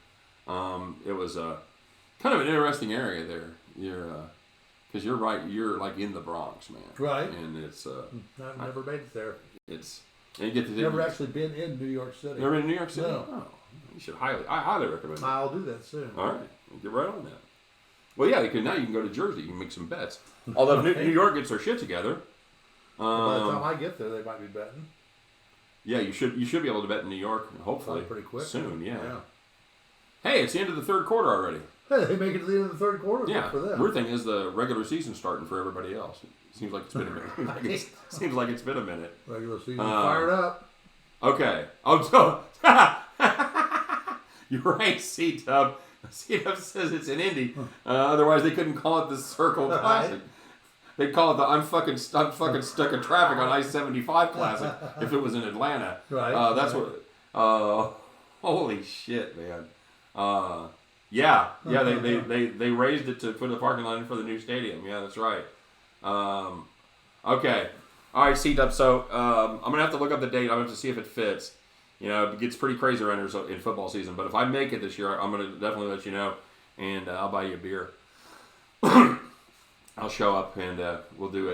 It was kind of an interesting area there. Because you're right. You're like in the Bronx, man. Right. And it's. I've never made it there. It's. And you get to Never actually been in New York City. Never in New York City? No. Oh, you should I highly recommend it. I'll do that soon. All right. Get right on that. Well, yeah, now you can go to Jersey. You can make some bets. Although New York gets their shit together. By the time I get there, they might be betting. Yeah, you should be able to bet in New York, hopefully. Pretty quick. Soon, yeah. Hey, it's the end of the third quarter already. Hey, they make it to the end of the third quarter. Yeah. For them. Weird thing is the regular season starting for everybody else. It seems like it's been a minute. Seems like it's been a minute. Regular season fired up. Okay. Oh, so you're right, C-Dub. C-Dub says it's in Indy. Otherwise, they couldn't call it the Circle Classic. They'd call it the I'm fucking stuck in traffic on I-75 Classic if it was in Atlanta. Right. That's what. Holy shit, man. Yeah. They raised it to put the parking lot in for the new stadium. Yeah, that's right. Okay. All right, C-Dub. So I'm gonna have to look up the date. I'm gonna have to see if it fits. You know, it gets pretty crazy around here in football season. But if I make it this year, I'm gonna definitely let you know, and I'll buy you a beer. I'll show up and we'll do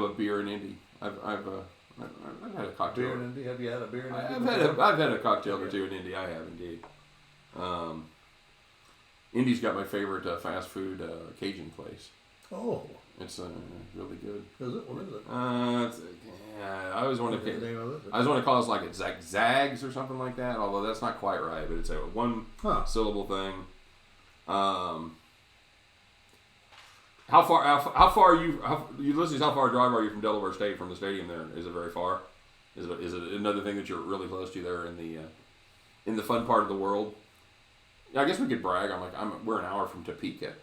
a beer in Indy. I've had a cocktail. Beer in Indy. Have you had a beer in Indy? I've had a cocktail or two in Indy. I have indeed. Indy's got my favorite fast food Cajun place. Oh. It's really good. Is it? What is it? I always want to call it like it's like Zags or something like that. Although that's not quite right, but it's a one syllable thing. How far are you? Ulysses, how far a drive are you from Delaware State from the stadium? There is it very far? Is it another thing that you're really close to there in the fun part of the world? Yeah, I guess we could brag. We're an hour from Topeka.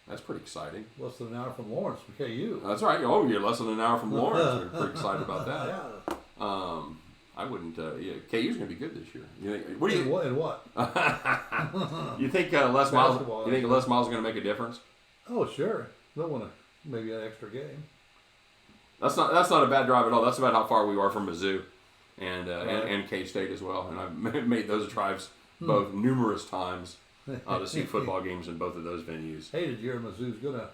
That's pretty exciting. Less than an hour from Lawrence, from KU. That's right. Oh, you're less than an hour from Lawrence. We're pretty excited about that. Yeah. I wouldn't. KU's going to be good this year. You think? What do you? In what? You think Les Miles? You think Les Miles is going to make a difference? Oh, sure. They'll want maybe an extra game. That's not a bad drive at all. That's about how far we are from Mizzou, and K-State as well. And I've made those drives both numerous times to see football games in both of those venues. Hey, did you hear Mizzou's gonna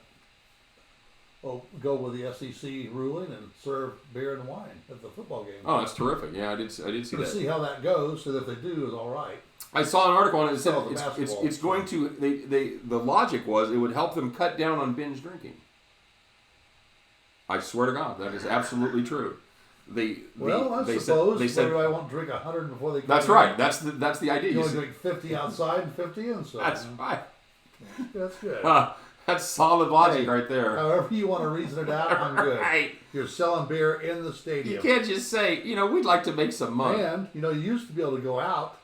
go with the SEC ruling and serve beer and wine at the football game? Oh, that's terrific. Yeah, I did see that. See how that goes. So that if they do, is all right. I saw an article on it that said Oh, it's going to. The logic was it would help them cut down on binge drinking. I swear to God, that is absolutely true. I suppose they said everybody won't drink 100 before they. That's right. That's the idea. You only drink 50 outside and 50 inside. That's right. That's good. That's solid logic right there. However you want to reason it out, I'm good. Right. You're selling beer in the stadium. You can't just say, we'd like to make some money. And you used to be able to go out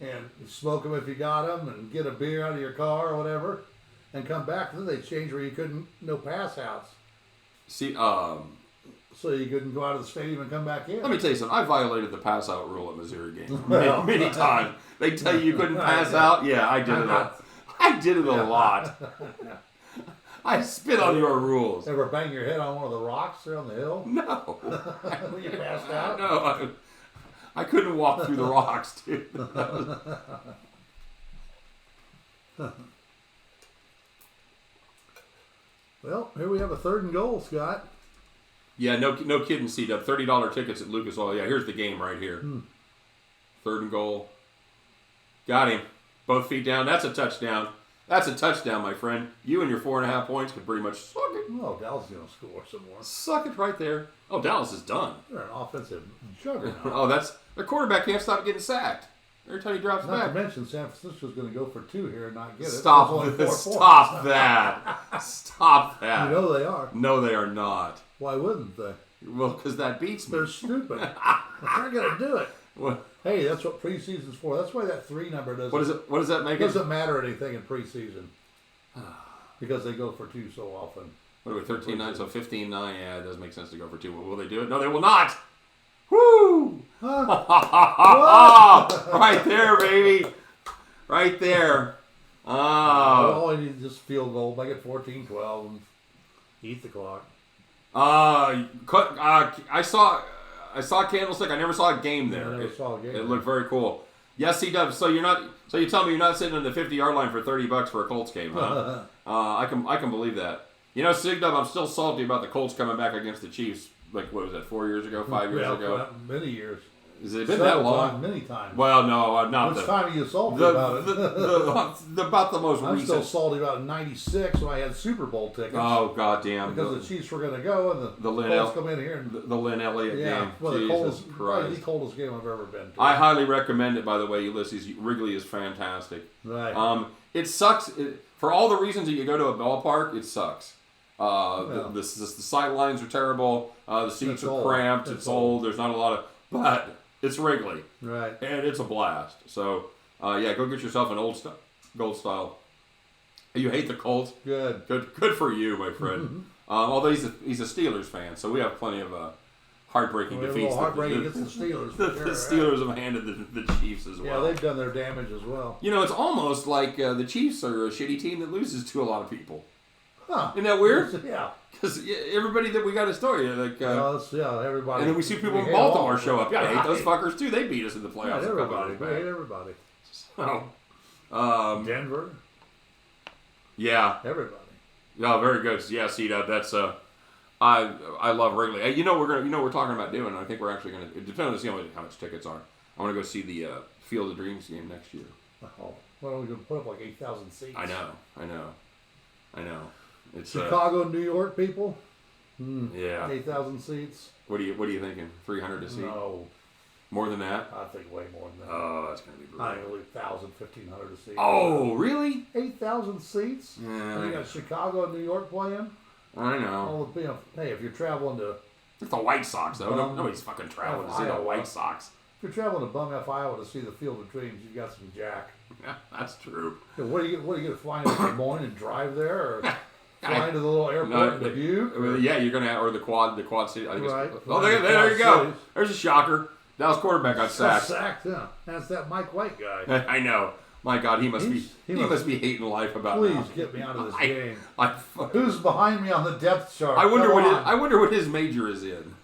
and smoke them if you got them, and get a beer out of your car or whatever, and come back. And then they changed where you couldn't no pass outs. See, so you couldn't go out of the stadium and come back in. Let me tell you something. I violated the pass out rule at Missouri games many times. They tell you couldn't pass out. Yeah, I did it. I did it a lot. I spit on your rules. Ever bang your head on one of the rocks there on the hill? No. When you passed out? No, I couldn't walk through the rocks, dude. Well, here we have a 3rd and goal, Scott. Yeah, no kidding, C-Dub. $30 tickets at Lucas Oil. Yeah, here's the game right here. 3rd and goal. Got him. Both feet down. That's a touchdown. That's a touchdown, my friend. You and your 4.5 points could pretty much suck it. Well, Dallas is going to score some more. Suck it right there. Oh, Dallas is done. They're an offensive juggernaut. Oh, their quarterback can't stop getting sacked. Every time he drops Not back. to mention, San Francisco's going to go for 2 here and not get it. Stop There's only 4 Stop points. that. Stop that. You know they are. No, they are not. Why wouldn't they? Well, because that beats me. They're stupid. They're going to do it. What? Hey, that's what preseason's for. That's why that 3 number doesn't. What does that make It it? doesn't matter anything in preseason because they go for 2 so often. What are we, 13-9, so 15-9, yeah, it does make sense to go for 2. Will they do it? No, they will not! Woo! Right there, baby! Right there. All I need is just field goal, make it 14-12, and eat the clock. I saw Candlestick. I never saw a game there. I never saw a game. It looked very cool. Yes, he does. So So you tell me you're not sitting on the 50-yard line for $30 for a Colts game, huh? I can believe that. You know, Sig-Dub, I'm still salty about the Colts coming back against the Chiefs. Like, what was that, 4 years ago, 5 years ago? Many years. Has it been that long? Many times. Well, no, not Which the. time are you salty about it? About the most I'm recent. still salty about '96 when I had Super Bowl tickets. Oh, goddamn. Because the Chiefs were going to go and the Lynn Colts come in here. And, the Lynn Elliott game. Well, Jesus probably Christ. the coldest game I've ever been to. I highly recommend it, by the way, Ulysses. Wrigley is fantastic. Right. It sucks. For all the reasons that you go to a ballpark, it sucks. The sight lines are terrible. The seats are cramped. It's old. There's not a lot of... But it's Wrigley. Right. And it's a blast. So, yeah, go get yourself an gold style. You hate the Colts? Good for you, my friend. Although he's a Steelers fan, so we have plenty of heartbreaking defeats. Heartbreaking against the Steelers. The Steelers have handed the Chiefs as well. Yeah, they've done their damage as well. You know, it's almost like the Chiefs are a shitty team that loses to a lot of people. Huh. Isn't that weird? Yeah. Because everybody that we got a story, like... everybody. And then we see people in Baltimore show up. Yeah, I hate those fuckers too. They beat us in the playoffs. Everybody. So, Denver. Yeah. Everybody. Yeah, very good. Yeah, C-Dub, that's... I love Wrigley. Hey, we're talking about doing, and I think we're actually going to... Depending on how much tickets are. I want to go see the Field of Dreams game next year. Oh, well, we're going to put up like 8,000 seats. I know. It's Chicago, New York people. Yeah. 8,000 seats. What are you thinking? 300 a seat? No. More than that? I think way more than that. Oh, that's gonna be brutal. I believe 1,000, 1,500 a seat. Oh, really? 8,000 seats? Yeah. And you got Chicago and New York playing? I know. Hey, if you're traveling to... It's the White Sox, though. Nobody's fucking traveling to see the White Sox. If you're traveling to Bum F, Iowa to see the Field of Dreams, you got some jack. Yeah, that's true. Yeah, what are you going to fly into Des Moines and drive there? Or fly into the little airport in Dubuque? Yeah, you're going to... Or the quad city. I think right. Oh, there you go. There's a shocker. Dallas quarterback got sacked. Yeah. That's that Mike White guy. I know. My God, he must be hating life about Please now. get me out of this game. Who's Who's behind me on the depth chart? I wonder what his major is in.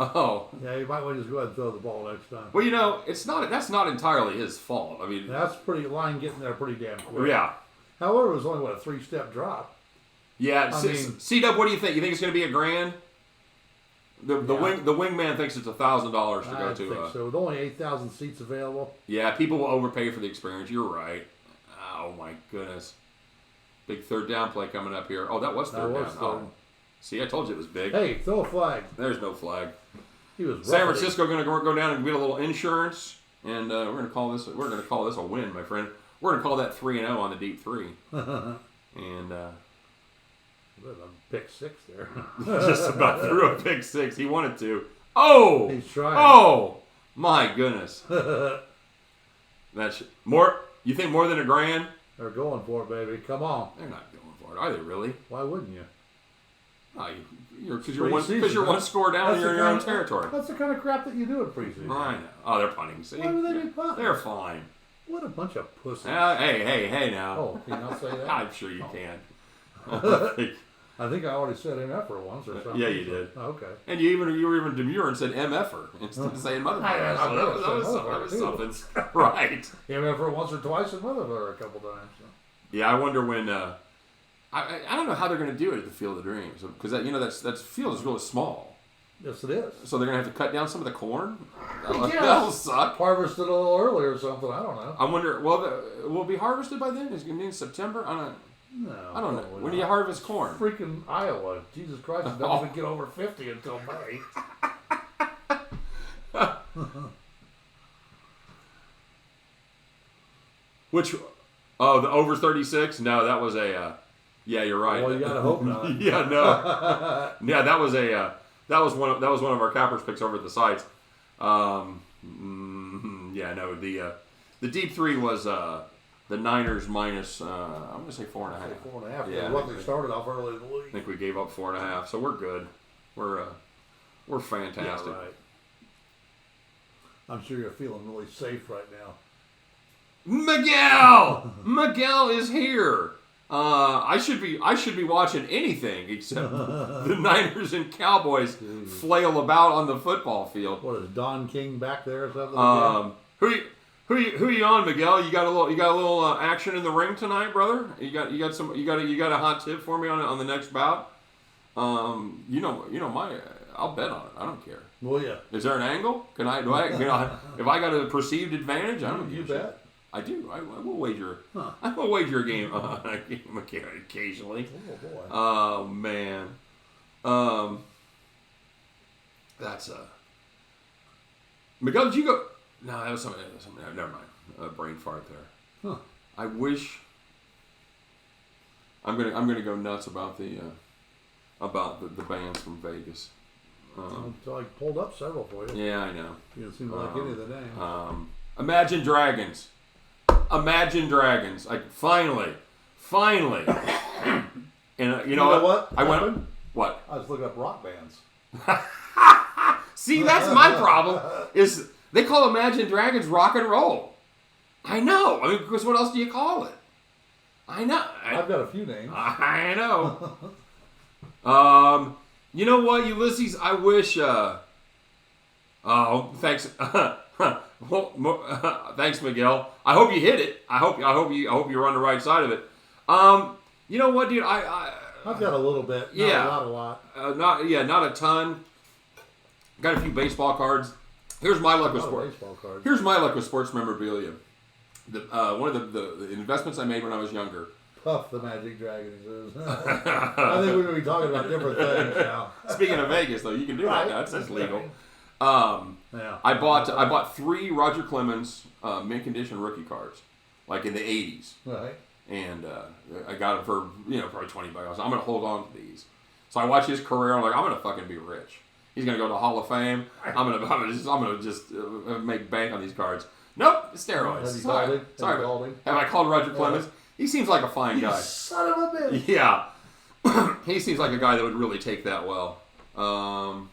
Oh. Yeah, you might want to just go ahead and throw the ball next time. Well, you know, that's not entirely his fault. I mean, That's line getting there pretty damn quick. Yeah. However, it was only, a 3-step drop. Yeah. C-Dub, what do you think? You think it's going to be $1,000? The wingman thinks it's $1,000 to go to. I think so. With only 8,000 seats available. Yeah, people will overpay for the experience. You're right. Oh my goodness. Big third down play coming up here. Oh, that was third down. Oh. See, I told you it was big. Hey, throw a flag. There's no flag. He was San Francisco going to go down and get a little insurance, and we're going to call this a win, my friend. We're going to call that 3-0 on the deep three. And pick 6 there. just about threw a pick 6. He wanted to. Oh! He's trying. Oh! My goodness. That's more. You think more than $1,000? They're going for it, baby. Come on. They're not going for it. Are they really? Why wouldn't you? Because you're one score down and you're in your own territory. That's the kind of crap that you do in preseason. I know. Oh, they're punting. See? Why would they be punting? They're fine. What a bunch of pussies. Hey now. Oh, can you not say that? I'm sure you can. I think I already said MFer once or something. Yeah, you did. Okay. And you were even demure and said MFer instead of saying motherfucker. That was something. Right. MFer once or twice and motherfucker a couple times. So. Yeah, I wonder when... I don't know how they're going to do it at the Field of Dreams because that field is really small. Yes, it is. So they're gonna have to cut down some of the corn. Yes. That'll suck. Harvested a little earlier or something. I don't know. I wonder. Well, will it be harvested by then? Is it gonna be in September? I don't know. probably When do you not. harvest corn? Freaking Iowa. Jesus Christ, it doesn't even get over 50 until May. Which? Oh, the over 36? No, that was a. Yeah, you're right. Well, you gotta hope not. Yeah, no. Yeah, that was a. That was one of our cappers picks over at the sites. Yeah, no. The deep three was the Niners minus. I'm gonna say 4.5. 4.5. Yeah, What they started off early in the I league. think we gave up 4.5, so we're good. We're fantastic. Yeah, right. I'm sure you're feeling really safe right now. Miguel is here. I should be watching anything except the Niners and Cowboys flail about on the football field. What is Don King back there or something? Who you on, Miguel? You got a little action in the ring tonight, brother? You got a hot tip for me on the next bout? I'll bet on it. I don't care. Well, yeah. Is there an angle? If I got a perceived advantage, I don't You give a shit. bet. I do. I will wager. Huh. I will wager a game occasionally. Oh, boy. Oh man. That's Miguel, did you go? No, that was something. Never mind. Brain fart there. Huh. I wish. I'm gonna go nuts about the bands from Vegas. So I pulled up several for you. Yeah, I know. You don't seem to like any of the names. Imagine Dragons. Imagine Dragons. Like finally. And you know what? I went. What? I was looking up rock bands. See, that's my problem. Is they call Imagine Dragons rock and roll. I know. I mean, because what else do you call it? I know. I've got a few names. I know. You know what, Ulysses? I wish. Oh, thanks. Thanks, Miguel. I hope you hit it. I hope you're on the right side of it. You know what, dude? I've got a little bit. Yeah. Not a lot. Not a ton. Got a few baseball cards. Here's my luck with sports. Baseball cards. Here's my luck with sports memorabilia. One of the investments I made when I was younger. Puff the Magic Dragons is. I think we're going to be talking about different things now. Speaking of Vegas, though, you can do Right. that. That's legal. Yeah. I bought 3 Roger Clemens mint condition rookie cards, like in the 80s, Right. and I got them for probably $20. I'm gonna hold on to these. So I watch his career. I'm like, I'm gonna fucking be rich. He's gonna go to the Hall of Fame. I'm gonna just make bank on these cards. Nope, it's steroids. Have you Sorry. called him? Sorry. Called him? Have I called Roger Clemens? He seems like a fine You guy. son of a bitch. Yeah. He seems like a guy that would really take that well. What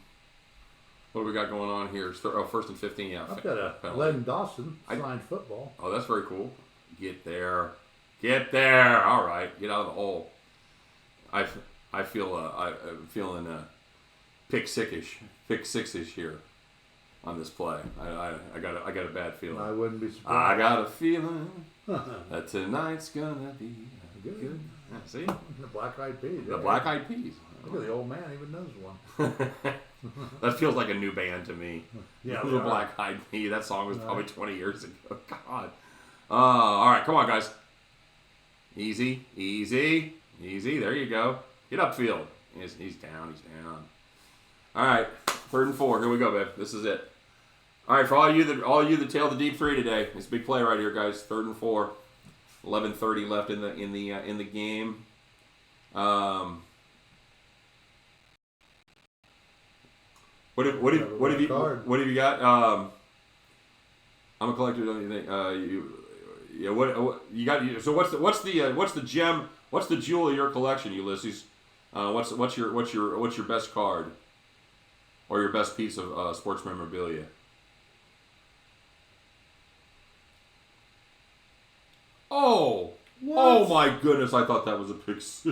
do we got going on here? First and 15, yeah. I've got a penalty. Len Dawson signed football. Oh, that's very cool. Get there. All right, get out of the hole. I'm feeling pick six-ish here on this play. I got a bad feeling. I wouldn't be I surprised. got a feeling that tonight's gonna be good. Yeah, see? The Black Eyed Peas. The Black Eyed Peas. Look at the old man, even knows one. That feels like a new band to me. Yeah, The they are. Black Eyed Peas. That song was probably 20 years ago. God. All right, come on, guys. Easy. There you go. Get upfield. He's down. All right, 3rd and 4. Here we go, babe. This is it. All right, for all you that tail the deep 3 today, it's a big play right here, guys. 3rd and 4. 11:30 left in the game. What have you got? I'm a collector. Don't you think? What you got? So what's the gem? What's the jewel of your collection, Ulysses? What's your best card, or your best piece of sports memorabilia? Oh. What? Oh my goodness! I thought that was a pick 6.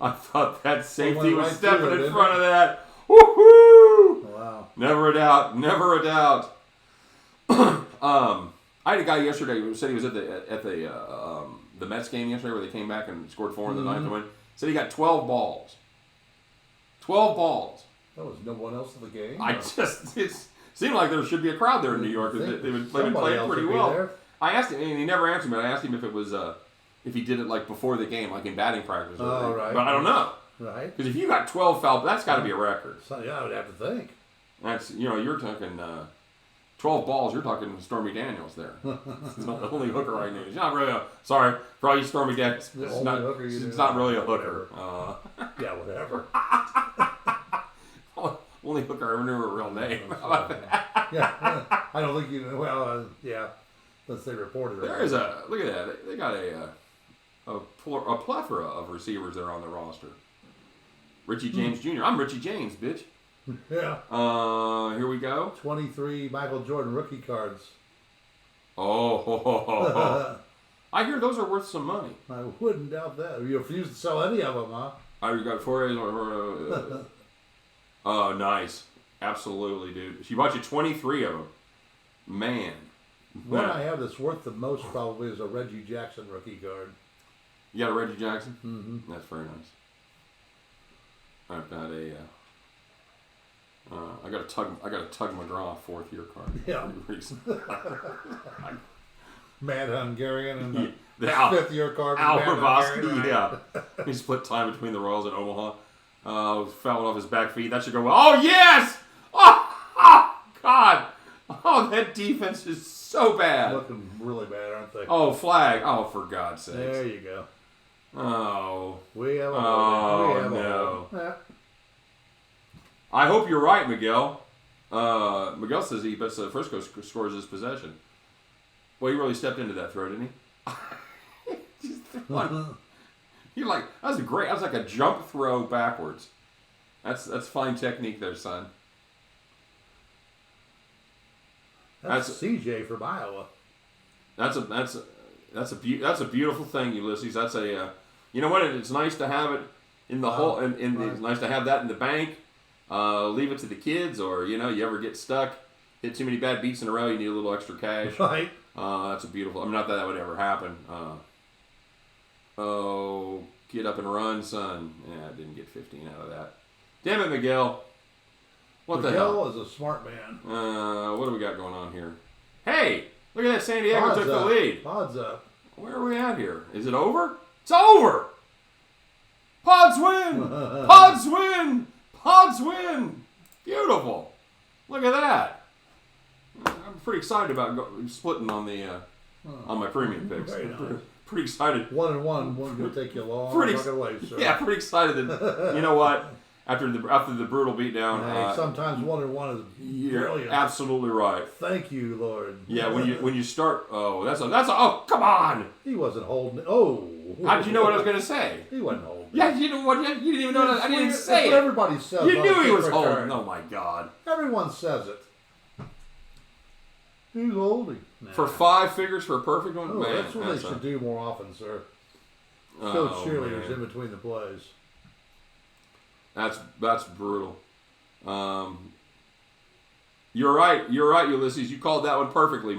I thought that safety was right stepping through it, in front didn't of that. Woohoo! Wow. Never a doubt. I had a guy yesterday who said he was at the Mets game yesterday where they came back and scored 4 in the ninth to win. Said he got 12 balls. 12 balls. There was no one else at the game. It seemed like there should be a crowd there in New York. They've been playing pretty well. There. I asked him, and he never answered me. I asked him if it was if he did it like before the game, like in batting practice. Right. But I don't know. Right. Because if you got 12 foul, that's got to be a record. So, yeah, I would have to think. That's you're talking 12 balls. You're talking Stormy Daniels there. It's not the only hooker I knew. She's not really sorry for all you Stormy Daniels. It's not really a hooker. Yeah, whatever. Only hooker I ever knew her real name. How about that? Yeah, I don't think you know. Well, yeah. Let's say reported. There is look at that. They got a plethora of receivers there on the roster. Richie James Jr. I'm Richie James, bitch. Yeah. Here we go. 23 Michael Jordan rookie cards. Oh. I hear those are worth some money. I wouldn't doubt that. You refuse to sell any of them, huh? I got 4 A's. Oh, nice. Absolutely, dude. She bought you 23 of them. Man. One I have that's worth the most probably is a Reggie Jackson rookie card. You got a Reggie Jackson? Mm-hmm. That's very nice. I've got I got a Tug McGraw 4th year card. Yeah. Mad Hungarian and the Al 5th year card. Al Hrabosky, yeah. He split time between the Royals and Omaha. Fell off his back feet. That should go well. Oh, yes! Oh, God! Oh, that defense is so bad. Looking really bad, aren't they? Oh, flag. Oh, for God's sake. There you go. Oh. We have a no. I hope you're right, Miguel. Miguel says he bets Frisco scores his possession. Well, he really stepped into that throw, didn't he? You're like, that was great. That was like a jump throw backwards. That's fine technique there, son. That's CJ from Iowa. That's a beautiful thing, Ulysses. That's a you know what? It's nice to have it in the whole, and it's nice to have that in the bank. Leave it to the kids, or you ever get stuck, hit too many bad beats in a row, you need a little extra cash. Right. That's a beautiful. I mean, not that that would ever happen. Get up and run, son. Yeah, I didn't get 15 out of that. Damn it, Miguel. What the hell? Miguel is a smart man. What do we got going on here? Hey, look at that. San Diego took the lead. Pods up. Where are we at here? Is it over? It's over! Pods win! Pods win! Pods win! Beautiful. Look at that. I'm pretty excited about splitting on the on my premium picks. Very nice. Pretty excited. 1-1 wasn't going to take you long. Yeah, pretty excited that, you know what? After the brutal beatdown, sometimes 1-1 is brilliant. Absolutely right. Thank you, Lord. Yeah, when you start, oh, come on. He wasn't holding it. Oh. How did you know what I was going to say? He wasn't holding it. Yeah, you know what? You didn't even know that. I didn't say it. Everybody says you knew he was holding. Oh my God. Everyone says it. Who's holding? Nah. For 5 figures for a perfect one? Oh, Man, that's what they should do more often, sir. Show cheerleaders in between the plays. That's brutal. You're right, Ulysses. You called that one perfectly.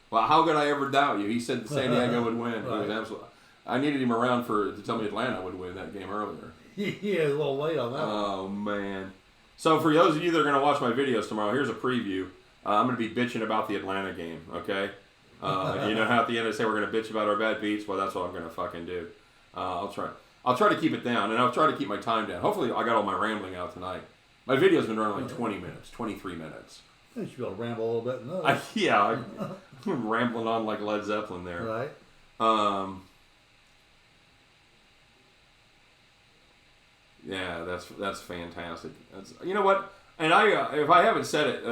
Well, how could I ever doubt you? He said San Diego would win. Right. He was absolutely. I needed him around to tell me Atlanta would win that game earlier. Yeah, a little late on that. Oh man. So for those of you that are going to watch my videos tomorrow, here's a preview. I'm going to be bitching about the Atlanta game. Okay. You know how at the end I say we're going to bitch about our bad beats? Well, that's what I'm going to fucking do. I'll try to keep it down, and I'll try to keep my time down. Hopefully, I got all my rambling out tonight. My video's been running like 20 minutes, 23 minutes. You should be able to ramble a little bit. No. I'm rambling on like Led Zeppelin there. Right. Yeah, that's fantastic. You know what? And if I haven't said it,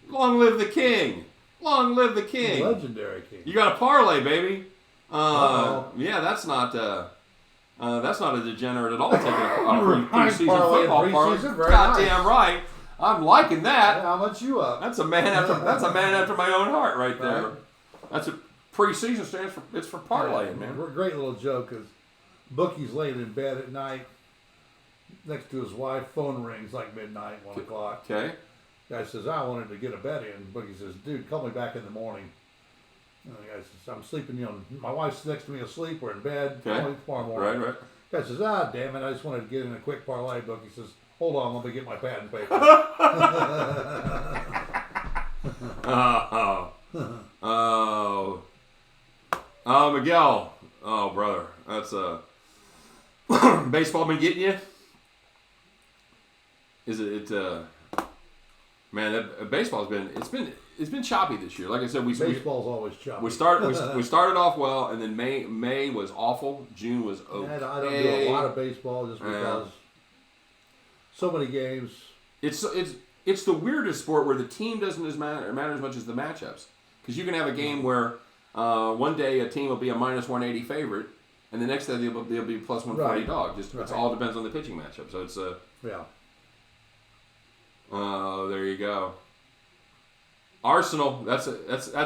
long live the king! Long live the king! Legendary king. You got a parlay, baby. Yeah, that's not a degenerate at all. Taking a preseason football parlay. Goddamn right. I'm liking that. How much you up? That's a man after my own heart right there. Right. That's a preseason stands for. It's for parlaying, man. Great little joke is Bookie's laying in bed at night next to his wife. Phone rings like midnight, 1 o'clock. Okay. Guy says, I wanted to get a bet in. Bookie says, dude, call me back in the morning. And the guy says, I'm sleeping, my wife's next to me asleep, we're in bed. Okay. Call me tomorrow morning. Right. Guy says, damn it, I just wanted to get in a quick parlay. Bookie says, Hold on, let me get my pad and paper. Miguel. Oh, brother, that's baseball been getting you? Is it? Man, that baseball's been choppy this year. Like I said, Baseball's always choppy. we started off well, and then May was awful. June was okay. I don't do a lot of baseball just because so many games. It's the weirdest sport where the team doesn't matter as much as the matchups. Because you can have a game where one day a team will be a minus 180 favorite, and the next day they'll be plus 140 dog. It all depends on the pitching matchup. So it's yeah. Oh, there you go. Arsenal. That's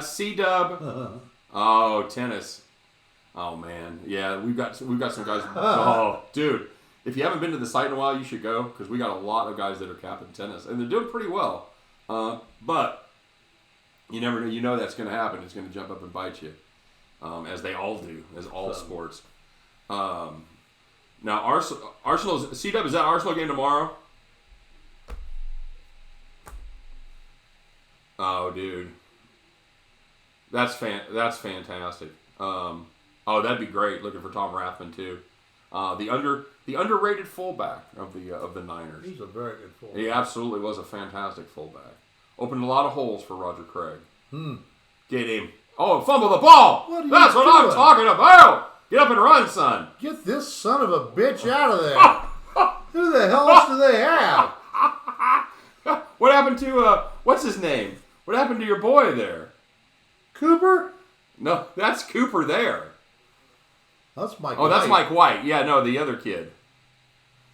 C-Dub. Oh, tennis. Oh man, yeah, we've got some guys. Oh, dude, if you haven't been to the site in a while, you should go because we got a lot of guys that are capping tennis and they're doing pretty well. But you never know. You know that's going to happen. It's going to jump up and bite you, as they all do, as all sports. Now Arsenal's C-Dub. Is that Arsenal game tomorrow? Oh, dude, that's fantastic. That'd be great. Looking for Tom Rathman too. The underrated fullback of the Niners. He's a very good fullback. He absolutely was a fantastic fullback. Opened a lot of holes for Roger Craig. Get him. Oh, fumble the ball. That's what I'm talking about. Get up and run, son. Get this son of a bitch out of there. Who the hell else do they have? What happened to what's his name? What happened to your boy there? Cooper? No, that's Cooper there. That's Mike. Oh, that's Mike White. Yeah, no, the other kid.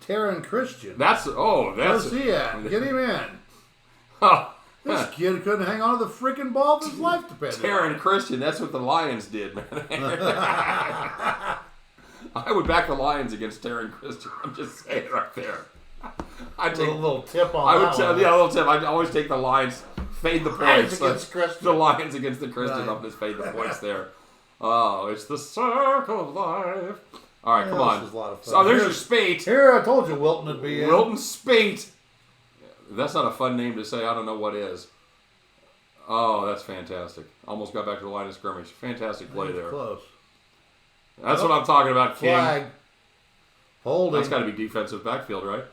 Taryn Christian. That's Where's he at? Get him in. This kid couldn't hang on to the freaking ball if his life depended. Taryn Christian. That's what the Lions did, man. I would back the Lions against Taryn Christian. I'm just saying right there. I'd take a little tip on I that would tell, one. yeah, a little tip. I'd always take the Lions, fade the points. Against Christian. The Lions against the Christians. I'm just fade the points there. Oh, it's the circle of life. All right, come on. This is a lot of fun. So there's your spate. Here, I told you Wilton would be in. Wilton Spate. That's not a fun name to say. I don't know what is. Oh, that's fantastic. Almost got back to the line of scrimmage. Fantastic play there. Close. That's what I'm talking about, King. Flag. Holding. That's got to be defensive backfield, right?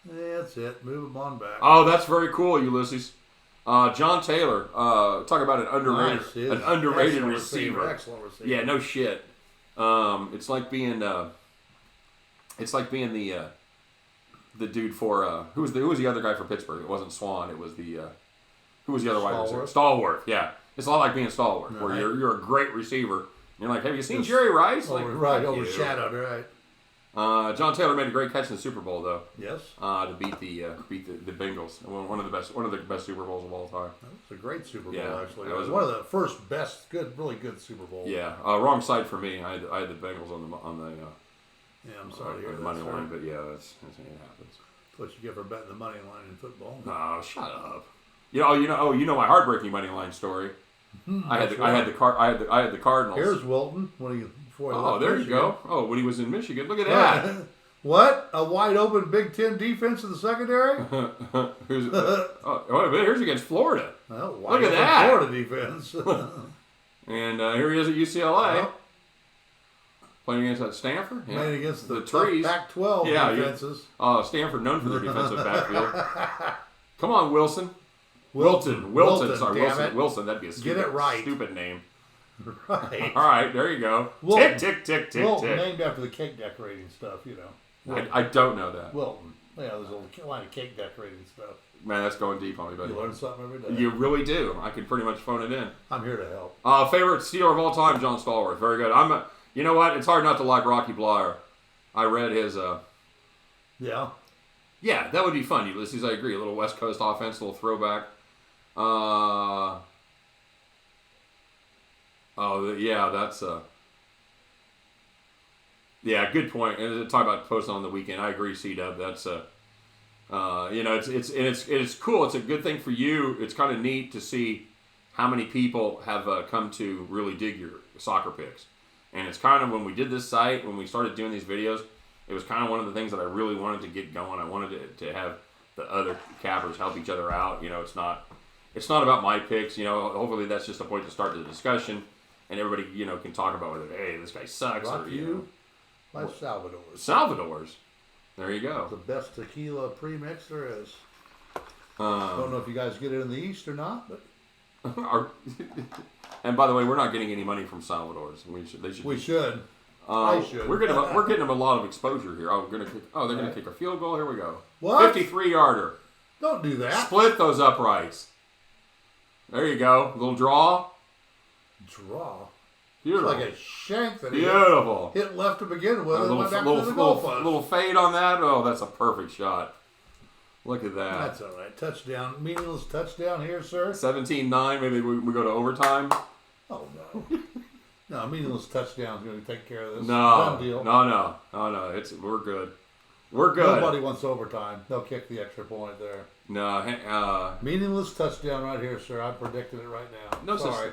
That's it. Move him on back. Oh, that's very cool, Ulysses. John Taylor. Talk about an underrated receiver. Excellent receiver. Yeah, no shit. It's like being the dude for who was the other guy for Pittsburgh? It wasn't Swan. It was the who was the other wide receiver? Stallworth. Yeah, it's a lot like being Stallworth, where you're a great receiver. You're like, have you seen Jerry Rice? Like, overshadowed, right? John Taylor made a great catch in the Super Bowl, though. Yes. To beat the Bengals, one of the best Super Bowls of all time. That was a great Super Bowl, Yeah, actually. that It was one of the first really good Super Bowls. Yeah, wrong side for me. I had the Bengals on the Yeah, I'm sorry to hear the that. money line, but yeah, that's it happens. What you get for betting the money line in football? No, shut up. You know my heartbreaking money line story. I had the Cardinals. Here's Wilton before he left there Michigan. you go. Oh, when he was in Michigan, look at that. What? A wide open Big Ten defense in the secondary? Here's against Florida. Well, Look at that. Florida defense. And here he is at UCLA. Playing against that Stanford. Yeah. Playing against the trees. Pac-12 defenses. Stanford known for their defensive backfield. Come on, Wilson. Wilton. Sorry, damn Wilson. it. Wilson. That'd be a Get it right. stupid name. Right. All right, there you go. Wilton. Tick, tick, tick, Wilton, tick. named after the cake decorating stuff, I don't know that. Wilton. Yeah, there's a line of cake decorating stuff. Man, that's going deep on me, buddy. You learn something every day. You really do. I can pretty much phone it in. I'm here to help. Favorite Steeler of all time, John Stallworth. Very good. You know what? It's hard not to like Rocky Blyer. I read his. Yeah. Yeah, that would be fun, Ulysses. I agree. A little West Coast offense, a little throwback. That's yeah, good point. And talk about posting on the weekend. I agree, C-Dub. That's it's cool. It's a good thing for you. It's kind of neat to see how many people have come to really dig your soccer picks. And it's kind of when we did this site, when we started doing these videos, it was kind of one of the things that I really wanted to get going. I wanted to have the other cappers help each other out. You know, it's not about my picks. You know, hopefully that's just a point to start the discussion, and everybody, you know, can talk about whether, hey, this guy sucks, Brought or to you by Salvador's. Salvador's. There you go. The best tequila premix there is. Don't know if you guys get it in the East or not, but and by the way, we're not getting any money from Salvador's. we should. I should. We're getting them a lot of exposure here. They're gonna kick a field goal. Here we go. What? 53-yarder. Don't do that. Split those uprights. There you go. Little draw. Draw. Beautiful. It's like a shank that Beautiful. hit left to begin with. A And went back to the goal post. little fade on that. Oh, that's a perfect shot. Look at that. That's all right. Touchdown. Meaningless touchdown here, sir. 17-9. Maybe we go to overtime. Oh, no. No, meaningless touchdown's going to take care of this. No. Done deal. No. We're good. We're good. Nobody wants overtime. They'll kick the extra point there. No. Meaningless touchdown right here, sir. I'm predicting it right now. No, sorry.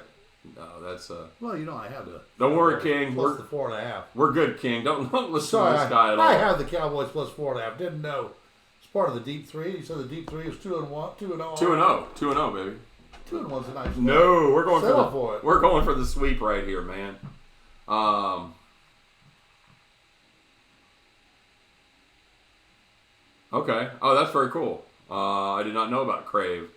No, that's Well, you know I have the. Don't worry, King. Plus the 4.5. We're good, King. Don't listen Sorry, to this guy at all. I have the Cowboys plus 4.5. Didn't know. It's part of the deep three. You said the deep three is 2-1, 2-0. 2-0, 2-0, baby. 2-1's a nice. No, we're going Settle for it. We're going for the sweep right here, man. Okay. Oh, that's very cool. I did not know about Crave.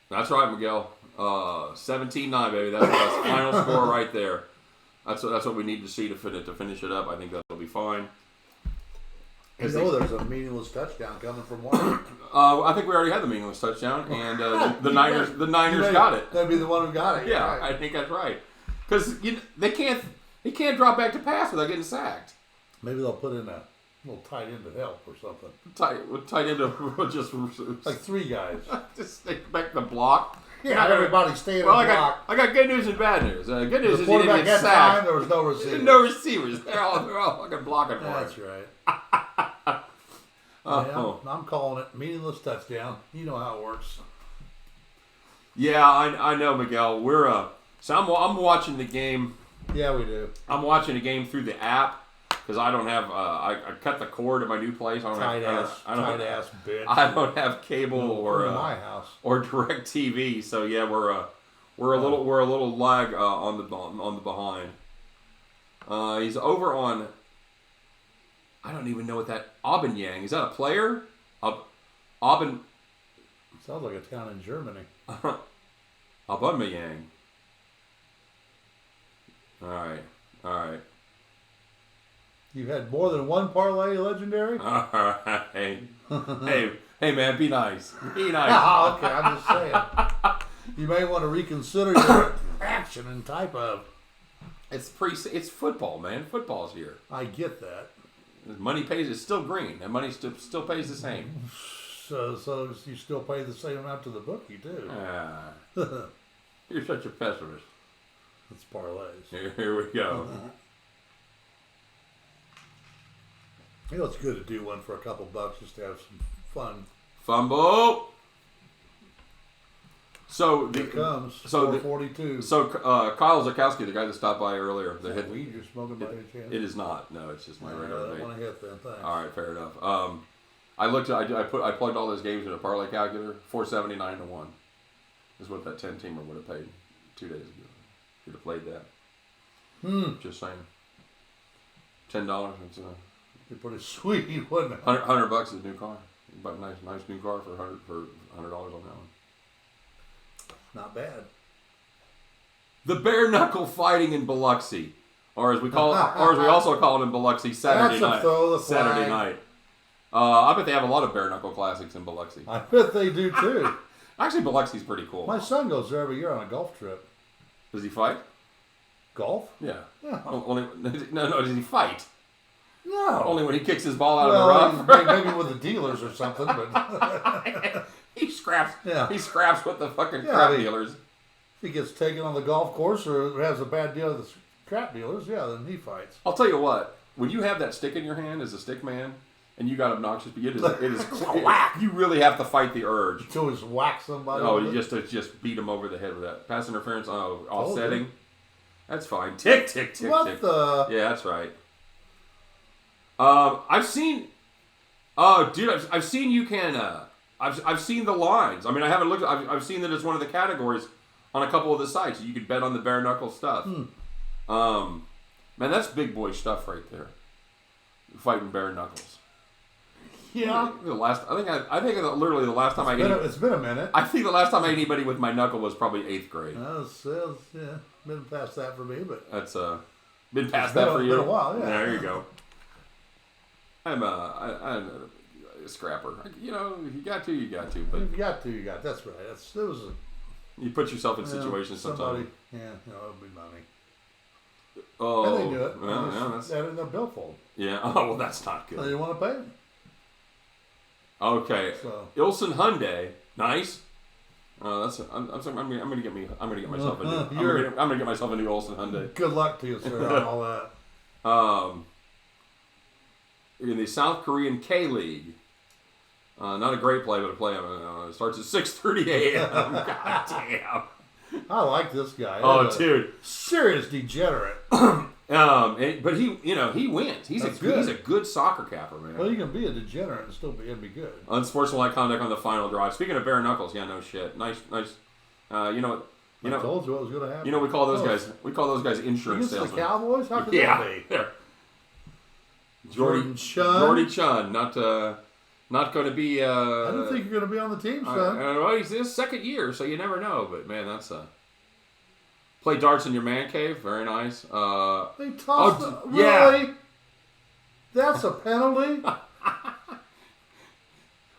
That's right, Miguel. 17-9, baby. That's the final score right there. That's what we need to see to finish it up. I think that'll be fine. You know there's a meaningless touchdown coming from one. I think we already had the meaningless touchdown, and the Niners got it. That'd be the one who got it. Yeah, Right. I think that's right. Because they can't drop back to pass without getting sacked. Maybe they'll put in a little tight end to help or something. Tight end just Like three guys. just stick back the block. Yeah, everybody staying in Well, the block. I got good news and bad news. Good news The is he quarterback didn't get had time. sacked. There was no receivers. No receivers. They're all fucking blocking for That's it. right. Oh. Yeah, I'm calling it meaningless touchdown. You know how it works. Yeah, I know, Miguel. So I'm watching the game. Yeah, we do. I'm watching the game through the app because I don't have. I cut the cord at my new place. I don't Tight have. ass bitch. I don't have cable Or my house. or direct TV. So yeah, we're a little lag on the behind. He's over on. I don't even know what that Aubameyang is. That a player? Aubameyang. Sounds like a town in Germany. Aubameyang. All right. You had more than one parlay legendary? All right. hey, man, be nice. Be nice. Oh, okay, I'm just saying. You may want to reconsider your action and type of. It's football, man. Football's here. I get that. Money pays. It's still green. And money still pays the same. So you still pay the same amount to the bookie too. You're such a pessimist. It's parlays. Here we go. You know it's good to do one for a couple bucks just to have some fun. Fumble. So Here it comes. so 442. So Kyle Zakowski, the guy that stopped by earlier, the hit. Weed you're smoking by any chance? It is not. No, it's just my regular I vape. don't want to hit them. Thanks. All right, fair enough. I plugged all those games in a parlay calculator. 479 to 1 is what that 10-teamer would have paid 2 days ago. You'd have played that. Just saying. $10. It's It'd be pretty sweet, wouldn't it? $100 is a new car. But nice new car for $100 on that one. Not bad. The bare knuckle fighting in Biloxi, or as we also call it in Biloxi, Saturday night. Saturday night. I bet they have a lot of bare knuckle classics in Biloxi. I bet they do too. Actually, Biloxi's pretty cool. My son goes there every year on a golf trip. Does he fight? Golf? Yeah. Yeah. No. Does he fight? No. Only when he kicks his ball out of the rough. Maybe with the dealers or something, but He scraps. Yeah. He scraps with the fucking crap dealers. if he gets taken on the golf course or has a bad deal with the crap dealers, yeah, then he fights. I'll tell you what. When you have that stick in your hand as a stick man, and you got obnoxious, it is you really have to fight the urge. To just whack somebody. Oh, with you it. just beat him over the head with that pass interference. Oh, offsetting. That's fine. Tick. What the? Yeah, that's right. I've seen. Oh, dude, I've seen you can. I've seen the lines. I mean, I haven't looked. I've seen that it's one of the categories on a couple of the sites. You could bet on the bare knuckle stuff. Man, that's big boy stuff right there. Fighting bare knuckles. Yeah. I think literally the last time It's been a minute. I think the last time I ate anybody with my knuckle was probably 8th grade. Yeah, been past that for me, but That's been past that for you. Been a while, yeah. There you go. I'm a scrapper. You know, if you got to, you got to. But if you got to, you got. That's right. You put yourself in situations sometimes. Yeah, it'll be money. Oh, And they do it. Well, yeah, that's that in their billfold. yeah. Oh, well, that's not They good. didn't want to pay. Okay, So Ilson Hyundai, nice. I'm gonna get myself a new. I'm gonna get myself a new Olsen Hyundai. Good luck to you, sir, on all that. In the South Korean K-League. Not a great play, but a play. It starts at 6:30 a.m. God damn. I like this guy. Oh, He's a dude. serious degenerate. But he wins. He's a good soccer capper, man. Well, you can be a degenerate and still be good. Unsportsmanlike conduct on the final drive. Speaking of bare knuckles, yeah, no shit. Nice. I told you what was going to happen. We call those guys. We call those guys insurance Against the salesmen. Cowboys? How could Yeah. that be? There. Jordy Chun. Jordy Chun, not going to be. I didn't think you were going to be on the team, son. Well, he's his second year, so you never know. But man, that's play darts in your man cave. Very nice. They tossed yeah. Really? That's a penalty?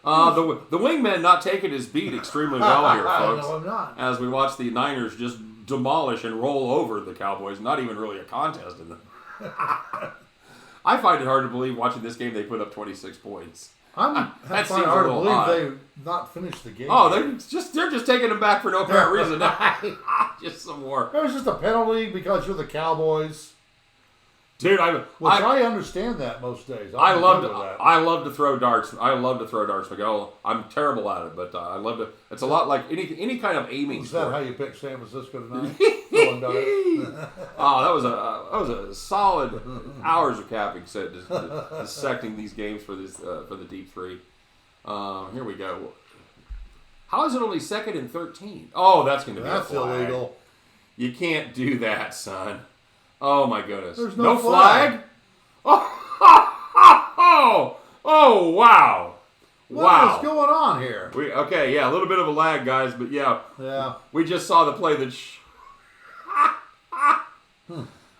The wingman not taking his beat extremely well here, folks. No, I'm not. As we watch the Niners just demolish and roll over the Cowboys. Not even really a contest in them. I find it hard to believe watching this game they put up 26 points. I That find seems it a hard to little believe odd. they not finished the game. Oh, they're just taking them back for no apparent reason. Just some more. It was just a penalty because you're the Cowboys. Dude, I understand that most days. I love that. to throw darts. I love to throw darts, Miguel. I'm terrible at it, but I love to. It's a lot like any kind of aiming Is sport. that how you picked San Francisco tonight? Throwing darts? Oh, that was a solid hours of capping set, just dissecting these games for the deep three. Here we go. How is it only 2nd and 13? Oh, that's going to be That's a flag. illegal. You can't do that, son. Oh my goodness. There's no flag. Oh, wow. What is going on here? A little bit of a lag, guys, but yeah. Yeah. We just saw the play that.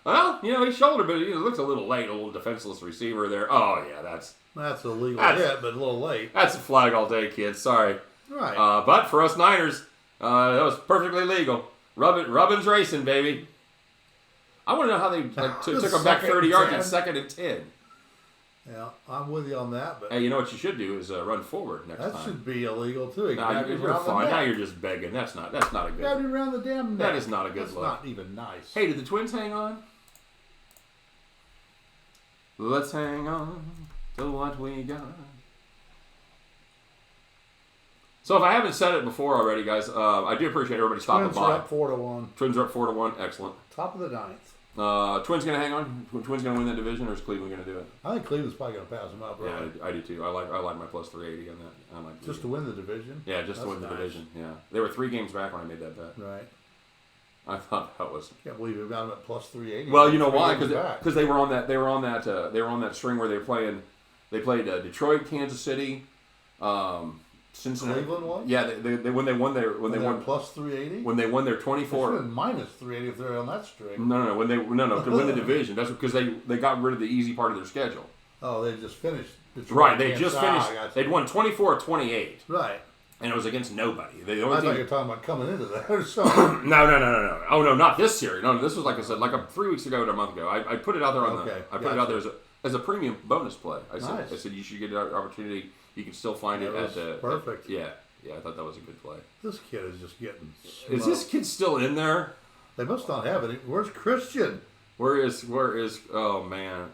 Well, he shouldered, but it looks a little late. A little defenseless receiver there. Oh yeah, That's a legal hit, but a little late. that's a flag all day, kids. Sorry. Right. But for us Niners, that was perfectly legal. Rubbin's racing, baby. I want to know how they took them back 30 yards in 2nd and 10. Yeah, I'm with you on that, but Hey, you know what you should do is run forward next that time. should be illegal too. You're fine. Now you're just begging. That's not a good. Grab you around the damn neck. That is not a good That's look. not even nice. Hey, did the Twins hang on? Let's hang on to what we got. So if I haven't said it before already, guys, I do appreciate everybody stopping Twins by. are up 4-1. Twins are up 4-1. Excellent. Top of the ninth. Twins gonna hang on? Twins gonna win that division, or is Cleveland gonna do it? I think Cleveland's probably going to pass them up, right? Yeah, I do too. I like my plus 380 on that. I like Just to win the division? Yeah, just to That's win the nice. division. Yeah, they were 3 games back when I made that bet. Right. I thought that was. Can't believe we've got them at plus 380. Well, you know why? 3 games back. Because they were on that string where they played Detroit, Kansas City, Cincinnati. Cleveland won? Yeah, they when they won plus 380. when they won their They should 24. have been minus 380 if they're on that string. No, to win the division. That's because they got rid of the easy part of their schedule. Oh, they just finished. Detroit, Right, they Kansas. just finished. I got you. They'd won 24-28, Right. and it was against nobody. The I only thought you team. were talking about coming into that or something. No. Oh no, not this series. No, this was like I said, 3 weeks ago or a month ago. I put it out there on Okay, I put it out gotcha. there as a premium bonus play. I Nice. said you should get an opportunity. You can still find it That at was perfect. Yeah, I thought that was a good play. This kid is just getting Is this kid still in there? They must not have it. Where's Christian? Where is? Oh man,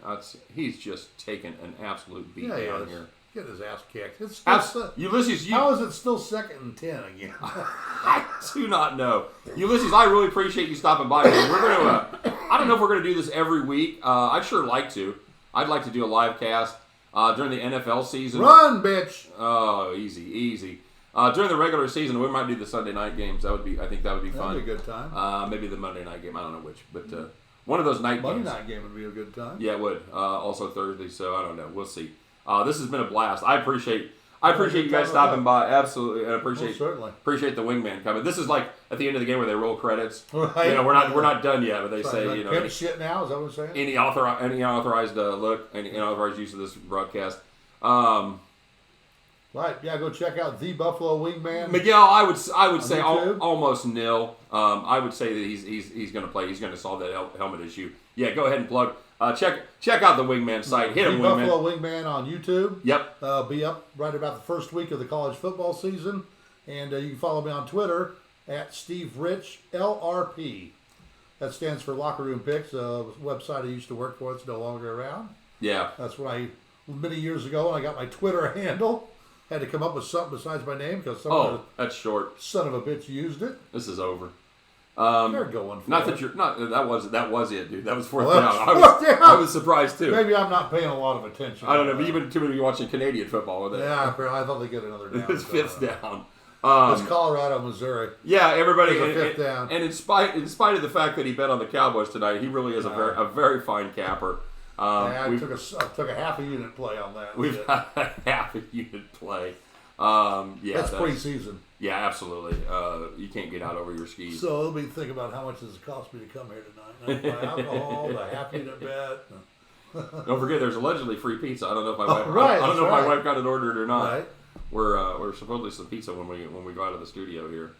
he's just taking an absolute beat Yeah, he down is. here. Getting his ass kicked. It's still Ulysses, how is it still 2nd and 10 again? I do not know. Ulysses, I really appreciate you stopping by. Man. We're gonna. I don't know if we're gonna do this every week. I'd sure like to. I'd like to do a live cast during the NFL season. Run, bitch! Oh, easy. During the regular season, we might do the Sunday night games. I think that would be fun. That'd be a good time. Maybe the Monday night game. I don't know which, but one of those night Monday games. night game would be a good time. Yeah, it would. Also Thursday, so I don't know. We'll see. This has been a blast. I appreciate you guys stopping by. Absolutely, and I appreciate the wingman coming. This is like at the end of the game where they roll credits. Right. You know, we're not done yet, but they say like, you know pimp shit now. Is that what I'm saying? any authorized look, any authorized use of this broadcast. Right. Yeah. Go check out the Buffalo Wingman. Miguel, I would say YouTube? almost nil. I would say that he's going to play. He's going to solve that helmet issue. Yeah, go ahead and plug. Check out the Wingman site. Hit him, Wingman. Buffalo Wingman on YouTube. Yep. Be up right about the first week of the college football season, and you can follow me on Twitter at Steve Rich LRP. That stands for Locker Room Picks. Website I used to work for. It's no longer around. Yeah. That's when many years ago when I got my Twitter handle. Had to come up with something besides my name because that's short. Son of a bitch used it. This is over. They're going for not it. that you're not. That was it, dude. That was fourth Well, down. I was surprised too. Maybe I'm not paying a lot of attention. I don't know. But you've been too many watching Canadian football with it. Yeah, I thought they get another down. It's fifth down. It's Colorado, Missouri. Yeah, everybody. There's a fifth down. And in spite of the fact that he bet on the Cowboys tonight, he really is a very fine capper. I took a half a unit play on that. We've got a half a unit play. That's preseason. Yeah, absolutely. You can't get out over your skis. So let me think about how much does it cost me to come here tonight. My alcohol, the half unit bet. Don't forget, there's allegedly free pizza. I don't know if my wife. Right, I don't know if right. my wife got it ordered or not. Right. We're supposedly some pizza when we go out of the studio here.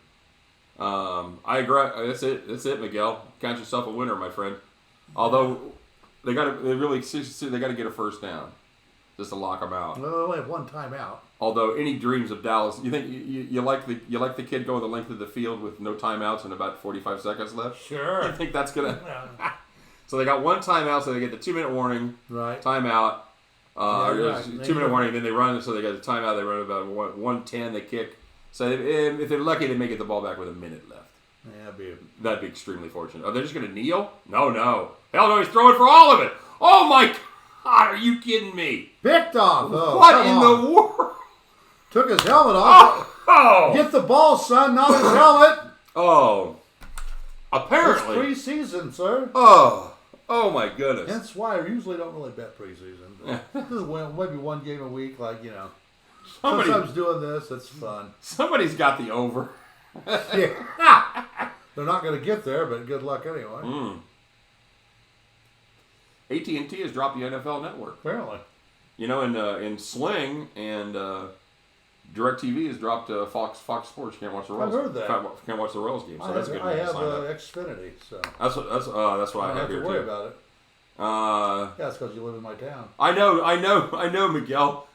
I agree. That's it, Miguel. Count yourself a winner, my friend. Although they got to get a first down just to lock them out. Well, they only have one timeout. Although any dreams of Dallas, you think you like the kid going the length of the field with no timeouts and about 45 seconds left? Sure. You think that's gonna? So they got one timeout, so they get the 2-minute warning. Right. Timeout. Right. 2-minute warning, then they run. So they got the timeout. They run about 1:10. They kick. So if they're lucky, they may get the ball back with a minute left. Yeah, that'd be extremely fortunate. Are they just gonna kneel? No. Hell no! He's throwing for all of it. Oh my God! Are you kidding me? Picked off. Oh, what in the world? Took his helmet off. Oh! Get the ball, son, not his helmet. Oh. Apparently. It's preseason, sir. Oh my goodness. That's why I usually don't really bet preseason. This is maybe one game a week, sometimes doing this, it's fun. Somebody's got the over. Yeah. They're not going to get there, but good luck anyway. AT&T has dropped the NFL Network. Apparently. You know, in Sling and DirecTV has dropped Fox Sports. Can't watch the Royals. I've heard that. Can't watch the Royals game. So that's good. I have Xfinity, so that's what I have here don't have to worry too. about it. Yeah, it's because you live in my town. I know, Miguel.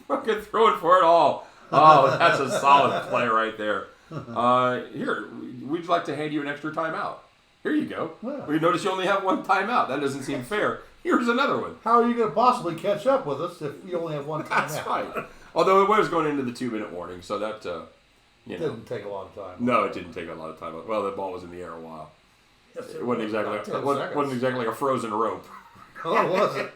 Fucking throwing for it all. Oh, that's a solid play right there. Here, we'd like to hand you an extra timeout. Here you go. Yeah. We notice you only have one timeout. That doesn't seem fair. Here's another one. How are you going to possibly catch up with us if you only have one timeout? That's right. Although it was going into the 2-minute warning, so that didn't take a lot of time. No, it didn't take a lot of time. Well, the ball was in the air a while. Yes, It wasn't exactly like a frozen rope. Oh, it wasn't.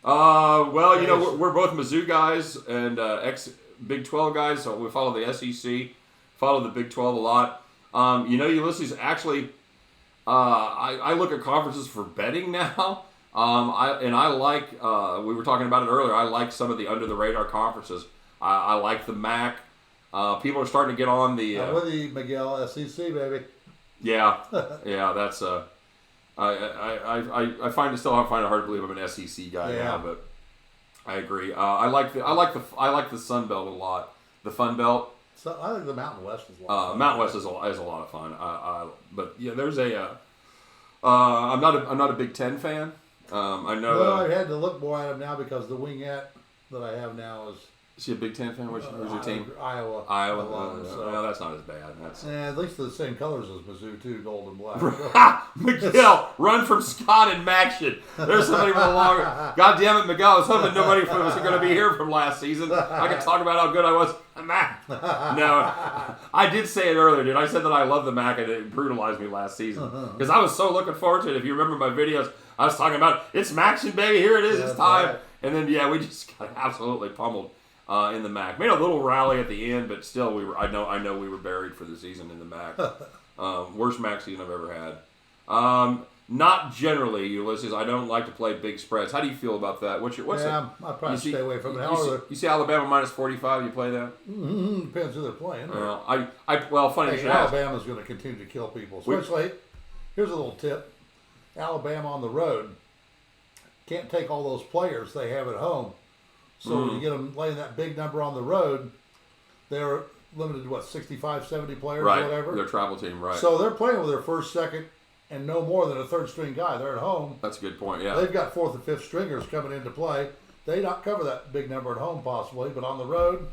Well, you know, we're both Mizzou guys and ex-Big 12 guys, so we follow the SEC, follow the Big 12 a lot. You know, Ulysses, actually, I look at conferences for betting now. I like, we were talking about it earlier, I like some of the under-the-radar conferences. I like the MAC. People are starting to get on the... I'm with you, Miguel, SEC, baby. Yeah, that's... I find it hard to believe I'm an SEC guy now, but I agree. I like the Sun Belt a lot. The Fun Belt. So I think the Mountain West is a lot of fun. Mountain West is a lot of fun. But yeah, there's I'm not a Big Ten fan. I know. Well, I had to look more at them now because the wingette that I have now is Is he a Big Ten fan? Where's your team? Iowa. Iowa. So. Well, that's not as bad. That's At least they're the same colors as Mizzou, too, gold and black. Miguel, run from Scott and Maction. There's somebody with a long. God damn it, Miguel! I was hoping nobody was going to be here from last season. I could talk about how good I was at Mac. No, I did say it earlier, dude. I said that I love the Mac, and it brutalized me last season because I was so looking forward to it. If you remember my videos, I was talking about it's Maction, baby. Here it is. It's time. Right. And then we just got absolutely pummeled. In the MAC, made a little rally at the end, but still, I know we were buried for the season in the MAC. Worst MAC season I've ever had. Not generally, Ulysses. I don't like to play big spreads. How do you feel about that? What's I probably stay away from it. You see Alabama minus 45. You play that? Depends who they're playing. Funny. Alabama's going to continue to kill people. Especially, here's a little tip: Alabama on the road can't take all those players they have at home. So when you get them laying that big number on the road, they're limited to 65, 70 players or whatever. Their travel team, right. So they're playing with their first, second, and no more than a third string guy. They're at home. That's a good point, yeah. They've got fourth and fifth stringers coming into play. They not cover that big number at home possibly, but on the road,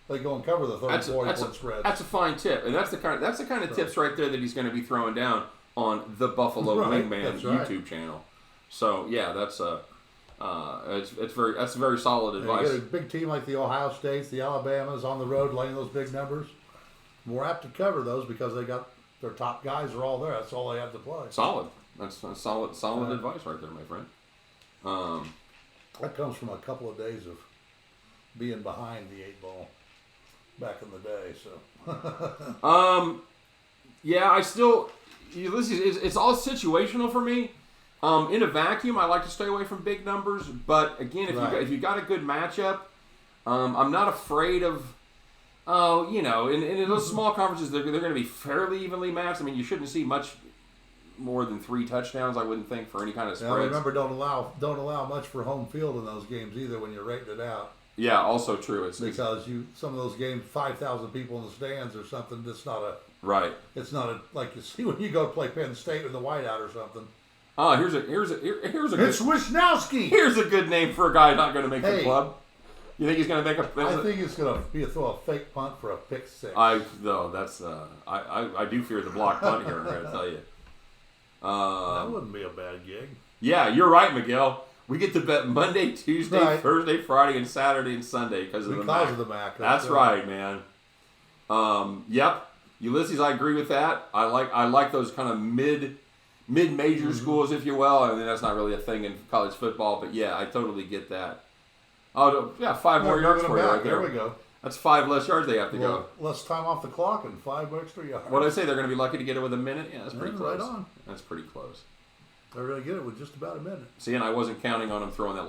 they go and cover the 30, 40 point spread. That's a fine tip. And that's the kind of tips right there that he's going to be throwing down on the Buffalo Wingman YouTube channel. So, yeah, that's that's very solid advice. You get a big team like the Ohio States, the Alabamas on the road laying those big numbers. More apt to cover those because they got their top guys are all there. That's all they have to play. Solid. That's solid advice right there, my friend. That comes from a couple of days of being behind the 8 ball back in the day. So. I still. Listen, it's all situational for me. In a vacuum, I like to stay away from big numbers, but again, if you got a good matchup, I'm not afraid of. In those small conferences, they're going to be fairly evenly matched. I mean, you shouldn't see much more than 3 touchdowns, I wouldn't think, for any kind of spreads. Remember, don't allow much for home field in those games either when you're rating it out. Yeah, also true. It's because some of those games, 5,000 people in the stands or something. That's not a right. It's not like you see when you go play Penn State in the whiteout or something. Oh, here's a It's Wisnowski. Here's a good name for a guy not going to make the club. You think he's going to make a? I think he's going to throw a fake punt for a pick six. I do fear the block punt here. I'm going to tell you. That wouldn't be a bad gig. Yeah, you're right, Miguel. We get to bet Monday, Tuesday, Thursday, Friday, and Saturday and Sunday because of the MAC. That's right, man. Yep, Ulysses, I agree with that. I like those kind of mid-major schools, if you will. I mean, that's not really a thing in college football, but yeah, I totally get that. Oh, yeah, 5 more yards for you right there. There we go. That's 5 less yards they have to go. Less time off the clock and 5 extra yards. What did I say? They're going to be lucky to get it with a minute? Yeah, that's pretty close. Right on. That's pretty close. They're going to get it with just about a minute. See, and I wasn't counting on them throwing the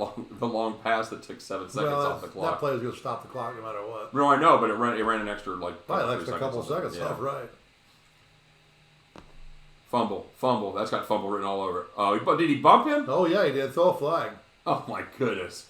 long pass that took 7 seconds off the clock. That play is going to stop the clock no matter what. No, I know, but it ran an extra probably an extra couple of seconds off, right? Fumble. That's got fumble written all over it. Oh, but did he bump him? Oh yeah, he did. Throw a flag. Oh my goodness.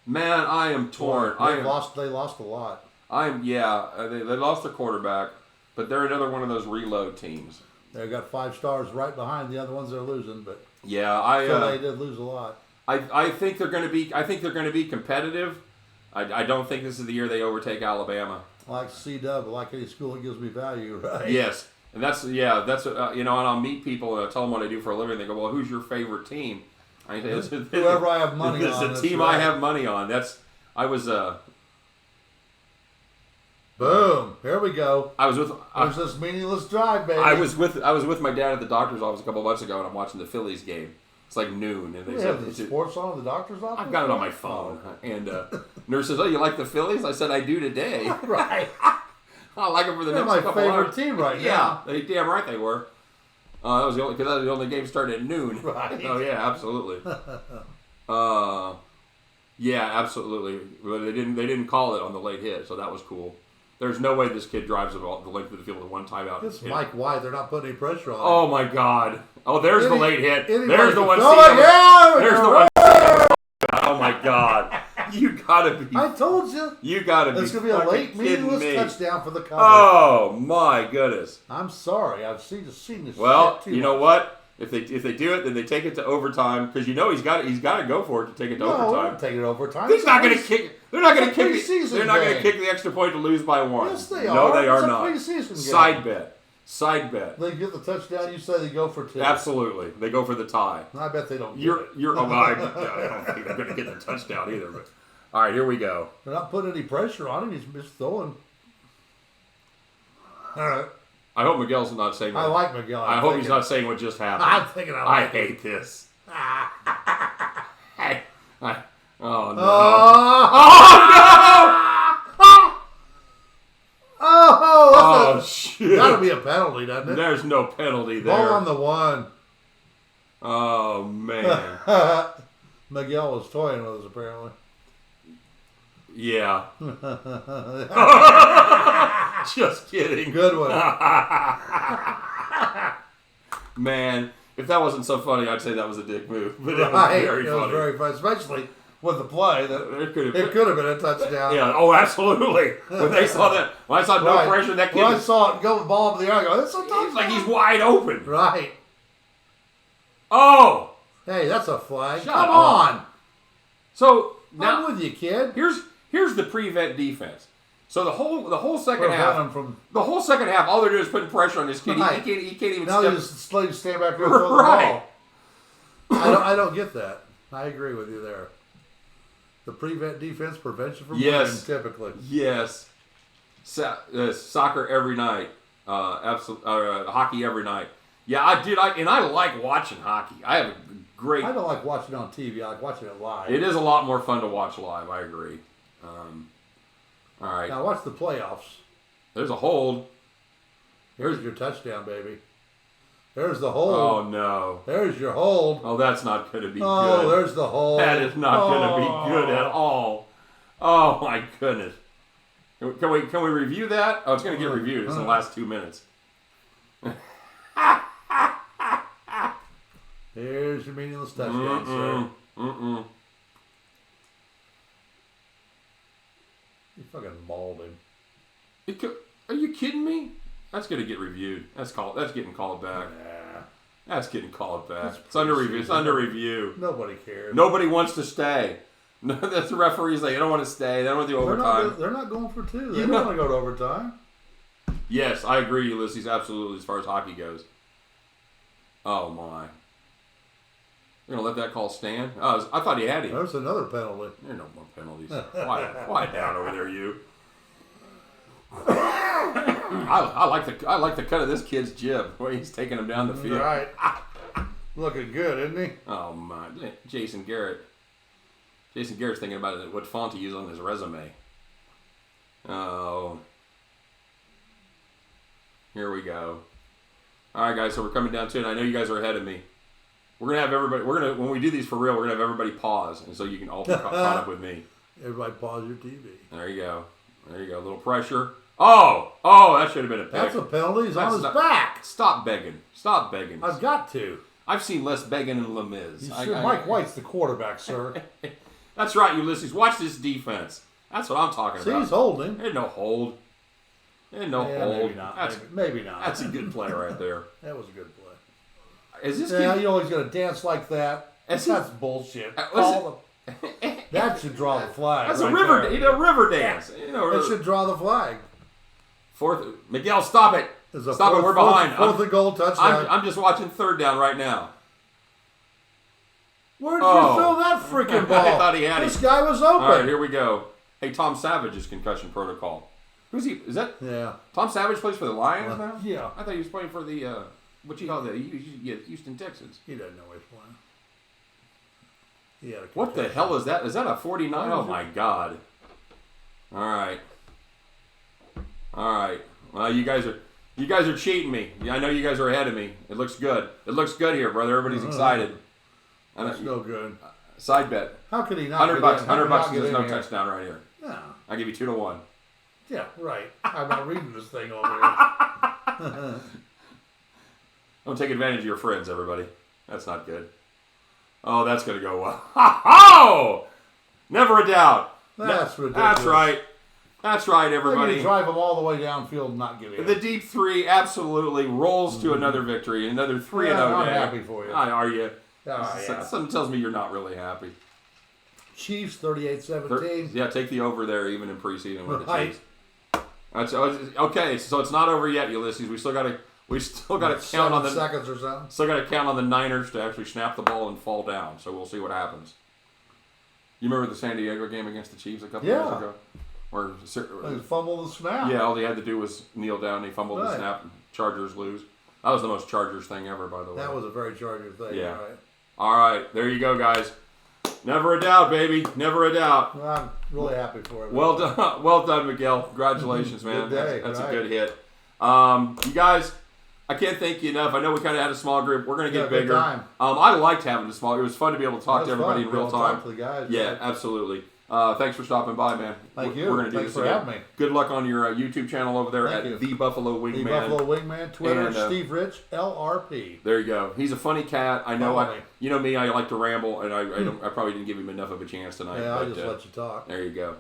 Man, I am torn. They lost a lot. They lost their quarterback, but they're another one of those reload teams. They've got 5 stars right behind the other ones they're losing, but yeah, they did lose a lot. I think they're going to be competitive. I don't think this is the year they overtake Alabama. I like C-Dub, like any school that gives me value, right? Yes, and that's and I'll meet people and I tell them what I do for a living. They go, well, who's your favorite team? I say, whoever I have money on. It's the team I have money on. Boom! Here we go. I was with. There's this meaningless drive, baby. I was with my dad at the doctor's office a couple of months ago, and I'm watching the Phillies game. It's like noon, and they have the sports on at the doctor's office. I've got it on my phone, and nurse says, "Oh, you like the Phillies?" I said, "I do today." Right. I like them for the They're next my couple favorite hours. team right now. Yeah, damn right they were. That was the only game started at noon. Right. Oh yeah, absolutely. Yeah, absolutely. But they didn't call it on the late hit, so that was cool. There's no way this kid drives the length of the field with one timeout. This Mike White, they're not putting any pressure on him. Oh my God! Oh, there's the late hit. There's the one. There's the one. Oh my God! You gotta be. I told you. You gotta be. It's gonna be a late meaningless touchdown for the cover. Oh my goodness! I'm sorry. I've seen this. Well, shit too you know much. what? If they do it, then they take it to overtime because he's got to go for it to take it to overtime. Take it to overtime. He's not going to kick. They're not going to kick. They're not going to game. kick the extra point to lose by 1. Yes, they No, are. they are It's a not. preseason Side game. bet. Side bet. They get the touchdown. You say they go for 2. Absolutely, they go for the tie. I bet they don't. You're. Oh, I don't think they're going to get the touchdown either. But all right, here we go. They're not putting any pressure on him. He's just throwing. All right. I hope Miguel's not saying. I like Miguel. I hope he's not saying what just happened. I'm thinking. I hate this. Oh no! Oh shit! Gotta be a penalty, doesn't it? There's no penalty there. Ball on the 1. Oh man! Miguel was toying with us apparently. Yeah. Just kidding. Good one. Man, if that wasn't so funny, I'd say that was a dick move. But it was Right. very It funny. was very funny, especially with the play. That It could have it could have been a touchdown. Yeah. Oh, absolutely. When they saw that, when I saw no Right. pressure, that kid When I was, saw it go the ball up in the air, I go, "That's a touchdown." he's like he's wide open. Right. Oh. Hey, that's a flag. Shut Come up. on. So now I'm with you, kid. here's the prevent defense. So the whole second Prevent half, him from. all they're doing is putting pressure on this kid. Right. He He can't even Now step. you just stand back there and throw the Right. ball. I don't get that. I agree with you there. The prevent defense prevents you from Yes. winning, typically. Yes. Soccer every night. Hockey every night. Yeah, I like watching hockey. I have a great. I don't like watching it on TV. I like watching it live. It is a lot more fun to watch live. I agree. All right. Now watch the playoffs. There's a hold. Here's your touchdown, baby. There's the hold. Oh no. There's your hold. Oh, that's not going to be Oh, good. there's the hold. That is not going to be good at all. Oh my goodness. Can we review that? Oh, it's going to get reviewed. It's in the last 2 minutes. Here's your meaningless touchdown, sir. You fucking mauled him. Are you kidding me? That's going to get reviewed. That's getting called back. Nah, That's getting called back. That's It's under preseason. review. It's under review. nobody cares. Nobody wants to stay. No, that's the referees. They don't want to stay. They don't want to do overtime. They're not going for 2. They You don't know- want to go to overtime. Yes, I agree, Ulysses. Absolutely, as far as hockey goes. Oh my! You're gonna let that call stand? Oh, I thought he had him. There's another penalty. There are no more penalties. Quiet down over there, you. I like the cut of this kid's jib where he's taking him down the field. Right. Looking good, isn't he? Oh my! Jason Garrett. Jason Garrett's thinking about what font to use on his resume. Oh. Here we go. All right, guys. So we're coming down to it. I know you guys are ahead of me. We're gonna have everybody. When we do these for real, we're gonna have everybody pause, and so you can all be caught up with me. Everybody pause your TV. There you go. There you go. A little pressure. Oh, that should have been a pick. That's a penalty. He's on his not- back. Stop begging. Stop begging. I've got to. I've seen less begging in Les Mis. Mike White's the quarterback, sir. That's right, Ulysses. Watch this defense. That's what I'm talking See, about. he's holding. There's no hold. There's no Yeah, hold. maybe not. That's, Maybe not. that's a good play right there. That was a good play. Is this Yeah, kid? you always gonna dance like that. Is That's he- bullshit. listen- That should draw the flag. That's right a river. there. You know, river dance. You know, It should draw the flag. fourth. Miguel, stop it. It's a Stop it. We're behind. Fourth and goal touchdown. I'm just watching third down right now. Where did Oh. you throw that freaking ball? I thought he had This it. guy was open. All right, here we go. Hey, Tom Savage is concussion protocol. Who's he? Is that Yeah. Tom Savage plays for the Lions now? Yeah. I thought he was playing for the what you call the Houston Texans. He doesn't know he's playing. He had a What the concussion. hell is that? Is that a 49? Oh my God! All right. Well, you guys are cheating me. Yeah, I know you guys are ahead of me. It looks good. It looks good here, brother. Everybody's excited. That's no good. Side bet. How could he not? $100 get bucks. in? How could he $100 not bucks. get There's in no here? touchdown right here. No. I'll give you 2 to 1. Yeah, right. I'm not reading this thing over here. Don't take advantage of your friends, everybody. That's not good. Oh, that's gonna go well. Ha ho! Never a doubt. That's ridiculous. That's right. That's right, They're everybody. going to drive them all the way downfield and not give in. The deep three absolutely rolls to another victory, another 3-0 I'm day. happy for you. Are you? Yeah. Something tells me you're not really happy. Chiefs 38-17. Yeah, take the over there, even in preseason with the Right. Chiefs. That's okay. So it's not over yet, Ulysses. We still got to count on 7 seconds or something. Still got to count on the Niners to actually snap the ball and fall down. So we'll see what happens. You remember the San Diego game against the Chiefs a couple years ago? Where They fumbled the snap. yeah, all he had to do was kneel down and he fumbled the Right. snap and Chargers lose. That was the most Chargers thing ever, by the way. That was a very Chargers thing. Yeah. Right. All right, there you go, guys. Never a doubt, baby. Never a doubt. Well, I'm really happy for it. Well done, Miguel. Congratulations, man. Good day, That's right. a good hit. You guys, I can't thank you enough. I know we kind of had a small group. We're going to get good bigger. time. I liked having a small. It was fun to be able to talk That to was everybody fun. in real Be able to time. talk to the guys, Yeah, right? absolutely. Thanks for stopping by, man. Thank We're you. going to do Thanks this for again. having me. Good luck on your YouTube channel over there Thank at you. The Buffalo The Wingman. Buffalo Wingman, Twitter, And, Steve Rich, LRP. There you go. He's a funny cat. I know. Follow me. You know me. I like to ramble, and I probably didn't give him enough of a chance tonight. Yeah, but, I just let you talk. There you go.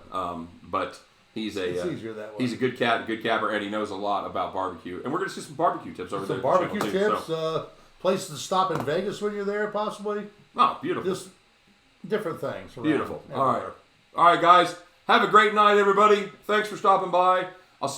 But he's It's easier that way. he's a good cat, a good capper, and he knows a lot about barbecue. And we're going to see some barbecue tips over there. Some barbecue on the channel, tips, too, places to stop in Vegas when you're there, possibly. Oh, beautiful. Just different things. around Beautiful. All right. everywhere. All right, guys. Have a great night, everybody. Thanks for stopping by.